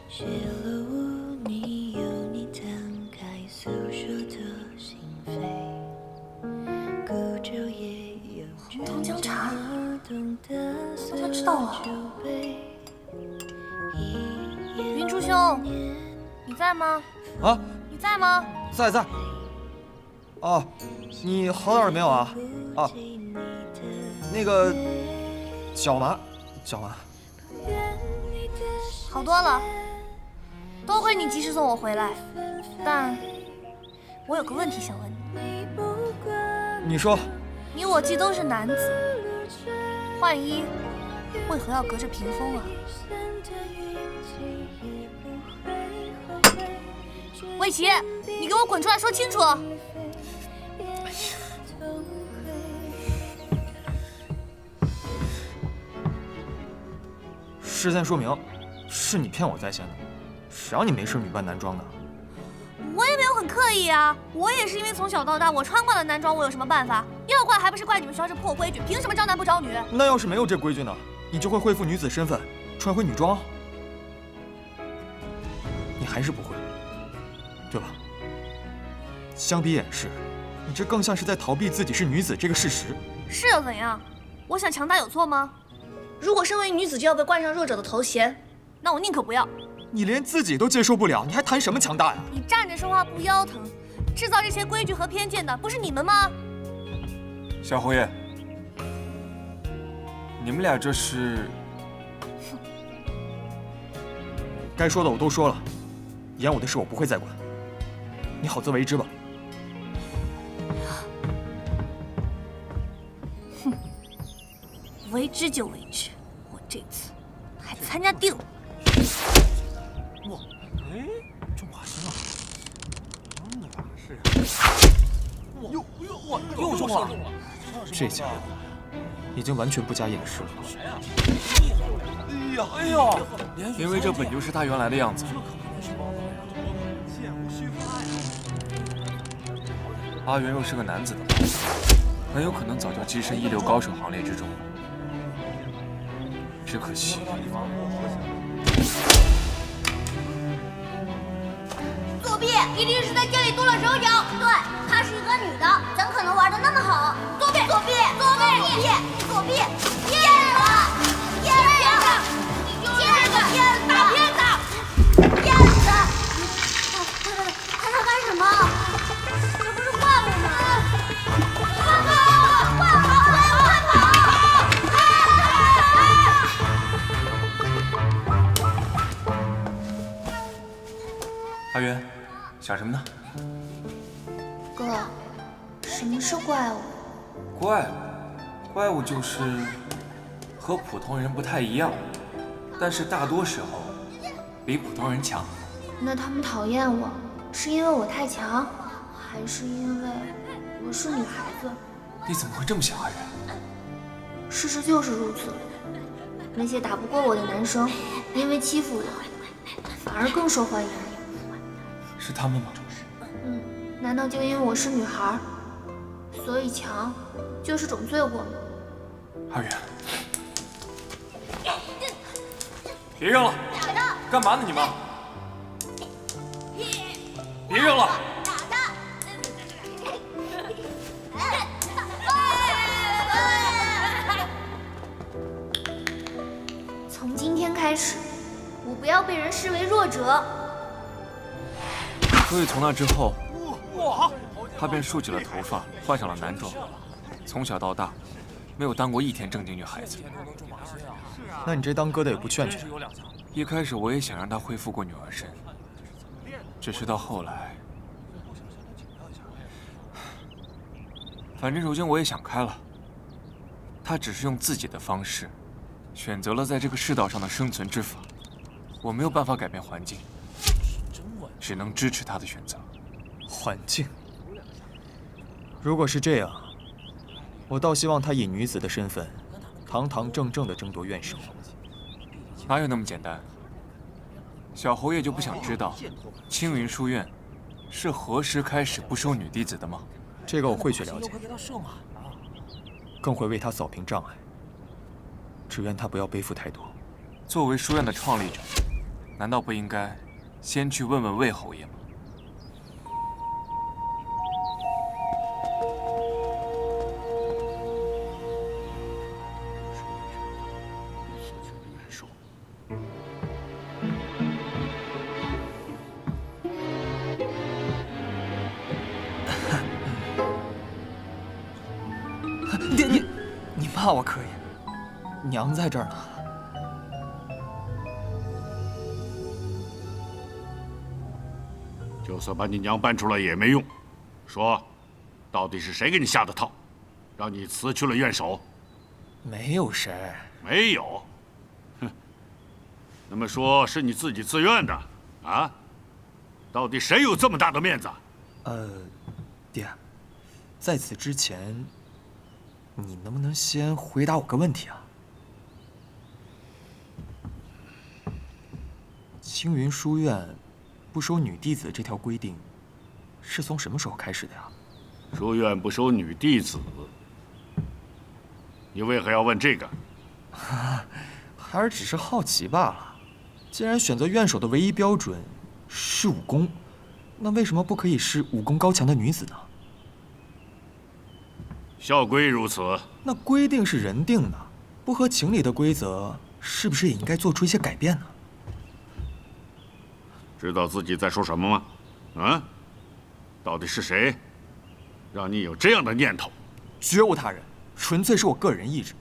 雪落无你，有你摊开诉说的心扉，孤舟也有红糖姜茶，我就知道了。云初兄，你在吗？啊？你在吗？在。哦，你好点了没有啊？啊，那个脚麻。好多了。多亏你及时送我回来，但我有个问题想问你。你说。你我既都是男子，换衣为何要隔着屏风啊？魏琪，你给我滚出来说清楚！事先说明，是你骗我在先的，谁让你没事女扮男装的？我也没有很刻意啊，我也是因为从小到大我穿惯了男装，我有什么办法？要怪还不是怪你们学校这破规矩，凭什么招男不招女？那要是没有这规矩呢，你就会恢复女子身份，穿回女装？你还是不会，对吧？相比掩饰，你这更像是在逃避自己是女子这个事实。是又怎样？我想强大有错吗？如果身为女子就要被冠上弱者的头衔，那我宁可不要。你连自己都接受不了，你还谈什么强大呀？你站着说话不腰疼，制造这些规矩和偏见的不是你们吗？小侯爷，你们俩这是……该说的我都说了，演武的事我不会再管，你好自为之吧。哼，为之就为之，我这次还参加定。哇，哎，中华神了，真的吧？是。又中了！这家伙已经完全不加掩饰了。哎呦！因为这本就是他原来的样子。阿元若是个男子的话，很有可能早就跻身一流高手行列之中。只可惜，作弊一定是在家里动了手脚。对，她是一个女的，怎可能玩的那么好？作弊！作弊！作弊！作弊！骗子！骗子！你就是个骗子！大骗子！骗子！他干什么？这不是换我吗？快跑！快跑！阿元，想什么呢？哥，什么是怪物？怪物就是和普通人不太一样，但是大多时候比普通人强。那他们讨厌我，是因为我太强，还是因为我是女孩子？你怎么会这么想，阿元？事实就是如此。那些打不过我的男生，因为欺负我，反而更受欢迎。是他们吗？难道就因为我是女孩，所以强就是种罪过吗？阿元，别扔了！干嘛呢你们？别扔了！从今天开始，我不要被人视为弱者。所以从那之后，她便竖起了头发，换上了男装。从小到大，没有当过一天正经女孩子。那你这当哥的也不劝劝？一开始我也想让她恢复过女儿身，只是到后来，反正如今我也想开了。她只是用自己的方式，选择了在这个世道上的生存之法。我没有办法改变环境，只能支持她的选择。环境？如果是这样，我倒希望她以女子的身份，堂堂正正地争夺院首。哪有那么简单？小侯爷就不想知道青云书院是何时开始不收女弟子的吗？这个我会去了解，更会为她扫平障碍。只愿她不要背负太多。作为书院的创立者，难道不应该先去问问魏侯爷吗？你骂我可以，娘在这儿呢。就算把你娘搬出来也没用。说，到底是谁给你下的套，让你辞去了院首？没有谁。没有。哼。那么说是你自己自愿的啊？到底谁有这么大的面子？爹，在此之前，你能不能先回答我个问题啊？青云书院不收女弟子这条规定，是从什么时候开始的呀？书院不收女弟子，你为何要问这个？孩儿只是好奇罢了。既然选择院首的唯一标准是武功，那为什么不可以是武功高强的女子呢？校规如此。那规定是人定的，不合情理的规则，是不是也应该做出一些改变呢？知道自己在说什么吗？啊？到底是谁，让你有这样的念头？绝无他人，纯粹是我个人意志。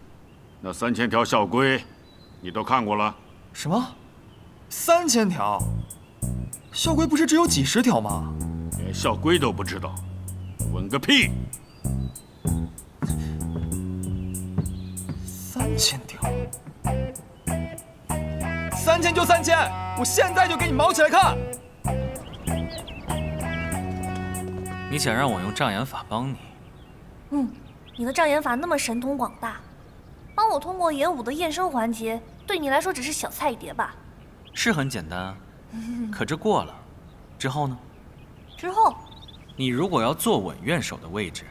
那3000条校规，你都看过了？什么？3000条？校规不是只有几十条吗？连校规都不知道，问个屁！3000条，3000就3000，我现在就给你毛起来看！你想让我用障眼法帮你？你的障眼法那么神通广大，帮我通过演武的验声环节，对你来说只是小菜一碟吧？是很简单，可这过了，之后呢？之后，你如果要坐稳院手的位置，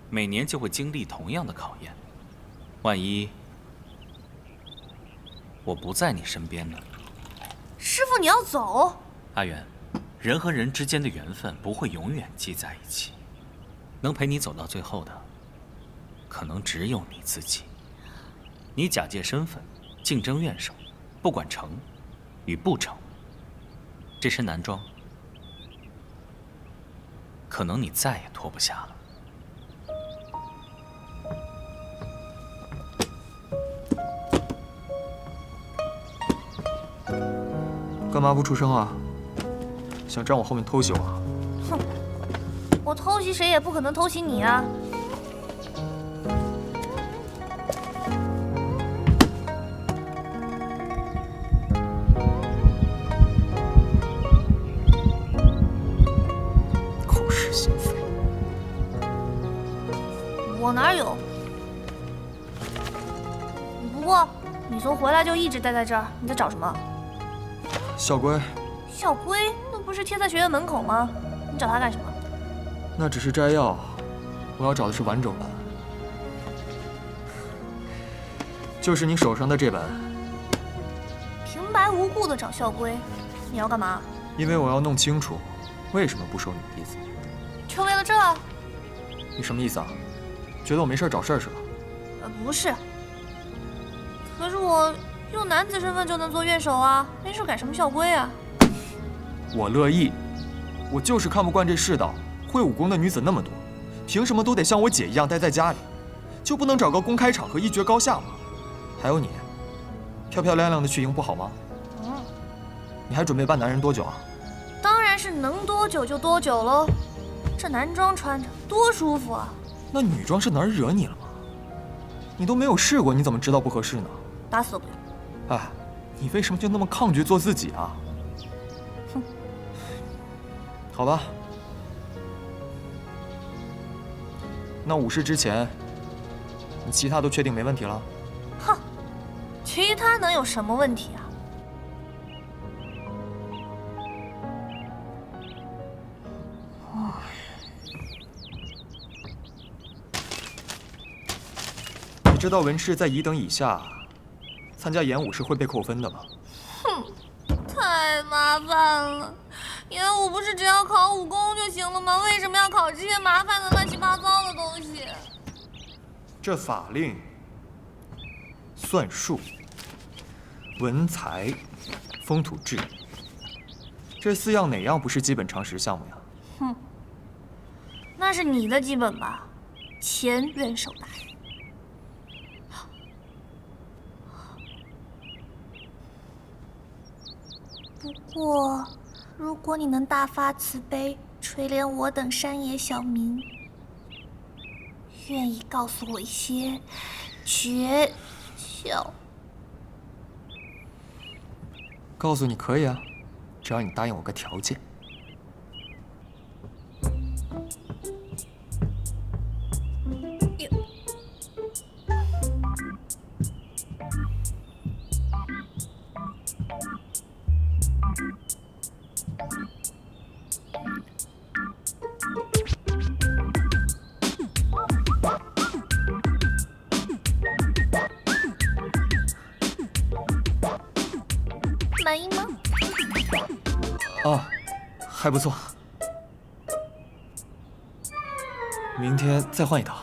每年就会经历同样的考验。万一我不在你身边呢？师傅，你要走？阿元，人和人之间的缘分不会永远系在一起，能陪你走到最后的，可能只有你自己。你假借身份竞争院手，不管成与不成，这身男装，可能你再也脱不下了。干嘛不出声啊？想站我后面偷袭我？哼，我偷袭谁也不可能偷袭你啊！口是心非。我哪有？不过你从回来就一直待在这儿，你在找什么？校规。校规那不是贴在学院门口吗？你找它干什么？那只是摘要，我要找的是完整版，就是你手上的这本。平白无故的找校规，你要干嘛？因为我要弄清楚，为什么不收你的弟子。就为了这？你什么意思啊？觉得我没事找事儿是吧？不是。可是我用男子身份就能做院手啊，没事改什么校规啊？我乐意，我就是看不惯这世道，会武功的女子那么多，凭什么都得像我姐一样待在家里？就不能找个公开场合一决高下吗？还有你，漂漂亮亮的去赢不好吗？你还准备扮男人多久啊？当然是能多久就多久喽。这男装穿着多舒服啊！那女装是哪儿惹你了吗？你都没有试过，你怎么知道不合适呢？打死都不要！哎，你为什么就那么抗拒做自己啊？哼，好吧。那武士之前，你其他都确定没问题了？哼，其他能有什么问题啊？你知道文士在乙等以下参加演武是会被扣分的吗？哼，太麻烦了。演武不是只要考武功就行了吗？为什么要考这些麻烦的乱七八糟的东西？这法令、算术、文才、风土志，这4样哪样不是基本常识项目呀？哼，那是你的基本吧，前元首大人。不过，如果你能大发慈悲，垂怜我等山野小民，愿意告诉我一些诀窍。告诉你可以啊，只要你答应我个条件。满意吗？啊，还不错。明天再换一套。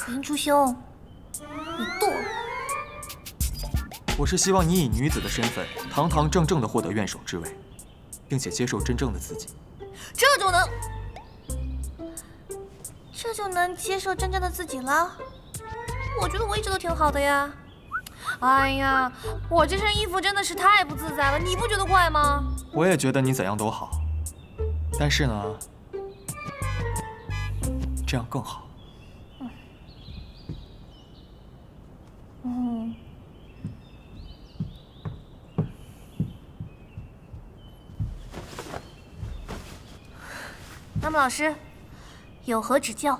林初兄，你堕了。我是希望你以女子的身份，堂堂正正地获得院手之位，并且接受真正的自己。这就能？这就能接受真正的自己了？我觉得我一直都挺好的呀。哎呀，我这身衣服真的是太不自在了，你不觉得怪吗？我也觉得你怎样都好，但是呢，这样更好。嗯。那么老师，有何指教？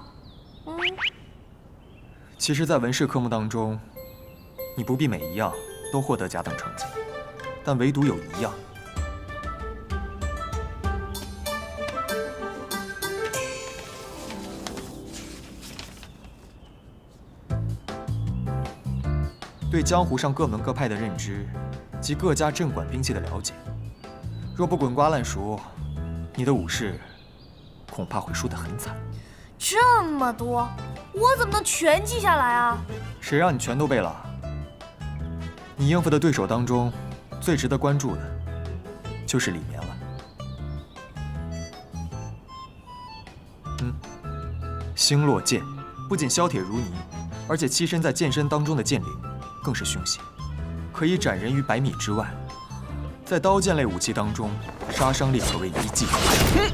其实，在文试科目当中，你不必每一样都获得甲等成绩，但唯独有一样。对江湖上各门各派的认知及各家镇馆兵器的了解，若不滚瓜烂熟，你的武士恐怕会输得很惨。这么多，我怎么能全记下来啊？谁让你全都背了？你应付的对手当中，最值得关注的，就是里面了。星落剑不仅削铁如泥，而且栖身在剑身当中的剑灵更是凶险，可以斩人于100米之外。在刀剑类武器当中，杀伤力可谓一骑绝尘。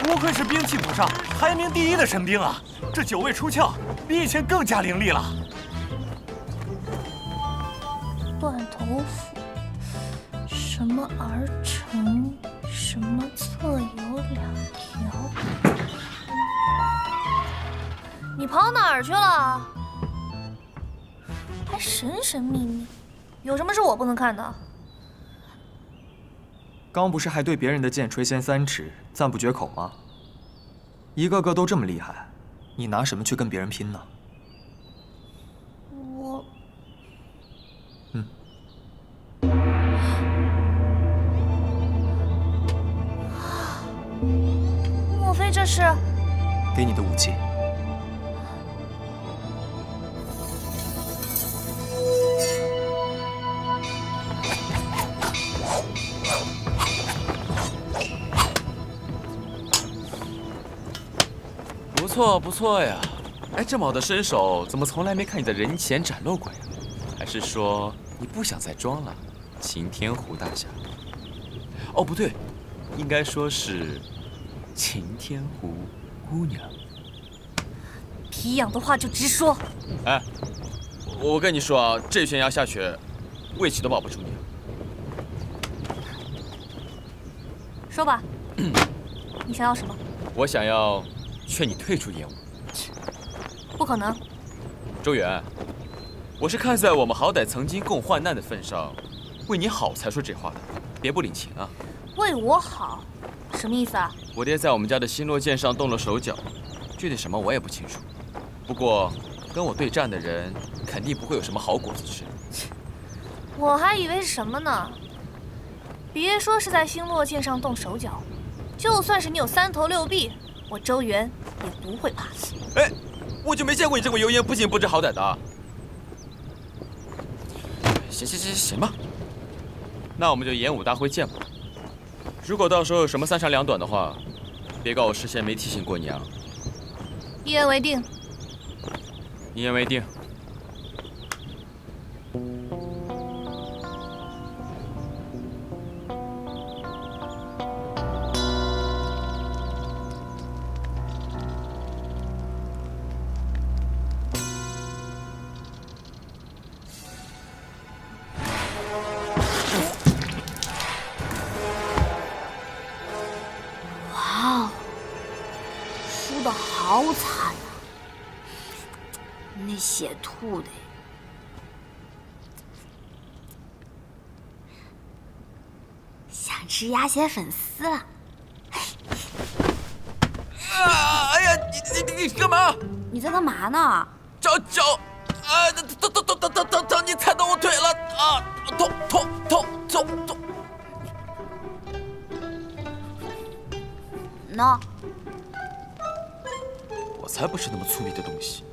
不愧是兵器谱上排名第1的神兵啊！这9位出鞘，比以前更加凌厉了。断头斧，什么儿臣，什么侧有2条。你跑哪儿去了？还神神秘秘，有什么是我不能看的？刚不是还对别人的剑垂涎3尺，赞不绝口吗？一个个都这么厉害，你拿什么去跟别人拼呢？我，莫非这是给你的武器？不错不错呀，哎，这么好的身手，怎么从来没看你在人前展露过呀？还是说你不想再装了，擎天湖大侠？哦，不对，应该说是擎天湖姑娘。皮痒的话就直说。哎，我跟你说啊，这悬崖下去，魏启都保不住你。说吧，你想要什么？我想要劝你退出演武。不可能。周远，我是看在我们好歹曾经共患难的份上，为你好才说这话的，别不领情啊。为我好，什么意思啊？我爹在我们家的星落剑上动了手脚，具体什么我也不清楚。不过跟我对战的人肯定不会有什么好果子吃。我还以为是什么呢？别说是在星落剑上动手脚，就算是你有3头6臂，我周元也不会怕。哎，我就没见过你这么油盐不进不知好歹的。行吧，那我们就演武大会见吧。如果到时候有什么3长2短的话，别告我事先没提醒过你啊。一言为定。一言为定。哇哦，输得好惨啊！那血吐的，想吃鸭血粉丝了。哎呀，你干嘛？你在干嘛呢？脚，啊，疼！你踩到我腿了啊！痛！喏，我才不是那么粗鄙的东西。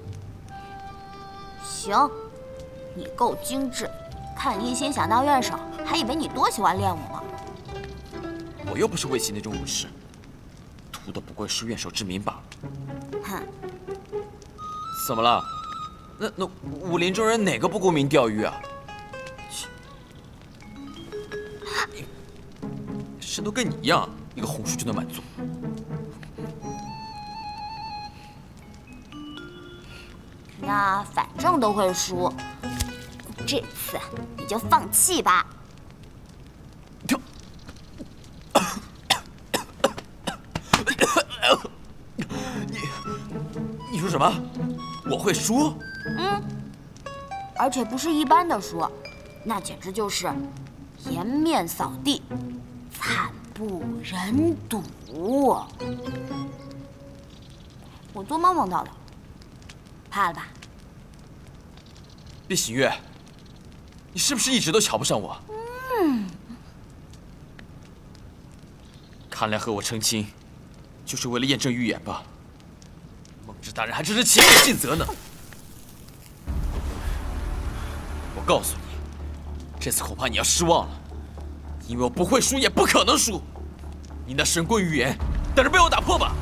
行，你够精致，看你一心想当乐手，还以为你多喜欢练武呢。又不是魏齐那种武士，图的不过是院守之名罢了。哼，怎么了？那武林中人哪个不沽名钓誉啊？谁都跟你一样，一个红薯就能满足。那反正都会输，这次你就放弃吧。你说什么？我会输？而且不是一般的输，那简直就是颜面扫地，惨不忍睹。我做梦梦到的，怕了吧？毕喜月，你是不是一直都瞧不上我？看来和我成亲，就是为了验证预言吧？梦之大人还真是勤于尽责呢。我告诉你，这次恐怕你要失望了，因为我不会输，也不可能输。你那神棍预言，等着被我打破吧！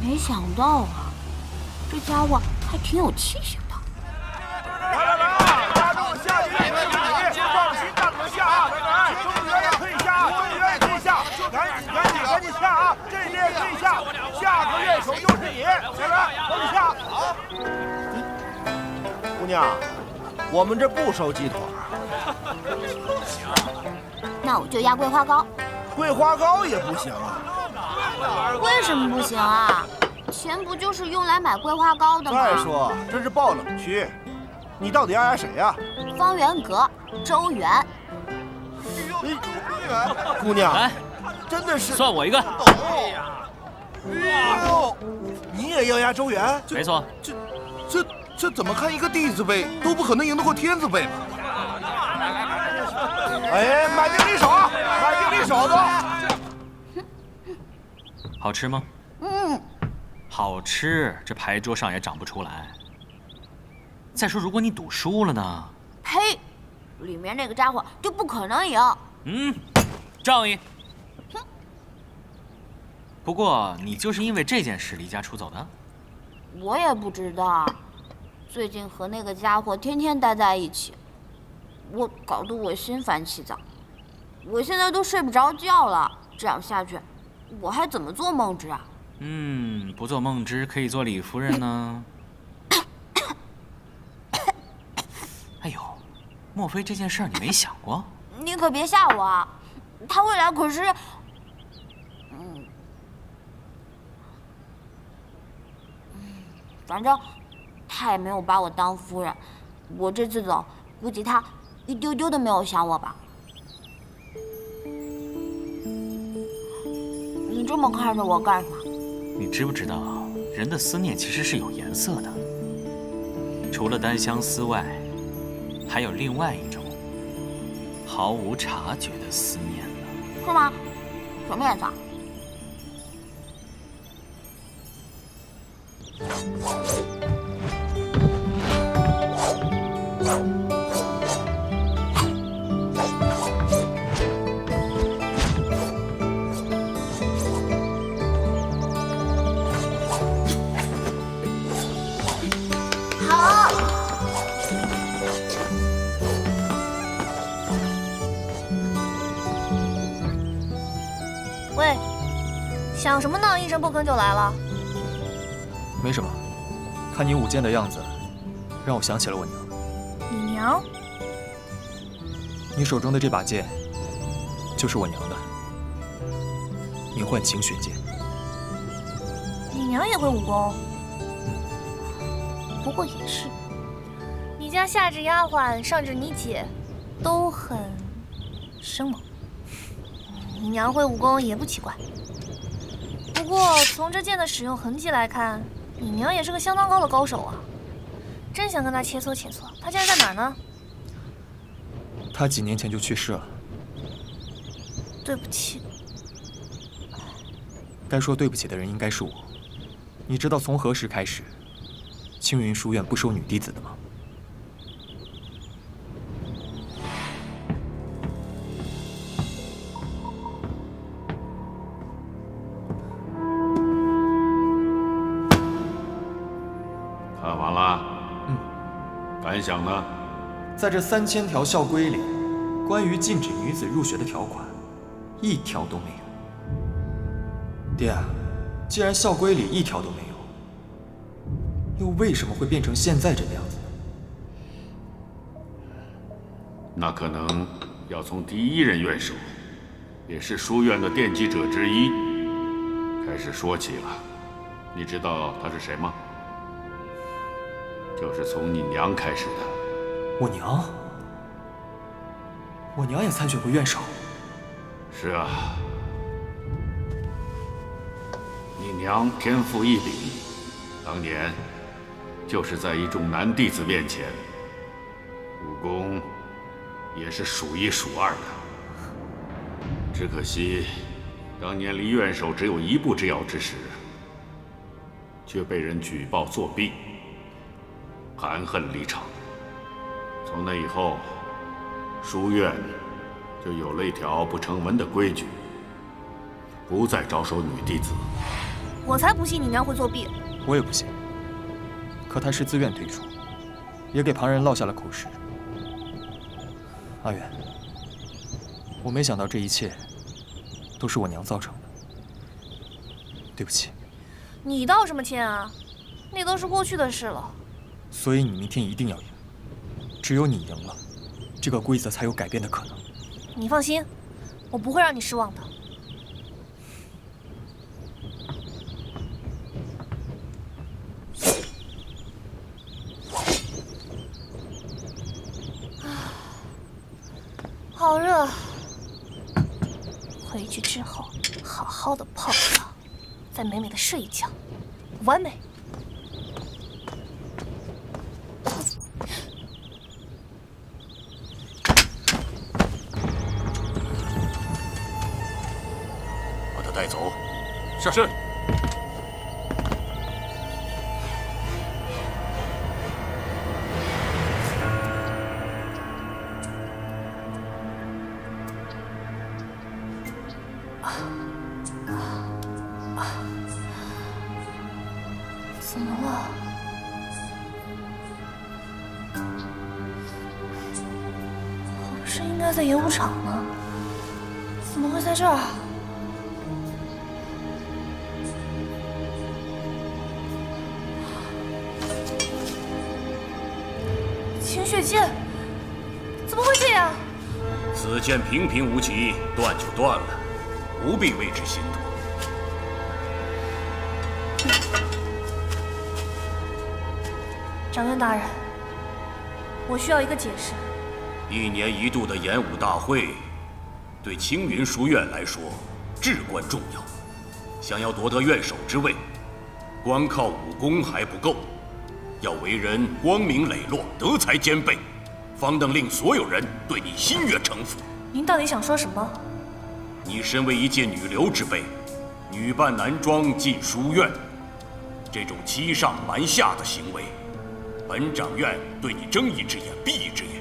没想到啊，这家伙还挺有气性的。大众下去，放心大胆下啊！中原也可以下，中原也可以下，赶紧下啊！这边也可以下，下个乐手就是你，小人帮你下。好，姑娘，我们这不收鸡腿。那我就压桂花糕。桂花糕也不行啊。为什么不行啊？钱不就是用来买桂花糕的吗？再说这是爆冷区，你到底要压谁呀？方圆阁、周元。姑娘，来，真的是算我一个。哎呦，你也要压周元？没错。这怎么看一个弟子辈都不可能赢得过天子辈嘛？哎，买定离手，买定离手都。好吃吗？好吃，这牌桌上也长不出来。再说，如果你赌输了呢？呸！里面那个家伙就不可能赢。仗义。不过你就是因为这件事离家出走的？我也不知道，最近和那个家伙天天待在一起，搞得我心烦气躁，我现在都睡不着觉了。这样下去，我还怎么做梦之啊？不做梦之可以做李夫人呢。哎呦，莫非这件事你没想过？你可别吓我啊！他未来可是……反正他也没有把我当夫人，我这次走，估计他一丢丢都没有想我吧。你这么看着我干什么？你知不知道，人的思念其实是有颜色的，除了单相思外，还有另外一种毫无察觉的思念呢。是吗？什么颜色？喂，想什么呢？一声不吭就来了。没什么，看你舞剑的样子，让我想起了我娘。你娘？你手中的这把剑，就是我娘的，名唤晴雪剑。你娘也会武功？不过也是，你家下至丫鬟，上至你姐，都很生猛。你娘会武功也不奇怪。不过从这剑的使用痕迹来看，你娘也是个相当高的高手啊！真想跟她切磋切磋，她现在在哪儿呢？她几年前就去世了。对不起。该说对不起的人应该是我。你知道从何时开始，青云书院不收女弟子的吗？想呢？在这3000条校规里，关于禁止女子入学的条款，一条都没有。爹，既然校规里一条都没有，又为什么会变成现在这个样子呢？那可能要从第一任院首，也是书院的奠基者之一开始说起了。你知道他是谁吗？就是从你娘开始的。我娘？我娘也参选过院首。是啊，你娘天赋异禀，当年就是在一众男弟子面前，武功也是数一数二的。只可惜，当年离院首只有1步之遥之时，却被人举报作弊，含恨离场。从那以后，书院就有了一条不成文的规矩，不再招收女弟子。我才不信你娘会作弊。我也不信。可她是自愿退出，也给旁人落下了口实。阿远，我没想到这一切都是我娘造成的，对不起。你道什么歉啊？那都是过去的事了。所以你明天一定要赢，只有你赢了，这个规则才有改变的可能。你放心，我不会让你失望的。好热，回去之后好好的泡个澡，再美美的睡一觉，完美。把他带走。是。怎么了？我不是应该在演武场吗？怎么会在这儿？清血剑，怎么会这样？此剑平平无奇，断就断了，不必为之心痛。长院大人，我需要一个解释。1年1度的演武大会，对青云书院来说至关重要。想要夺得院首之位，光靠武功还不够，要为人光明磊落，德才兼备，方能令所有人对你心悦诚服。您到底想说什么？你身为一介女流之辈，女扮男装进书院，这种欺上瞒下的行为，本掌院对你睁一只眼闭一只眼。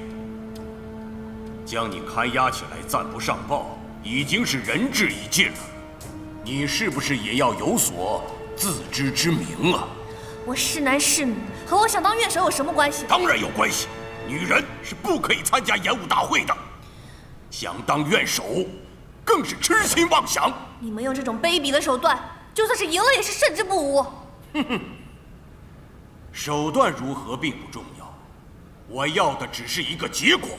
将你看押起来暂不上报，已经是仁至义尽了。你是不是也要有所自知之明啊？我是男是女，和我想当院首有什么关系？当然有关系。女人是不可以参加演武大会的。想当院首，更是痴心妄想。你们用这种卑鄙的手段，就算是赢了也是胜之不武。哼哼，手段如何并不重要，我要的只是一个结果。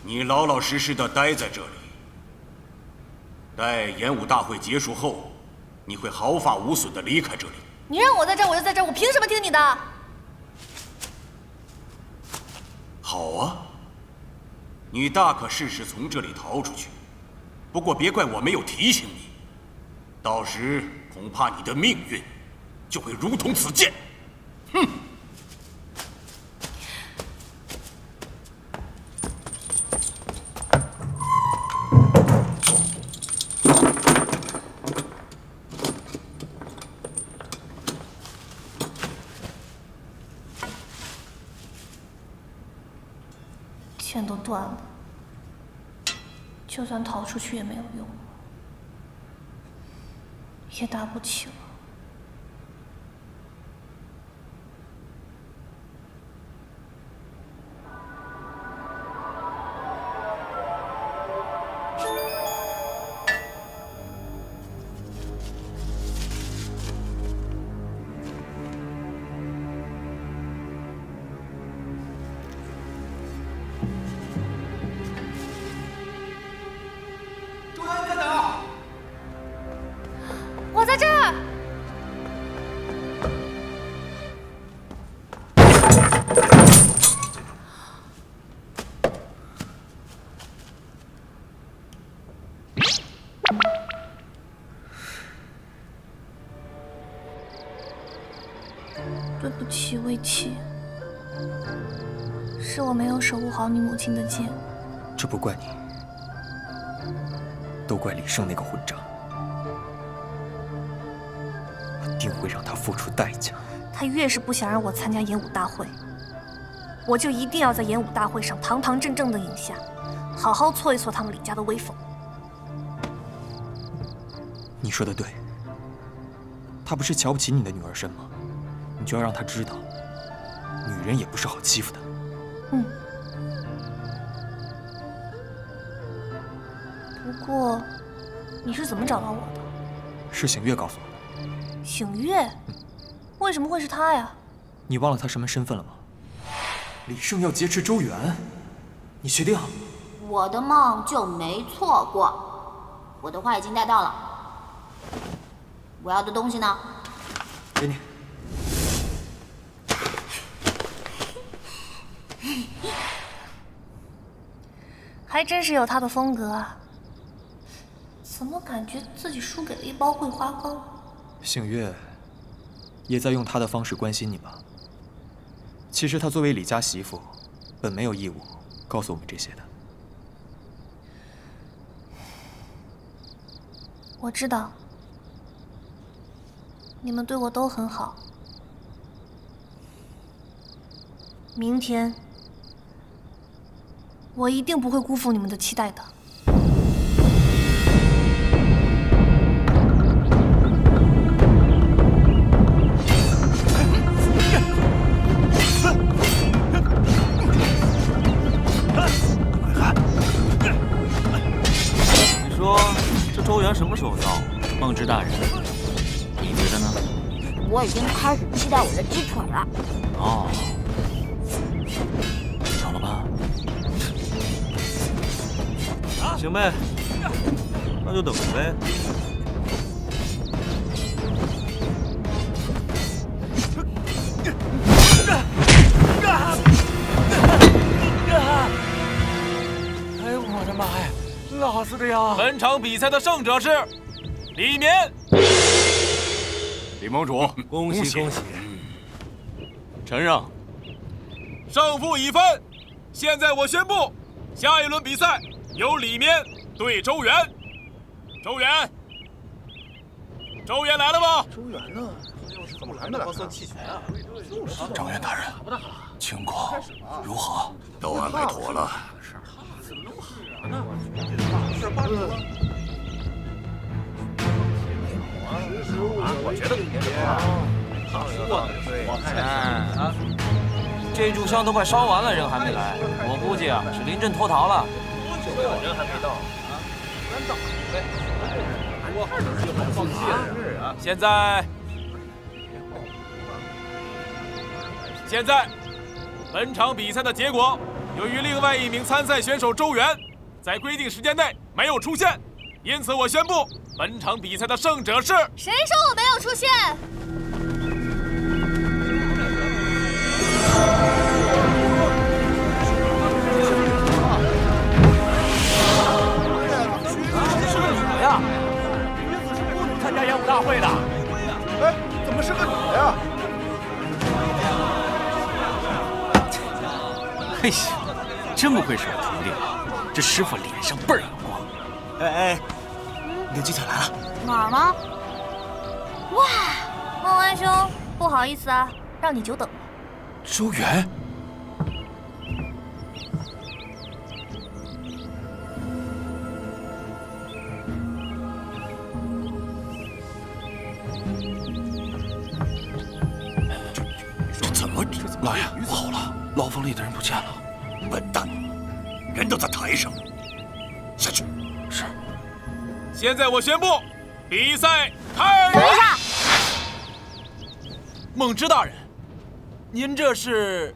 你老老实实的待在这里，待演武大会结束后，你会毫发无损的离开这里。你让我在这儿，我就在这儿，我凭什么听你的？好啊，你大可试试从这里逃出去，不过别怪我没有提醒你，到时恐怕你的命运就会如同此剑。哼！剑都断了，就算逃出去也没有用，也打不起了。起为妻，是我没有守护好你母亲的剑。这不怪你，都怪李胜那个混账。我定会让他付出代价。他越是不想让我参加演武大会，我就一定要在演武大会上堂堂正正的赢下，好好挫一挫他们李家的威风。你说的对，他不是瞧不起你的女儿身吗？你就要让他知道，女人也不是好欺负的。嗯。不过，你是怎么找到我的？是醒月告诉我的。醒月？为什么会是他呀？你忘了他什么身份了吗？李胜要劫持周原，你确定？我的梦就没错过，我的话已经带到了。我要的东西呢？给你。还真是有他的风格啊！怎么感觉自己输给了一包桂花糕？醒月也在用他的方式关心你吧？其实他作为李家媳妇，本没有义务告诉我们这些的。我知道，你们对我都很好。明天，我一定不会辜负你们的期待的。你说这周原什么时候到？梦之大人，你觉得呢？我已经开始期待我的鸡腿了。哦，走了吧。行呗，那就等着呗。哎呦我的妈呀！哪是这样？本场比赛的胜者是李绵。李盟主，恭喜恭喜！承让。胜负已分，现在我宣布，下一轮比赛由李绵对周原。周原来了吗？周原呢？怎么还没来？算弃权啊！张元大人，情况如何？都安排妥了。我觉得我看这炷香都快烧完了，人还没来，我估计啊是临阵脱逃了。人还没到啊，咱等呗。现在，本场比赛的结果，由于另外一名参赛选手周原在规定时间内没有出现，因此我宣布本场比赛的胜者是。谁说我没有出现？是个女呀！女子是不能参加演武大会的。哎，怎么是个女的呀？嘿呀，真不愧是我徒弟，这师傅脸上倍儿有光。哎，你的鸡腿来了。哪儿呢？哇，孟安兄，不好意思啊，让你久等了。周原，这怎么？老爷，不好了，牢房里的人不见了。笨蛋，人都在台上。下去。是。现在我宣布，比赛开始。梦之大人，您这是？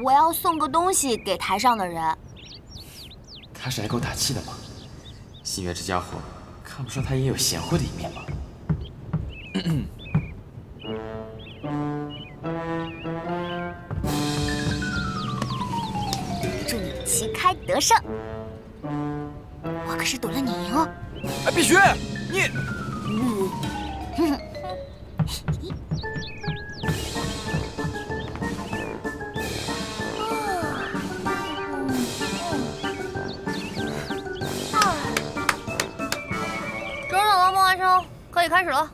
我要送个东西给台上的人。他是来给我打气的吗？星月这家伙，看不出他也有贤惠的一面吗？祝你旗开得胜！我可是赌了你赢哦。哎，碧轩，你。以开始了。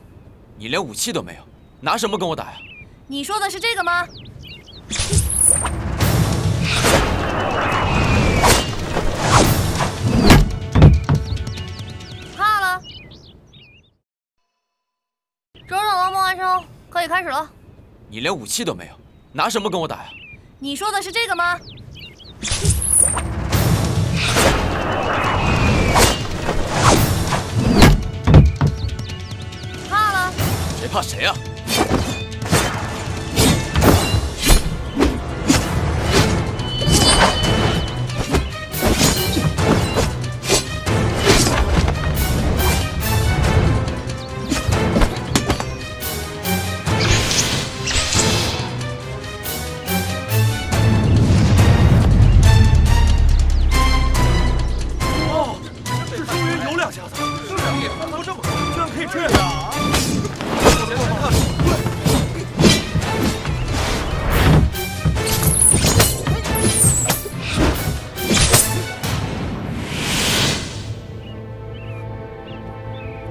你连武器都没有，拿什么跟我打呀？你说的是这个吗？怕了。周正龙、孟安生，可以开始了。你连武器都没有，拿什么跟我打呀？你说的是这个吗？怕了。谁怕谁啊？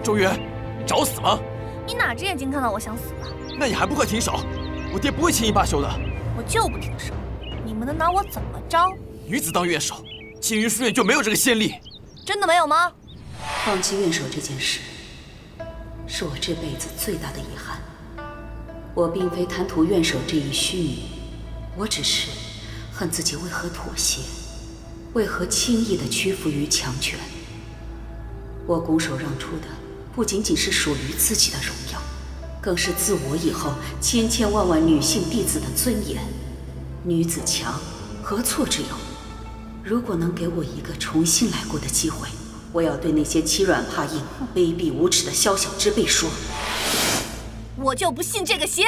周元，你找死吗？你哪只眼睛看到我想死了？那你还不快停手！我爹不会轻易罢休的。我就不停手，你们能拿我怎么着？女子当乐手，青云书院就没有这个先例。真的没有吗？放弃乐手这件事，是我这辈子最大的遗憾。我并非贪图乐手这一虚名，我只是恨自己为何妥协，为何轻易地屈服于强权。我拱手让出的不仅仅是属于自己的荣耀，更是自我以后千千万万女性弟子的尊严。女子强，何错之有？如果能给我一个重新来过的机会，我要对那些欺软怕硬、卑鄙无耻的宵小之辈说：我就不信这个邪！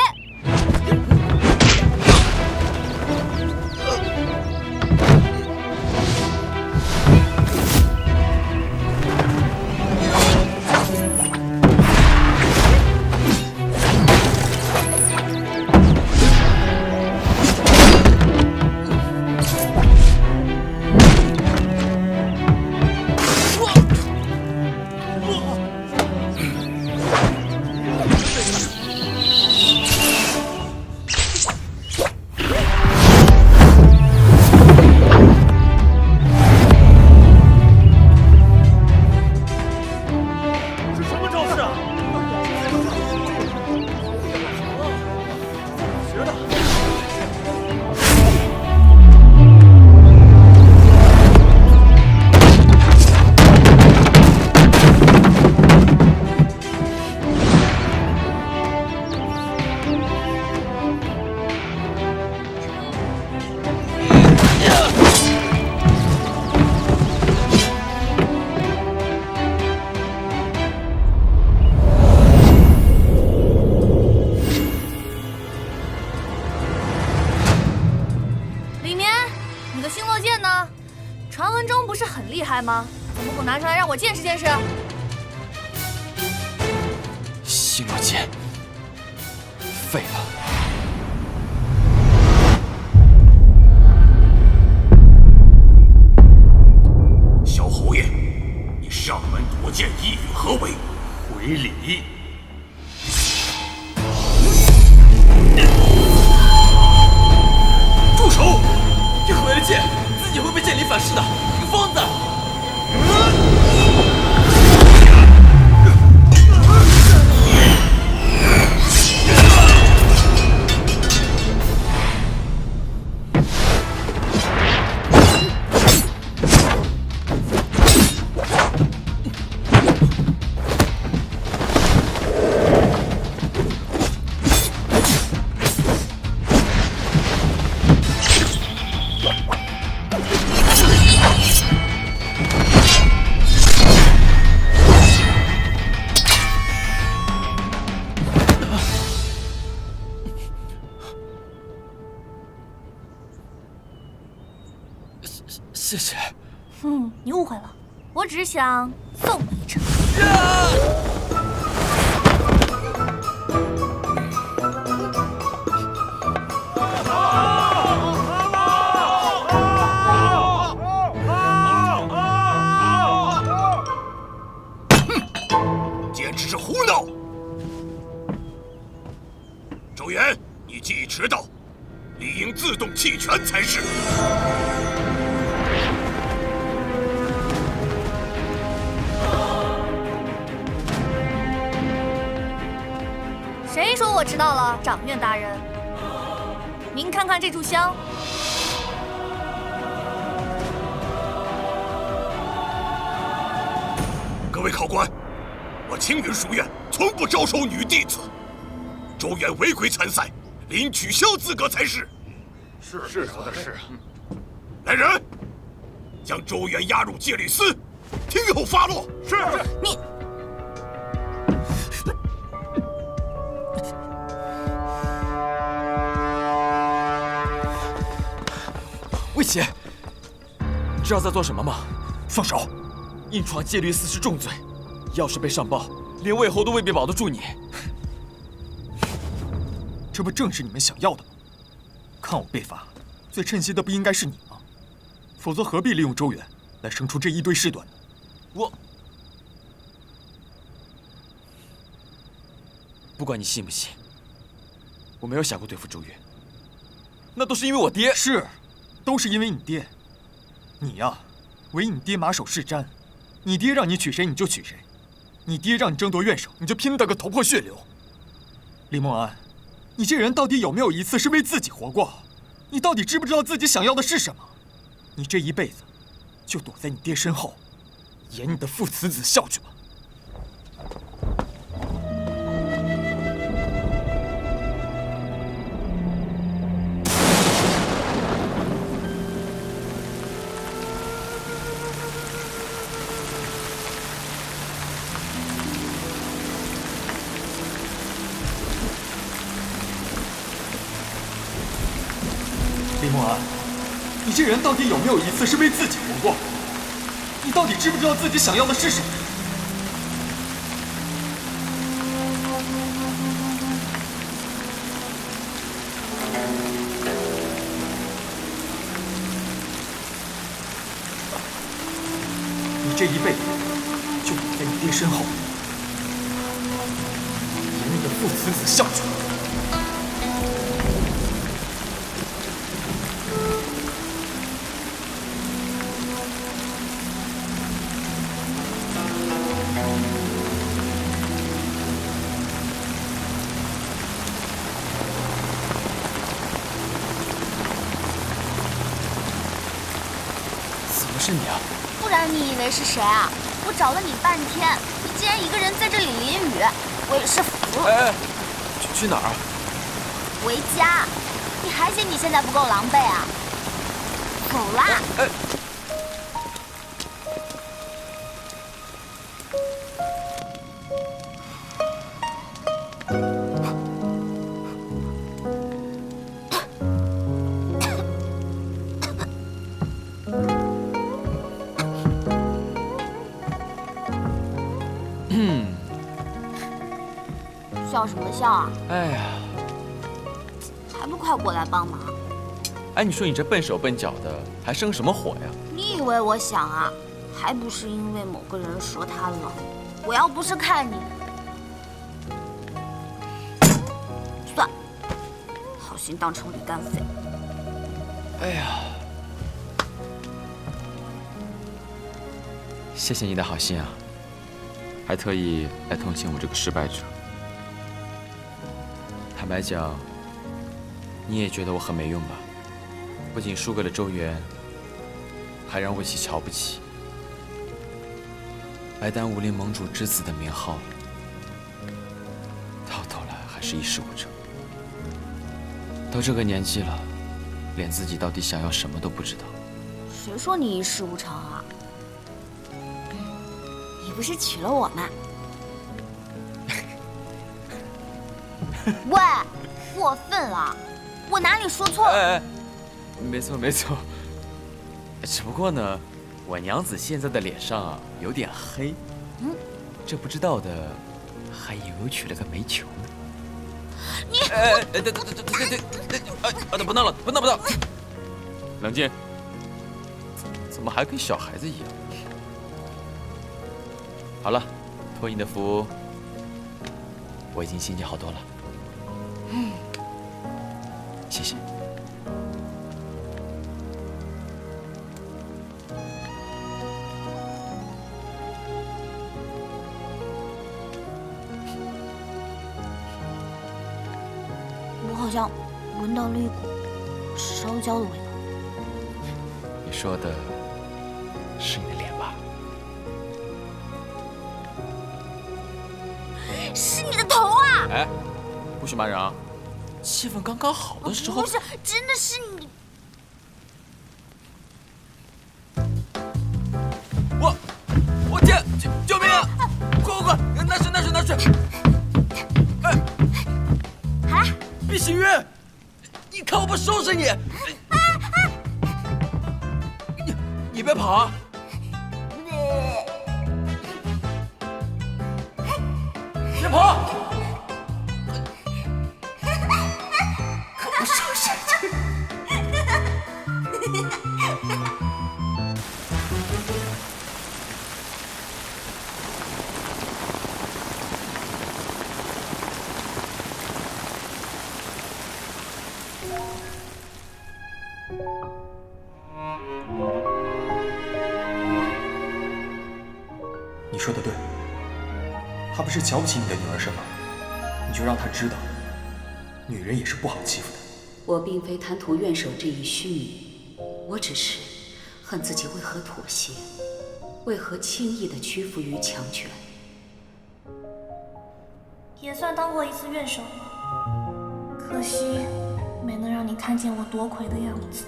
传闻中不是很厉害吗？怎么不拿出来让我见识见识？星罗剑，废了。小侯爷，你上门夺剑意欲何为？回礼。住手！你毁了剑，自己会被剑灵反噬的，你个疯子！谢谢。你误会了，我只是想送你一程。简直是胡闹！知道了，掌院大人。您看看这炷香。各位考官，我青云书院从不招收女弟子，周远违规参赛，领取消资格才是。是说的是。来人，将周远押入戒律司，听候发落。是。你。魏启，你知道在做什么吗？放手！硬闯戒律司是重罪，要是被上报，连魏侯都未必保得住你。这不正是你们想要的吗？看我被罚，最称心的不应该是你吗？否则何必利用周远来生出这一堆事端呢？不管你信不信，我没有想过对付周远，那都是因为我爹。是，都是因为你爹。你呀，唯你爹马首是瞻。你爹让你娶谁你就娶谁，你爹让你争夺院手，你就拼得个头破血流。李梦安，你这人到底有没有一次是为自己活过？你到底知不知道自己想要的是什么？你这一辈子就躲在你爹身后，演你的父慈子孝去吧。李梦安，你这人到底有没有一次是为自己活过？你到底知不知道自己想要的是什么？你这一辈子就躲在你爹身后，演你的父慈子孝去。是你啊！不然你以为是谁啊？我找了你半天，你竟然一个人在这里淋雨，我也是服了。哎，去哪儿啊？回家。你还嫌你现在不够狼狈啊？走啦！笑什么笑啊？哎呀，还不快过来帮忙！哎，你说你这笨手笨脚的，还生什么火呀？你以为我想啊？还不是因为某个人说他冷。我要不是看你，算，好心当成李干废。哎呀，谢谢你的好心啊，还特意来同情我这个失败者。坦白讲，你也觉得我很没用吧？不仅输给了周元，还让魏启瞧不起，白担武林盟主之子的名号了。到头来还是一事无成。都这个年纪了，连自己到底想要什么都不知道。谁说你一事无成啊？你不是娶了我吗？喂，过分了！我哪里说错了？哎，没错没错。只不过呢，我娘子现在的脸上啊有点黑。这不知道的，还以为我娶了个煤球呢。你，不闹了，不闹！冷静。怎么还跟小孩子一样？好了，托你的福，我已经心情好多了。谢谢。像闻到了一股烧焦的味道。你说的是你的脸吧？是你的头啊！哎，不许骂人啊！气氛刚刚好的时候，不是，真的是你。我天！救命啊！快！拿水！哎，好了，碧玺鱼，你看我不收拾你！你别跑啊！别跑！可不收拾你！你说的对，他不是瞧不起你的女儿是吗？你就让他知道，女人也是不好欺负的。我并非贪图怨首这一虚名，我只是恨自己为何妥协，为何轻易地屈服于强权。也算当过一次怨首了，可惜没能让你看见我夺魁的样子。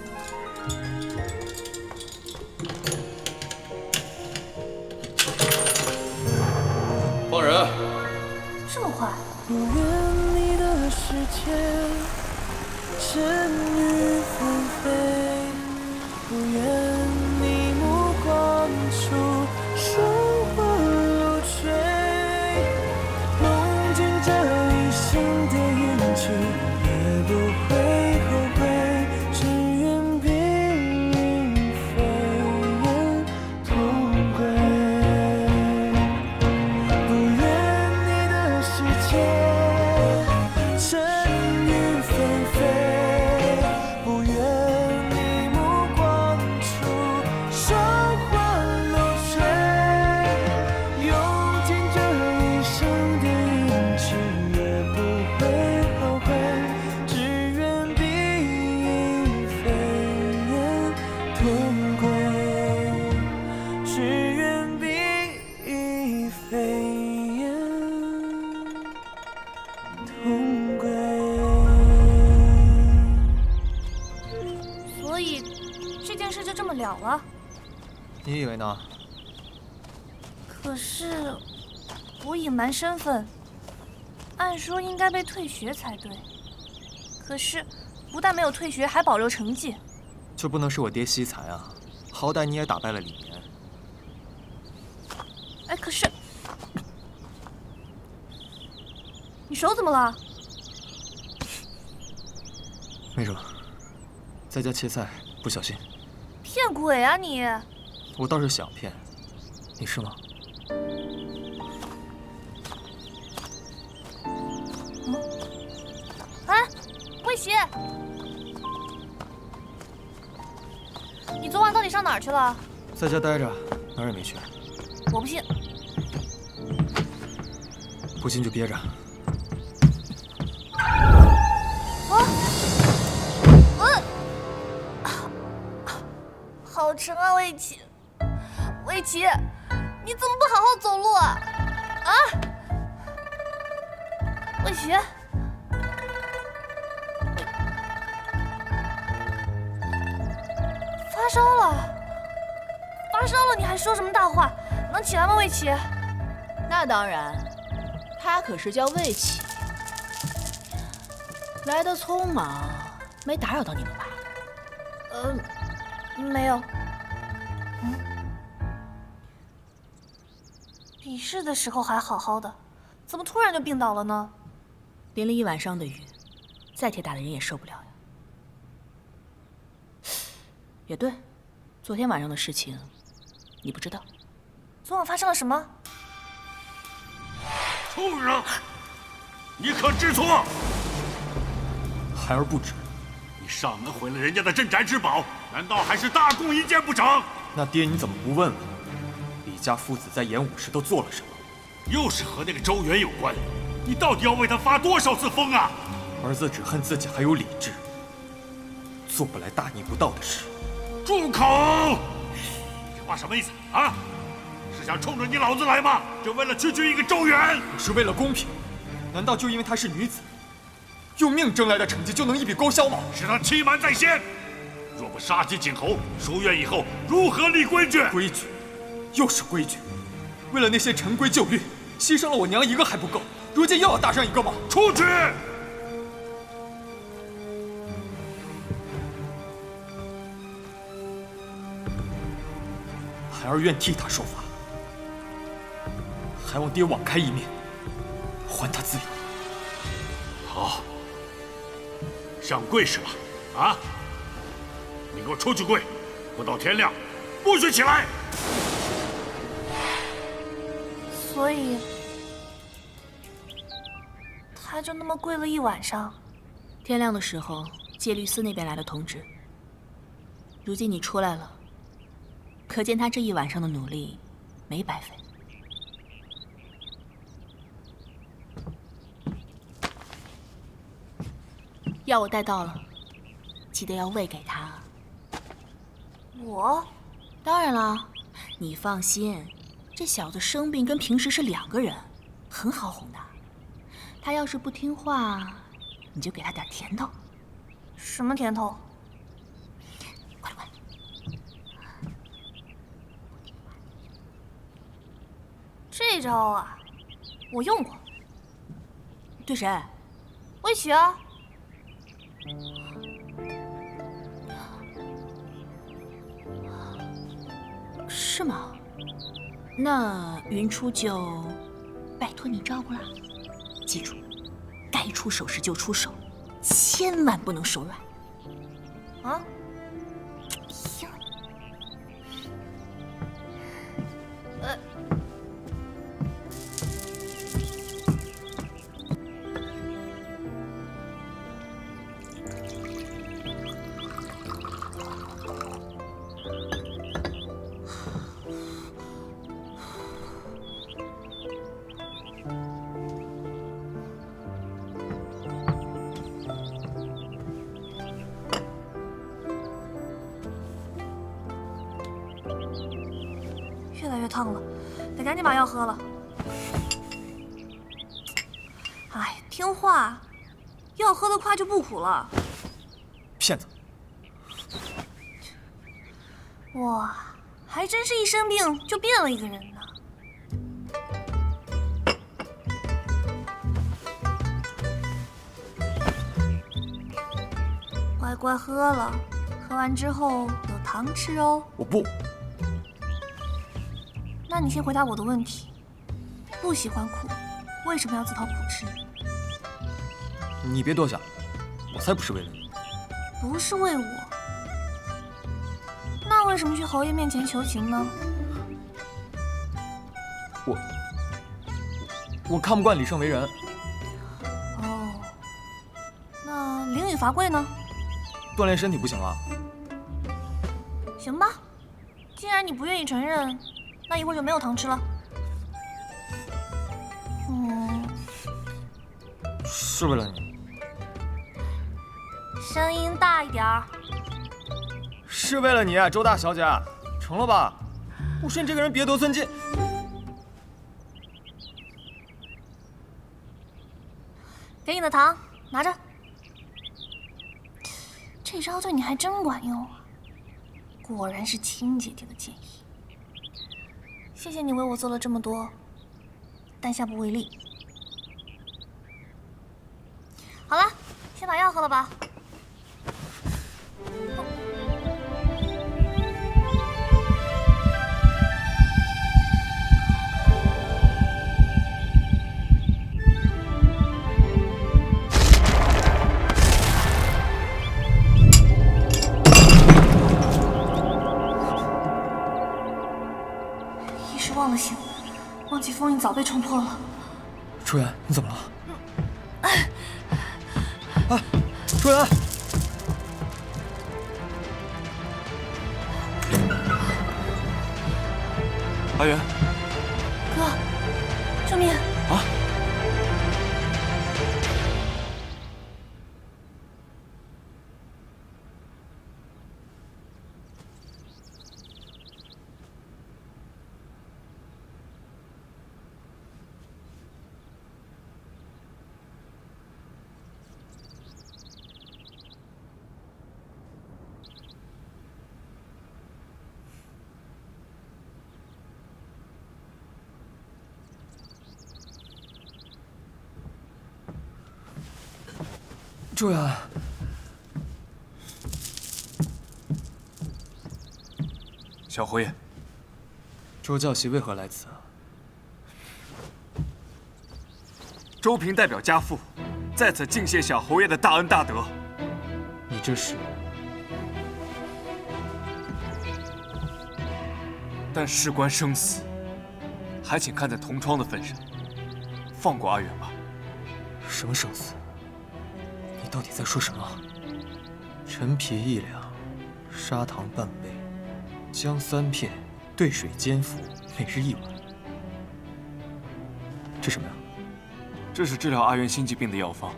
放人！这么快？不愿你的世界尘雨纷飞，不愿你目光处霜花流垂，梦见这一生的缘起，也不会后悔，只愿并非人同归。不愿你的世界尘雨纷飞，不愿你目光处霜花流垂，用尽这一生的运气，也不会后悔，只愿并非人同归，只愿并非人同归。所以这件事就这么了了？你以为呢？可是我隐瞒身份，按说应该被退学才对。可是不但没有退学，还保留成绩。就不能是我爹惜才啊？好歹你也打败了李年。哎，可是你手怎么了？没什么，在家切菜不小心。骗鬼啊你！我倒是想骗，你是吗？哎，魏琪，你昨晚到底上哪儿去了？在家待着，哪儿也没去。我不信。不信就憋着。好沉啊，魏琪！魏琪，你怎么不好好走路啊？啊！魏琪，发烧了！发烧了，你还说什么大话？能起来吗，魏琪？那当然，他可是叫魏启。来得匆忙，没打扰到你们吧？没有。笔试的时候还好好的，怎么突然就病倒了呢？淋了一晚上的雨，再铁打的人也受不了呀。也对，昨天晚上的事情，你不知道。昨晚发生了什么？畜生！你可知错？孩儿不知。你上门毁了人家的镇宅之宝，难道还是大功一件不成？那爹你怎么不问问李家父子在演武时都做了什么？又是和那个周元有关，你到底要为他发多少次疯啊？儿子只恨自己还有理智，做不来大逆不道的事。住口！这话什么意思啊？是想冲着你老子来吗？就为了区区一个周元？是为了公平，难道就因为她是女子，用命争来的成绩就能一笔勾销吗？是他欺瞒在先。若不杀鸡儆猴，书院以后如何立规矩？规矩，又是规矩。为了那些陈规旧律，牺牲了我娘一个还不够，如今又要搭上一个吗？出去！孩儿愿替他说法，还望爹网开一面，还他自由。好，上跪是吧？啊！你给我出去跪，不到天亮，不许起来。所以，他就那么跪了一晚上。天亮的时候，戒律司那边来了通知。如今你出来了，可见他这一晚上的努力没白费。药我带到了，记得要喂给他。我？当然了，你放心，这小子生病跟平时是两个人，很好哄的。他要是不听话，你就给他点甜头。什么甜头？快快！这招啊，我用过。对谁？魏曲啊。是吗？那云初就拜托你照顾了。记住，该出手时就出手，千万不能手软。啊？越来越烫了，得赶紧把药喝了。哎，听话，药喝得快就不苦了。骗子！哇，还真是一生病就变了一个人呢。乖乖喝了，喝完之后有糖吃哦。我不。那你先回答我的问题：不喜欢苦，为什么要自讨苦吃？你别多想，我才不是为了你。不是为我，那为什么去侯爷面前求情呢？我看不惯李胜为人。哦，那凌雨罚跪呢？锻炼身体不行了。行吧，既然你不愿意承认，那一会儿就没有糖吃了。是为了你。声音大一点儿。是为了你，周大小姐，成了吧？我说你这个人别得寸进。给你的糖，拿着。这招对你还真管用啊！果然是亲姐姐的建议。谢谢你为我做了这么多，但下不为例。好了，先把药喝了吧。一时忘了醒，忘记封印早被冲破了。初元，你怎么了？啊，初元！阿元，哥，救命！啊！朱元，小侯爷，周教习为何来此啊？周平代表家父，在此敬谢小侯爷的大恩大德。你这是？但事关生死，还请看在同窗的份上，放过阿远吧。什么生死？你到底在说什么？陈皮1两，砂糖半杯，姜3片，兑水煎服，每日1碗。这什么呀？这是治疗阿元心悸病的药方。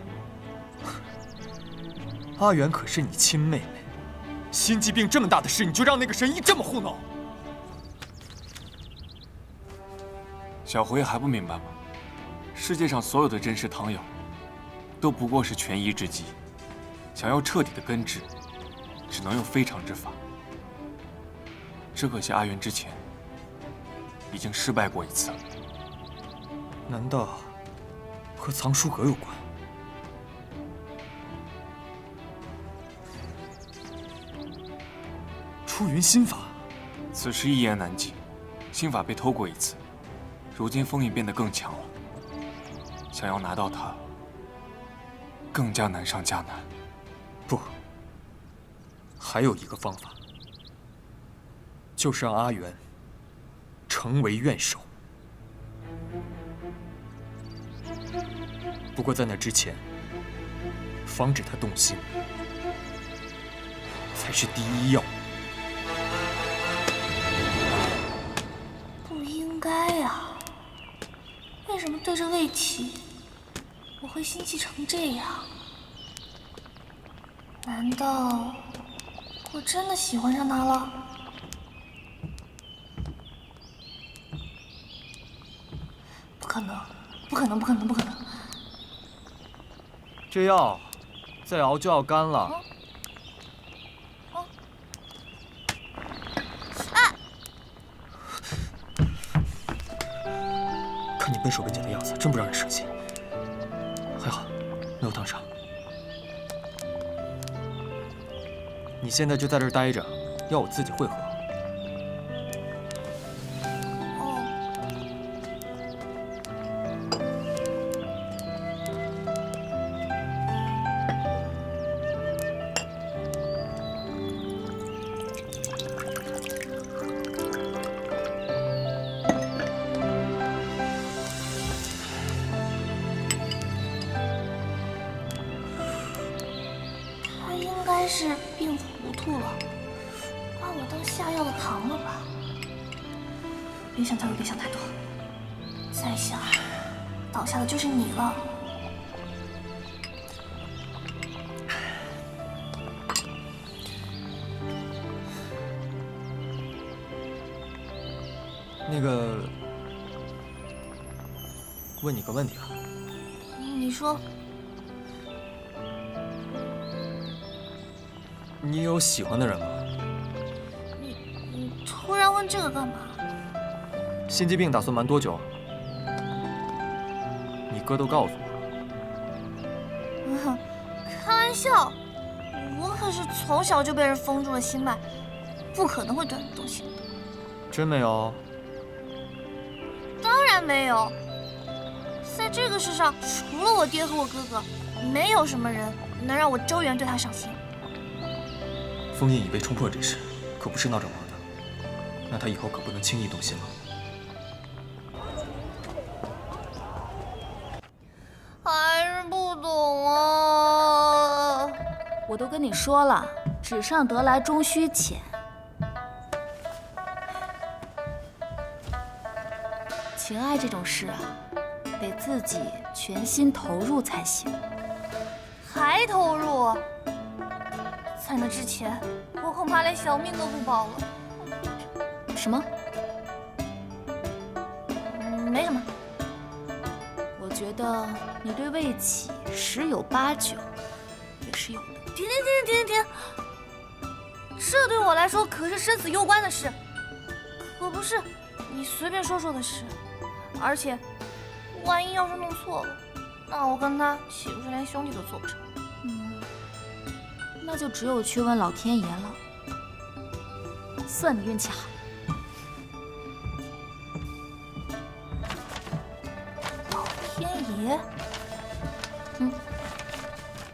阿元可是你亲妹妹，心悸病这么大的事，你就让那个神医这么糊弄？小侯爷还不明白吗？世界上所有的针石汤药，都不过是权宜之计。想要彻底的根治，只能用非常之法。只可惜阿元之前已经失败过1次了。难道和藏书阁有关？出云心法，此事一言难尽。心法被偷过1次，如今封印变得更强了，想要拿到它，更加难上加难。不，还有一个方法，就是让阿元成为院首。不过在那之前，防止他动心，才是第一要务。不应该呀！为什么对着魏启，我会心细成这样？难道我真的喜欢上他了？不可能！不可能！不可能！不可能！这药再熬就要干了。看你笨手笨脚的样子，真不让人省心。还好，没有烫伤。你现在就在这儿待着，要我自己会合。他应该是病糊涂了，把我当下药的糖了吧？别想太多，别想太多，再想，倒下的就是你了。那个，问你个问题啊。你说，你有喜欢的人吗？你突然问这个干嘛？心肌病打算瞒多久？你哥都告诉我了。开玩笑，我可是从小就被人封住了心脉，不可能会对人动心。真没有？当然没有。在这个世上，除了我爹和我哥哥，没有什么人能让我周元对他上心。封印已被冲破这事，可不是闹着玩的。那他以后可不能轻易动心了。还是不懂啊！我都跟你说了，纸上得来终须浅。情爱这种事啊，得自己全心投入才行。还投入？在那之前，我恐怕连小命都不保了。什么？没什么。我觉得你对魏启十有八九也是有的。停！这对我来说可是生死攸关的事，可不是你随便说说的事。而且，万一要是弄错了，那我跟他岂不是连兄弟都做不成？那就只有去问老天爷了。算你运气好。老天爷，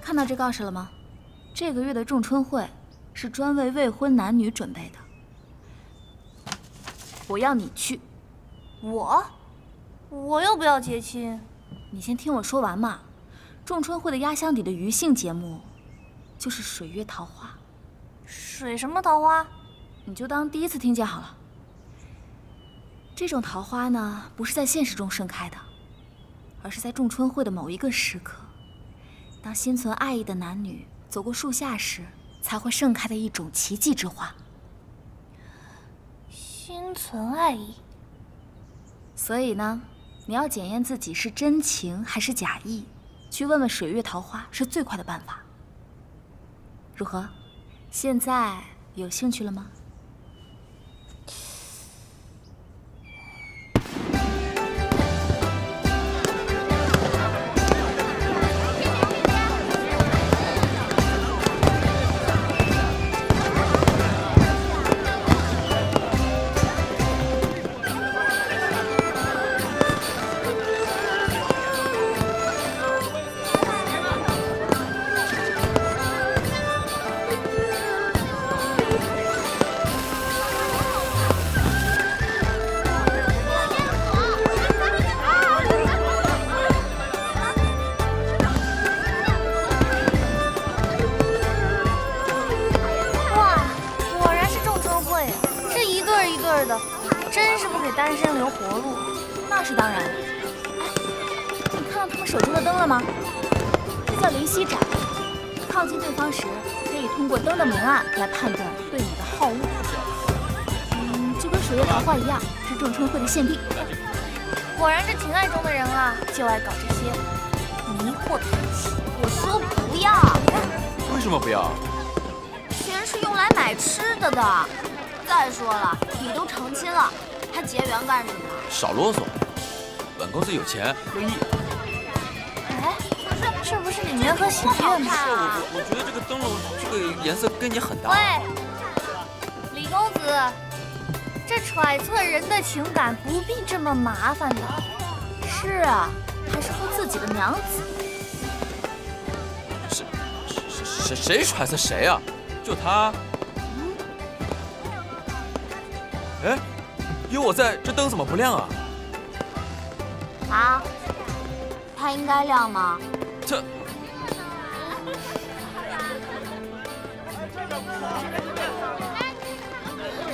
看到这告示了吗？这个月的仲春会是专为未婚男女准备的，我要你去。我又不要接亲。你先听我说完嘛。仲春会的压箱底的余兴节目，就是水月桃花。水什么桃花？你就当第一次听见好了。这种桃花呢，不是在现实中盛开的，而是在仲春会的某一个时刻，当心存爱意的男女走过树下时，才会盛开的一种奇迹之花。心存爱意。所以呢，你要检验自己是真情还是假意，去问问水月桃花是最快的办法。如何？现在有兴趣了吗？真是不给单身留活路。那是当然。哎，你看到他们手中的灯了吗？这叫灵犀斩。靠近对方时，可以通过灯的明暗来判断对你的好恶。就跟水月桃花一样，是仲春会的限定。果然是情爱中的人啊，就爱搞这些迷惑的东西。我说不要。为什么不要？钱是用来买吃的的。再说了，你都成亲了，还结缘干什么？少啰嗦，本公子有钱乐意。哎，这不是李年和喜鹊吗？我觉得这个灯笼这个颜色跟你很搭。喂，李公子，这揣测人的情感不必这么麻烦的。是啊，还是和自己的娘子。谁揣测谁啊？就他。哎，有我在，这灯怎么不亮啊？啊，它应该亮吗？这，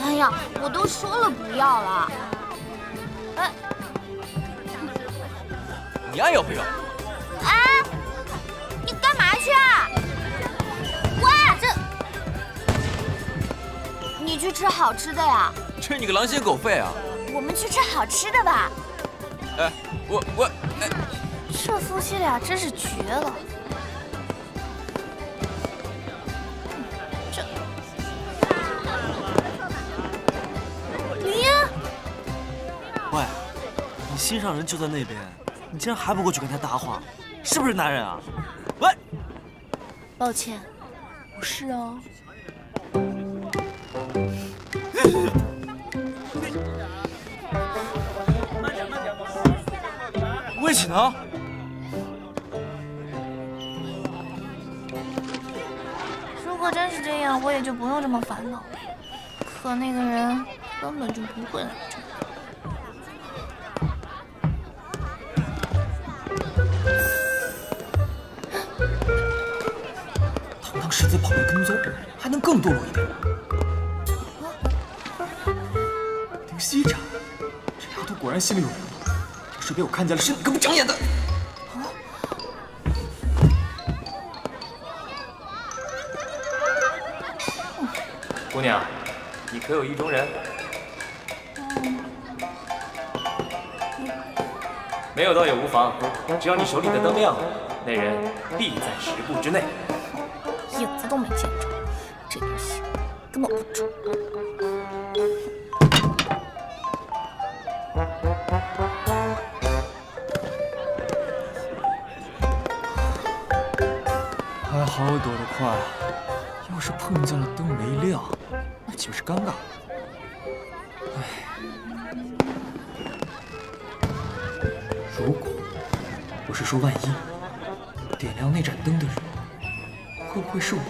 哎呀，我都说了不要了。哎，你爱要不要？哎，你干嘛去啊？喂，你去吃好吃的呀？吃你个狼心狗肺啊！我们去吃好吃的吧。哎，哎，这夫妻俩真是绝了。这，林烟，喂，你心上人就在那边，你竟然还不过去跟他搭话，是不是男人啊？喂，抱歉，不是哦。魏启呢？如果真是这样，我也就不用这么烦恼。可那个人根本就不会来这里。堂堂世子跑来跟踪，还能更堕落一点。灵犀斩，这丫头果然心里有人了。要是被我看见了，是你个不长眼的！姑娘，你可有意中人？没有倒也无妨，只要你手里的灯亮，那人必在10步之内。影子都没见着，这东西根本不准。还好我躲得快。是碰见了灯没亮，那岂不是尴尬？唉，如果我是说万一，点亮那盏灯的人会不会是我？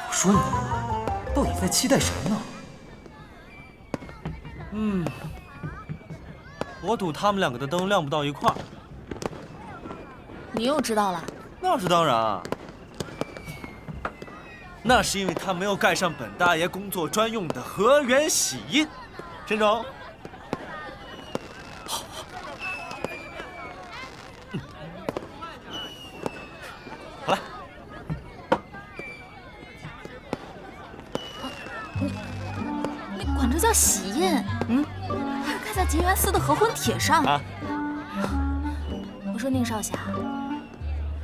我说你到底在期待什么呢？我赌他们两个的灯亮不到一块儿。你又知道了？那是当然啊。那是因为他没有盖上本大爷工作专用的河源洗印。沈总，好。好了。你管这叫洗印？还盖在结缘司的合婚帖上。我说宁少侠，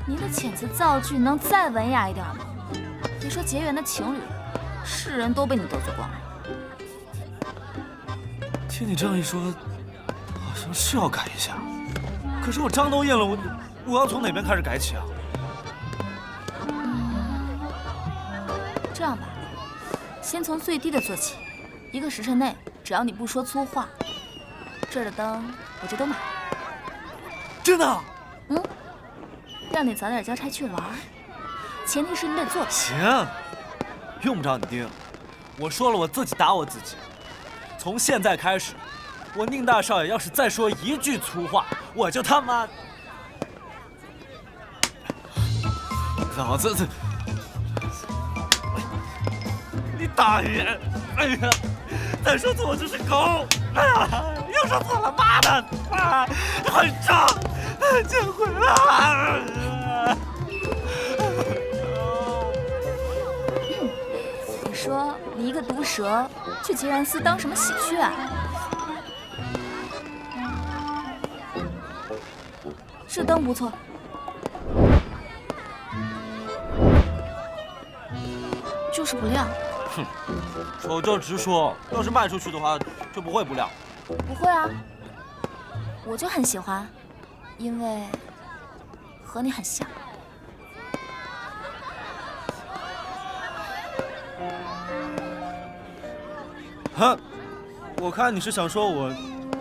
您的遣词造句能再文雅一点吗？别说结缘的情侣，世人都被你得罪光了。听你这样一说，好像是要改一下。可是我章都印了，我要从哪边开始改起啊？这样吧，先从最低的做起。1个时辰内，只要你不说粗话，这儿的灯我就都买了。真的？让你早点交差去玩，前提是你得做。行，用不着你盯。我说了，我自己打我自己。从现在开始，我宁大少爷要是再说一句粗话，我就他妈……老子这……你大爷！哎呀，再说错我就是狗！哎呀，又说错了，妈的！啊，很重，见鬼了！你说你一个毒蛇去结缘司当什么喜鹊啊？这灯不错，就是不亮。哼，丑就直说，要是卖出去的话，就不会不亮。不会啊，我就很喜欢，因为和你很像。哼，我看你是想说我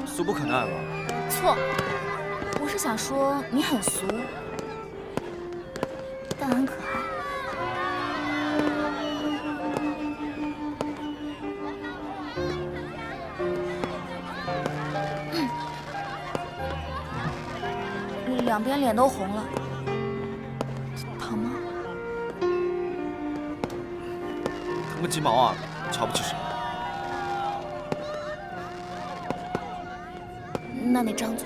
俗不可耐吧？错，我是想说你很俗，但很可爱。两边脸都红了，疼吗？疼个鸡毛啊！瞧不起谁？那你张嘴，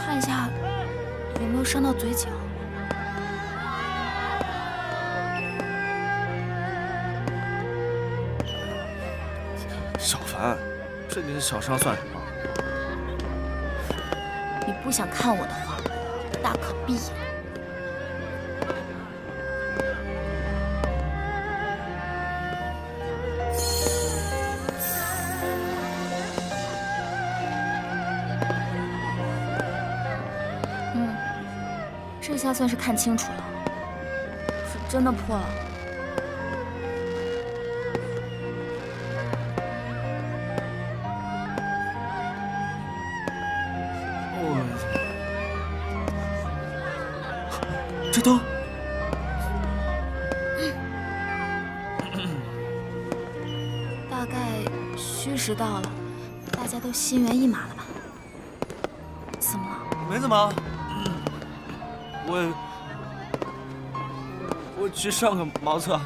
看一下有没有伤到嘴角。小凡，这点小伤算什么？你不想看我的话，大可闭眼。这下算是看清楚了，是真的破了。这灯，大概虚实到了，大家都心猿意马了吧？怎么了？没怎么。我去上个茅厕。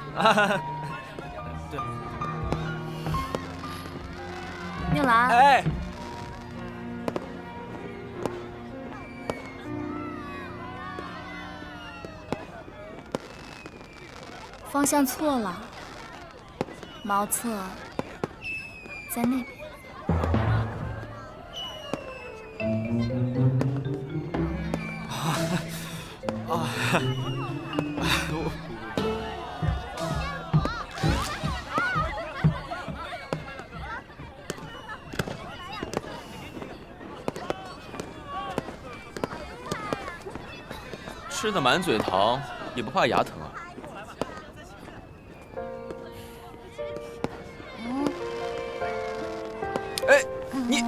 对。宁兰。哎。方向错了，茅厕在那边。吃的满嘴糖，也不怕牙疼啊？哎，你。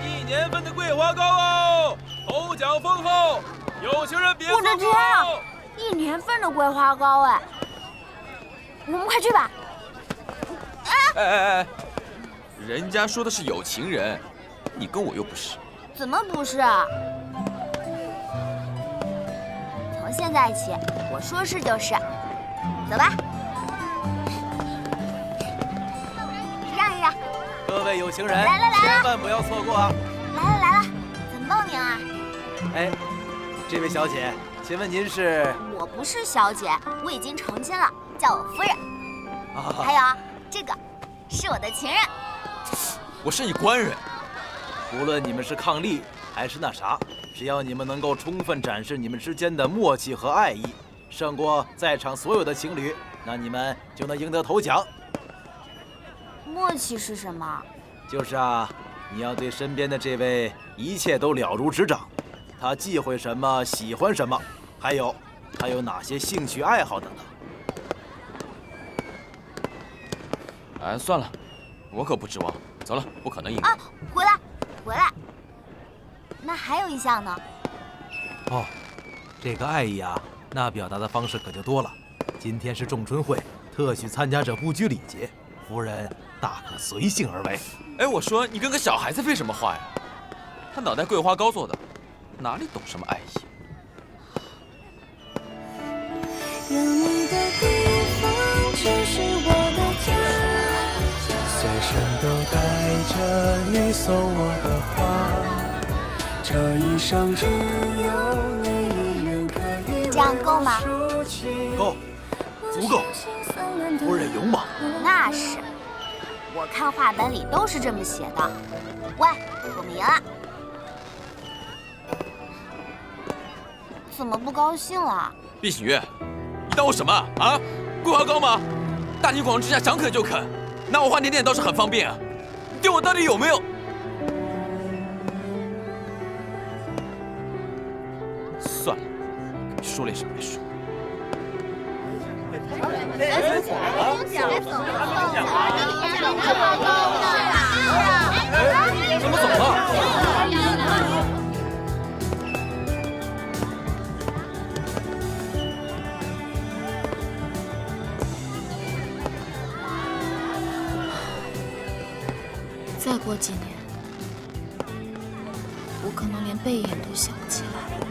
1年份的桂花糕哦，头奖丰厚，有情人别错过。我的天啊！1年份的桂花糕哎，我们快去吧。哎，人家说的是有情人，你跟我又不是。怎么不是啊？从现在起，我说是就是。走吧，让一让。各位有情人，来了千万不要错过啊！来了，怎么报名啊？哎，这位小姐，请问您是？我不是小姐，我已经成亲了，叫我夫人。还有这个，是我的情人。我是你官人。无论你们是伉俪还是那啥，只要你们能够充分展示你们之间的默契和爱意，胜过在场所有的情侣，那你们就能赢得头奖。默契是什么？就是啊，你要对身边的这位一切都了如指掌，他忌讳什么，喜欢什么，还有他有哪些兴趣爱好等等。哎，算了，我可不指望。走了，不可能赢。啊，回来。那还有一项呢？哦，这个爱意啊，那表达的方式可就多了。今天是仲春会，特许参加者不拘礼节，夫人大可随性而为。哎，我说你跟个小孩子废什么话呀？他脑袋桂花糕做的，哪里懂什么爱意？有你的地方就是我的家，随身都带着你送我的花，这一生只有你一人可以。这样够吗？够，足够。夫人勇猛。那是，我看话本里都是这么写的。喂，我们赢了。怎么不高兴了？毕醒月，你当我什么啊？桂花糕吗？大庭广众之下想啃就啃，拿我花点点倒是很方便啊。你对我到底有没有？算了，说了也是白说。怎么走了？再过几年，我可能连背影都想不起来了。